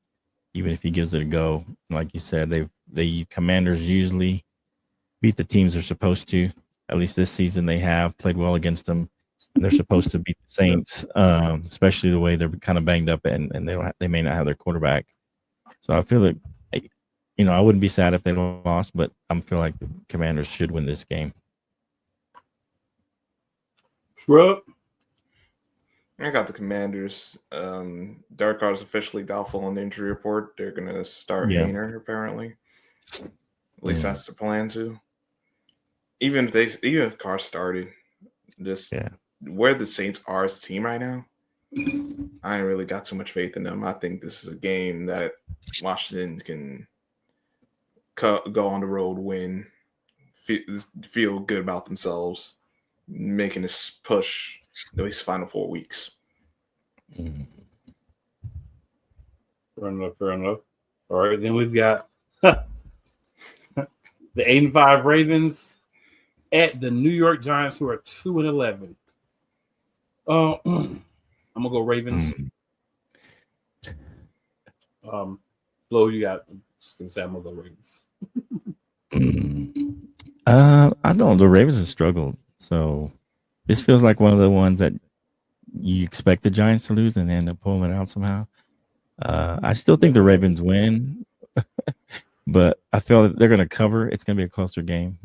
even if he gives it a go. Like you said, the Commanders usually beat the teams they're supposed to. At least this season they have played well against them. And they're supposed to beat the Saints, especially the way they're kind of banged up and they may not have their quarterback. So I feel like, I wouldn't be sad if they lost, but I feel like the Commanders should win this game.
Scrub?
I got the Commanders. Derek Carr is officially doubtful on the injury report. They're going to start Hayner, apparently. At least that's the plan, too. Even if Carr started, where the Saints are as a team right now, I ain't really got too much faith in them. I think this is a game that Washington can go on the road, win, feel good about themselves, making this push at least the final 4 weeks.
Fair enough. All right, then we've got the 8-5 Ravens at the New York Giants, who are 2-11. I'm gonna go Ravens. Flo, you got? I'm just gonna say I'm gonna go Ravens.
I don't. The Ravens have struggled, so this feels like one of the ones that you expect the Giants to lose and they end up pulling it out somehow. I still think the Ravens win, but I feel that they're going to cover. It's going to be a closer game,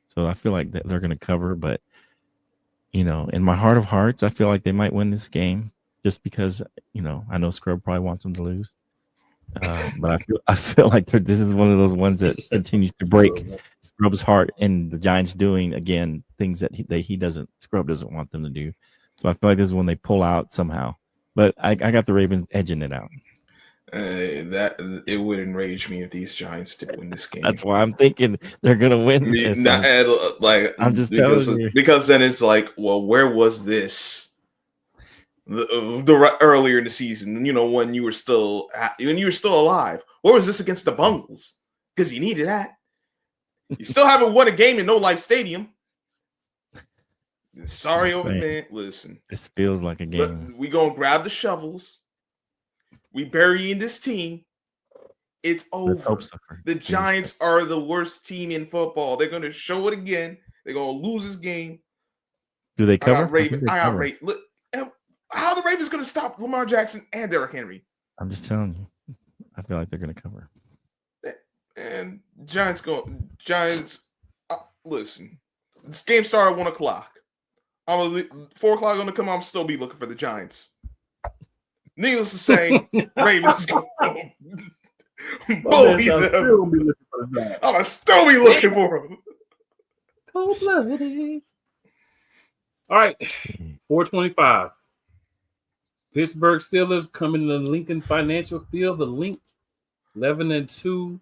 so I feel like they're going to cover. But in my heart of hearts, I feel like they might win this game just because I know Scrub probably wants them to lose. But I feel like this is one of those ones that continues to break Scrub's heart, and the Giants doing again things that Scrub doesn't want them to do. So I feel like this is when they pull out somehow. But I got the Ravens edging it out.
That it would enrage me if these Giants did win this game.
That's why I'm thinking they're gonna win. I'm just telling you,
because then it's like, well, where was this the earlier in the season? When you were still alive. Where was this against the Bungles? Because you needed that. You still haven't won a game in No Life Stadium. Sorry, man. Listen,
this feels like a game.
We gonna grab the shovels. We burying this team. It's over. The Giants are the worst team in football. They're gonna show it again. They're gonna lose this game.
Do they cover?
I got Ravens. Look, how the Ravens gonna stop Lamar Jackson and Derrick Henry?
I'm just telling you. I feel like they're gonna cover.
And Giants. Listen, this game started at 1:00. I'm 4 o'clock going to come. I'm still be looking for the Giants. Needless to say, Ravens go home. Bully them. I'm gonna still be looking for them.
Cold-blooded. All right, 425. Pittsburgh Steelers coming to Lincoln Financial Field. The Link 11-2.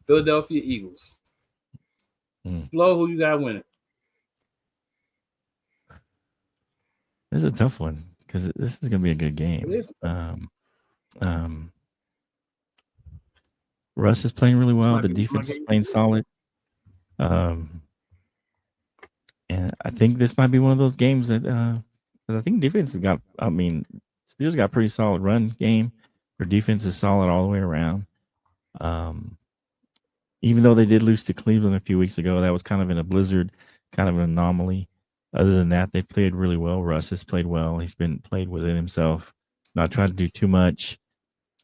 Philadelphia Eagles. Flo, who you got winning?
This is a tough one because this is going to be a good game. Russ is playing really well. The defense is playing solid. And I think this might be one of those games that I think defense has got. I mean, Steelers got a pretty solid run game. Their defense is solid all the way around. Even though they did lose to Cleveland a few weeks ago, that was kind of in a blizzard, kind of an anomaly. Other than that, they played really well. Russ has played well. He's been played within himself, not trying to do too much.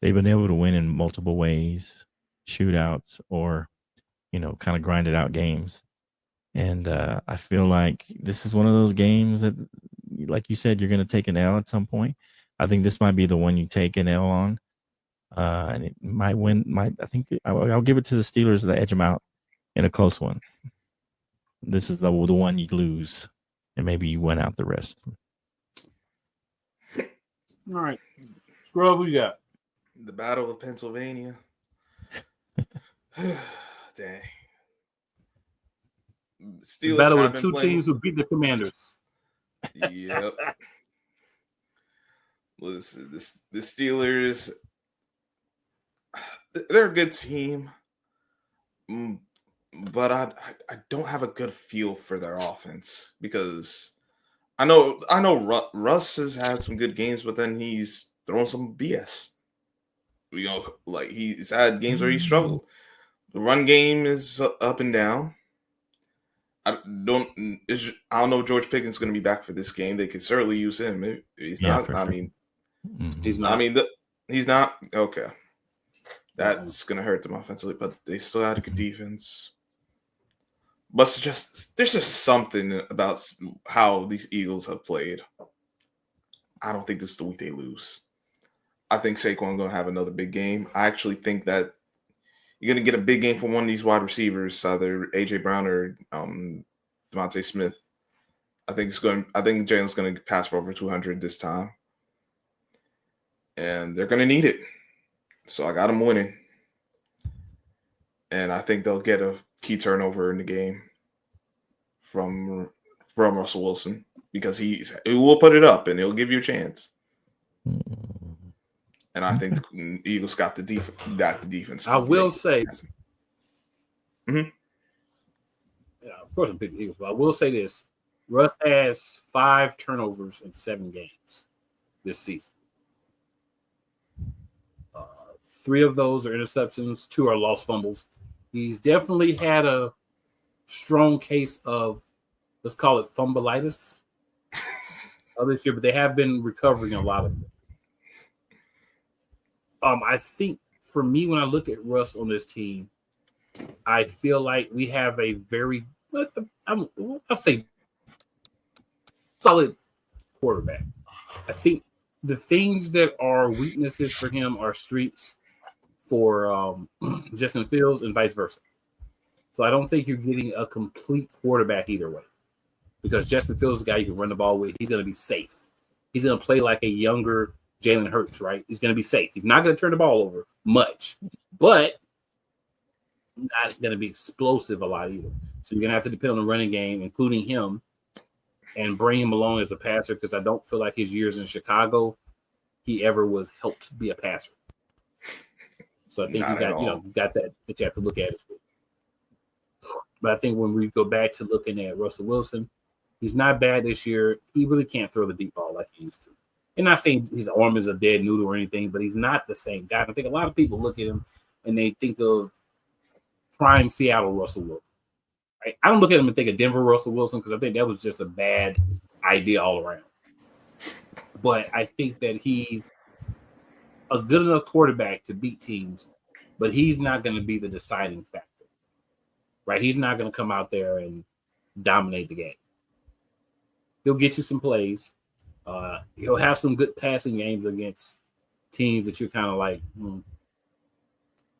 They've been able to win in multiple ways, shootouts or, kind of grinded out games. And I feel like this is one of those games that, like you said, you're going to take an L at some point. I think this might be the one you take an L on. And it might win. I think I'll give it to the Steelers to edge them out in a close one. This is the one you lose, and maybe you win out the rest.
All right, Scrub, who you got?
The Battle of Pennsylvania. Dang.
Steelers battle with two teams who beat the Commanders.
Yep. Listen, the Steelers, they're a good team, but I don't have a good feel for their offense because I know Russ has had some good games, but then he's throwing some BS. Like he's had games where he struggled. The run game is up and down. I don't know if George Pickens is going to be back for this game. They could certainly use him. He's not. Sure. He's not. He's not. Okay. That's going to hurt them offensively, but they still had a good defense. But there's just something about how these Eagles have played. I don't think this is the week they lose. I think Saquon's going to have another big game. I actually think that you're going to get a big game from one of these wide receivers, either A.J. Brown or Devontae Smith. I think Jalen's going to pass for over 200 this time. And they're going to need it. So I got them winning. And I think they'll get a key turnover in the game from Russell Wilson because he will put it up and he'll give you a chance. And I think the Eagles got the defense.
I will say, yeah, of course I'm picking the Eagles, but I will say this: Russ has 5 turnovers in 7 games this season. 3 of those are interceptions, 2 are lost fumbles. He's definitely had a strong case of, let's call it fumbleitis this year, but they have been recovering a lot of it. I think for me, when I look at Russ on this team, I feel like we have a very, I'll say, solid quarterback. I think the things that are weaknesses for him are strengths for Justin Fields and vice versa. So I don't think you're getting a complete quarterback either way because Justin Fields is a guy you can run the ball with. He's going to be safe. He's going to play like a younger Jalen Hurts, right? He's going to be safe. He's not going to turn the ball over much, but not going to be explosive a lot either. So you're going to have to depend on the running game, including him, and bring him along as a passer because I don't feel like his years in Chicago, he ever was helped be a passer. So I think you got that you have to look at as well. But I think when we go back to looking at Russell Wilson, he's not bad this year. He really can't throw the deep ball like he used to. And not saying his arm is a dead noodle or anything, but he's not the same guy. I think a lot of people look at him and they think of prime Seattle Russell Wilson. Right? I don't look at him and think of Denver Russell Wilson because I think that was just a bad idea all around. But I think that he's a good enough quarterback to beat teams, but he's not going to be the deciding factor. Right? He's not going to come out there and dominate the game. He'll get you some plays. He'll have some good passing games against teams that you're kind of like,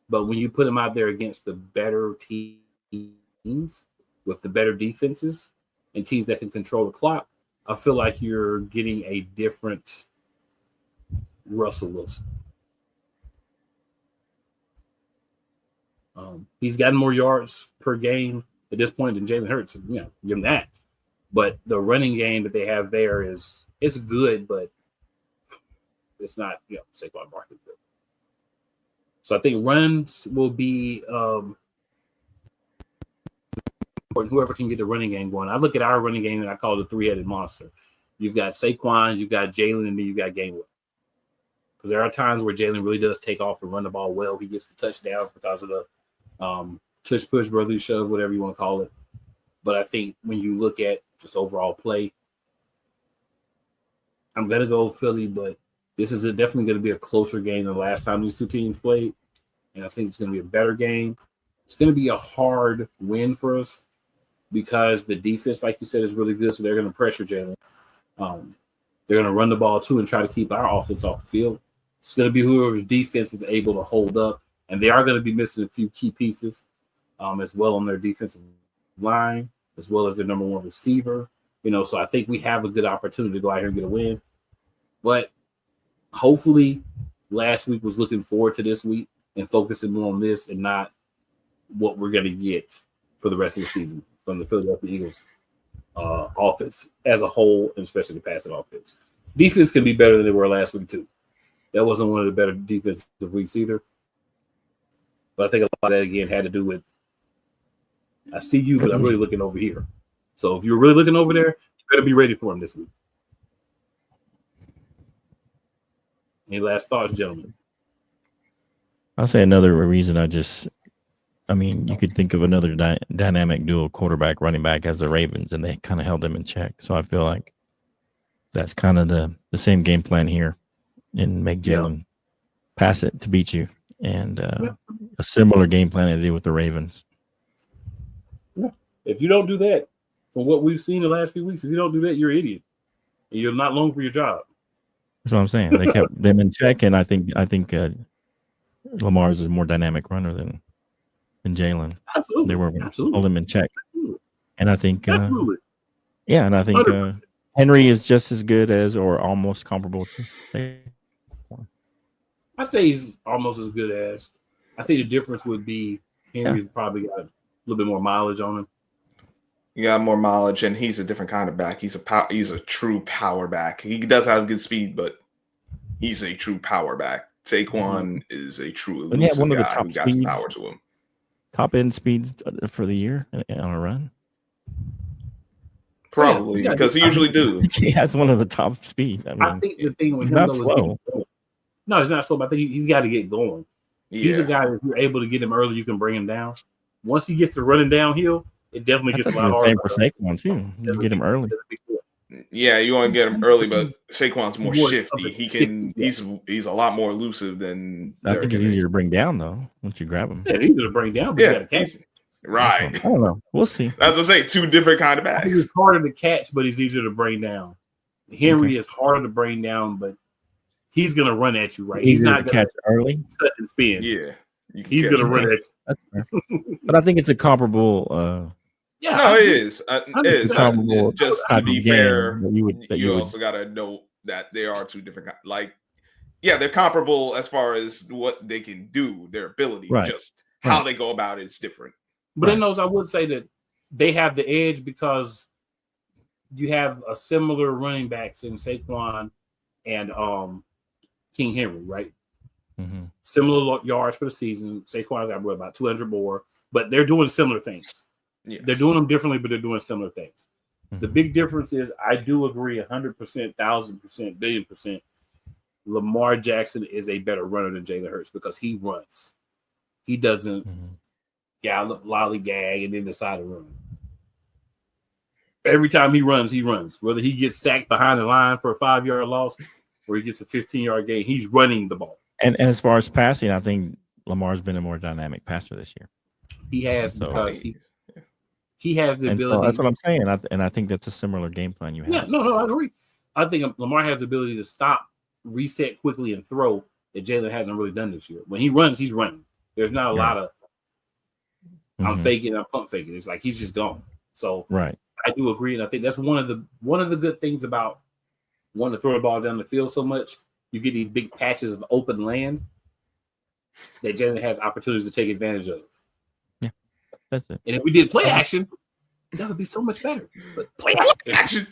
But when you put him out there against the better teams with the better defenses and teams that can control the clock, I feel like you're getting a different Russell Wilson. He's gotten more yards per game at this point than Jalen Hurts. Give him that. But the running game that they have there it's good, but it's not Saquon Barkley good. So I think runs will be whoever can get the running game going. I look at our running game and I call it the three-headed monster. You've got Saquon, you've got Jalen, and then you've got Gainwell. Because there are times where Jalen really does take off and run the ball well. He gets the touchdowns because of the tush push, brotherly shove, whatever you want to call it. But I think when you look at just overall play, I'm going to go Philly, but this is definitely going to be a closer game than the last time these two teams played. And I think it's going to be a better game. It's going to be a hard win for us because the defense, like you said, is really good. So they're going to pressure Jalen. They're going to run the ball too and try to keep our offense off the field. It's going to be whoever's defense is able to hold up. And they are going to be missing a few key pieces as well on their defensive line, as well as their number one receiver. So I think we have a good opportunity to go out here and get a win. But hopefully last week was looking forward to this week and focusing more on this and not what we're going to get for the rest of the season from the Philadelphia Eagles offense as a whole, and especially the passing offense. Defense can be better than they were last week too. That wasn't one of the better defensive weeks either. But I think a lot of that, again, had to do with I see you, but I'm really looking over here. So if you're really looking over there, you better be ready for him this week. Any last thoughts, gentlemen?
I'll say another reason you could think of another dynamic dual quarterback, running back as the Ravens, and they kind of held them in check. So I feel like that's kind of the same game plan here and make Jalen pass it to beat you. And a similar game plan they did with the Ravens.
Yeah. If you don't do that, from what we've seen the last few weeks, if you don't do that, you're an idiot. And you're not long for your job.
That's what I'm saying. They kept them in check, and I think Lamar's is a more dynamic runner than Jalen.
Absolutely.
They were holding him in check.
Absolutely.
And I think
Absolutely.
and I think Henry is just as good as or almost comparable to
I say he's almost as good as. I think the difference would be Henry's probably got a little bit more mileage on him.
You got more mileage, and he's a different kind of back. He's a true power back. He does have good speed, but he's a true power back. Saquon is a true elusive
one of the
guy
top
who got some
speeds.
power to him.
Top end speeds for the year on a run.
Probably because he usually do.
He has one of the top speed.
I think the thing with
he's
him
not
though
slow.
is no, he's not slow. But I think he's got to get going.
Yeah.
He's a guy that if you're able to get him early, you can bring him down. Once he gets to running downhill, it definitely gets a lot harder.
Same for Saquon too. You get him early.
Yeah, you want to get him early, but Saquon's more shifty. He's a lot more elusive than.
I think it's easier to bring down though once you grab him.
Yeah, it's easier to bring down, but you got to catch him.
Right.
I don't know. We'll see.
That's what I say. Two different kind of
I
backs.
think it's harder to catch, but he's easier to bring down. Henry is harder to bring down, but he's gonna run at you, right? He's not gonna
catch early,
cut and spin.
Yeah,
he's gonna run at you.
That's fair. But I think it's a comparable.
Yeah,
no, it is. It is.
Comparable
Just to
type
be
of game
fair,
that
you also got to know that they are two different. Like, yeah, they're comparable as far as what they can do, their ability.
Right.
Just how they go about it is different.
But in those, I would say that they have the edge because you have a similar running backs in Saquon and King Henry, right?
Mm-hmm.
Similar yards for the season. Saquon's got about 200 more, but they're doing similar things.
Yes.
They're doing them differently, but they're doing similar things.
Mm-hmm.
The big difference is I do agree 100%, 1,000%, billion%. Lamar Jackson is a better runner than Jalen Hurts because he runs. He doesn't gallop, lollygag, and then decide to run. Every time he runs. Whether he gets sacked behind the line for a 5-yard loss or he gets a 15-yard gain, he's running the ball.
And as far as passing, I think Lamar's been a more dynamic passer this year.
He has because he has the
And so
ability.
that's what I'm saying. And I think that's a similar game plan you have.
Yeah, no, I agree. I think Lamar has the ability to stop, reset quickly, and throw that Jalen hasn't really done this year. When he runs, he's running. There's not a lot of I'm faking, I'm pump faking. It's like he's just gone. So
right.
I do agree, and I think that's one of the good things about wanting to throw the ball down the field so much. You get these big patches of open land that Jalen has opportunities to take advantage of.
Yeah, that's it.
And if we did play action, that would be so much better. But play action.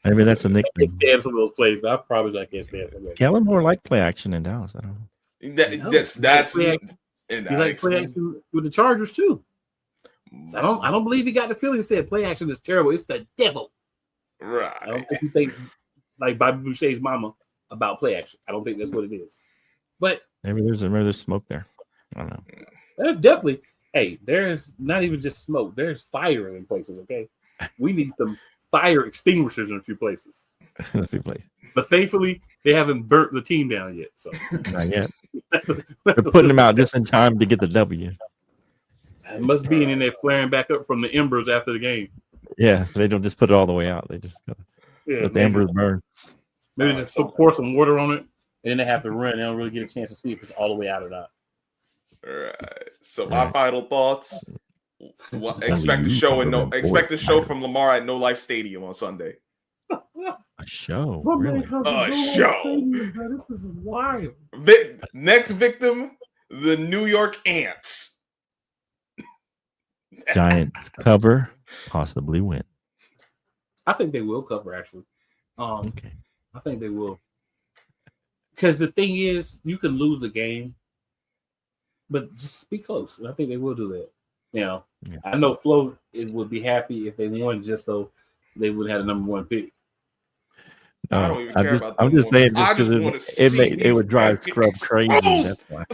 Maybe that's a nickname.
I can't stand some of those plays. I promise I can't stand some of those.
Kellen more like play action in Dallas. I don't know.
That's
he like play action with the Chargers too. So I don't believe he got the feeling said play action is terrible. It's the devil.
Right.
I don't think you think like Bobby Boucher's mama about play action. I don't think that's what it is. But
maybe there's smoke there. I don't know.
There's definitely there's not even just smoke. There's fire in places. Okay, we need some fire extinguishers in a few places. But thankfully, they haven't burnt the team down yet. So
not yet. They're putting them out just in time to get the W.
It must be in there flaring back up from the embers after the game.
Yeah, they don't just put it all the way out. They just let the embers burn.
Maybe just pour some water on it, and then they have to run. They don't really get a chance to see if it's all the way out or not.
All right. So my final thoughts. Expect the show from Lamar at No Life Stadium on Sunday.
A show, really?
A show.
This is wild.
Next victim, the New York Ants.
Giants cover, possibly win.
I think they will cover. Actually,
okay.
I think they will. Because the thing is, you can lose the game, but just be close. And I think they will do that. You know, I know Flo would be happy if they won, just so they would have the number one pick.
No, I don't even care about that.
I'm just saying, just because it would drive Scrub crazy. That's why.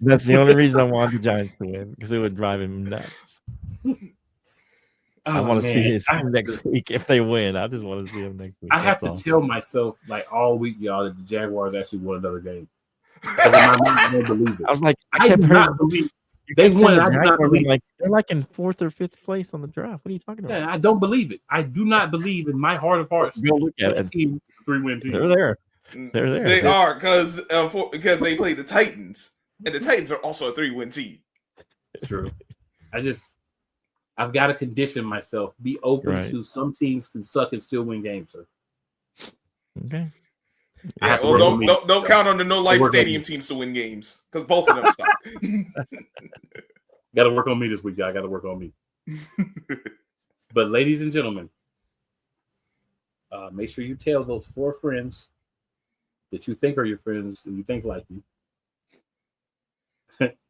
That's the only reason I want the Giants to win, because it would drive him nuts. I want to see his next week if they win. I just want to see him next week.
I have to tell myself like all week, y'all, that the Jaguars actually won another game. Because in my mind, I don't believe it.
I was like,
I do not believe they won. I do not believe
like they're like in 4th or 5th place on the draft. What are you talking about?
Yeah, I don't believe it. I do not believe in my heart of hearts.
Go look at it.
Team, 3-win team.
They're there. They're there.
They are because they play the Titans, and the Titans are also a 3-win team.
True. I've got to condition myself. Be open to some teams can suck and still win games, sir.
Okay.
Yeah, well, don't count on the No Life Stadium teams to win games, because both of them suck.
Got to work on me this week, y'all. Got to work on me. But ladies and gentlemen, make sure you tell those 4 friends that you think are your friends and you think like you.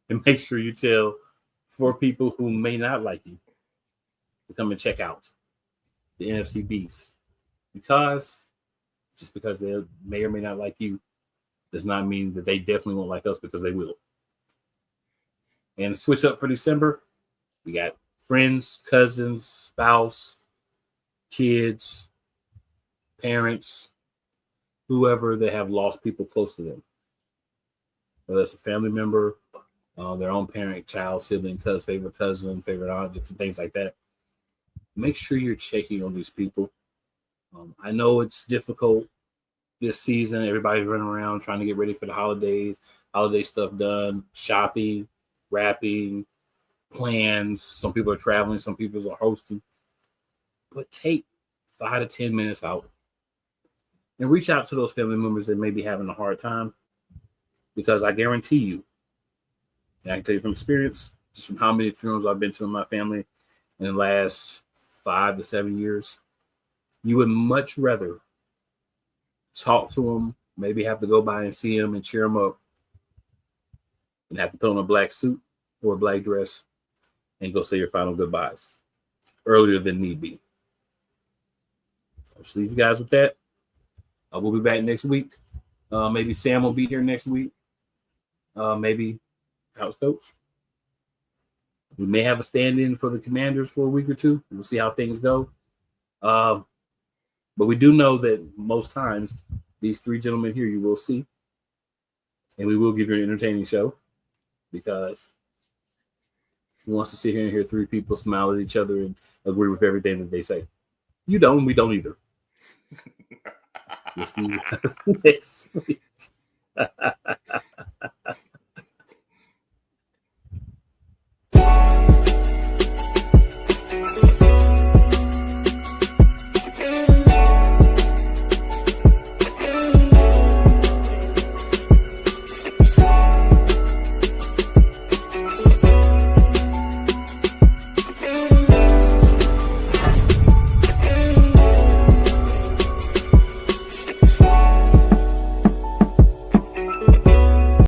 And make sure you tell 4 people who may not like you to come and check out the NFC Beast. Just because they may or may not like you does not mean that they definitely won't like us, because they will. And switch up for December, we got friends, cousins, spouse, kids, parents, whoever that have lost people close to them. Whether it's a family member, their own parent, child, sibling, favorite cousin, favorite aunt, different things like that. Make sure you're checking on these people. I know it's difficult this season. Everybody's running around trying to get ready for the holidays, holiday stuff done, shopping, wrapping, plans. Some people are traveling, some people are hosting. But take 5 to 10 minutes out and reach out to those family members that may be having a hard time, because I guarantee you, and I can tell you from experience, just from how many funerals I've been to in my family in the last 5 to 7 years, you would much rather talk to them, maybe have to go by and see them and cheer them up, and have to put on a black suit or a black dress and go say your final goodbyes earlier than need be. I'll just leave you guys with that. We'll be back next week. Maybe Sam will be here next week. Maybe house coach. We may have a stand-in for the Commanders for a week or two. We'll see how things go. But we do know that most times these 3 gentlemen here you will see, and we will give you an entertaining show. because he wants to sit here and hear three people smile at each other and agree with everything that they say. You don't, we don't either. We'll see you guys next week.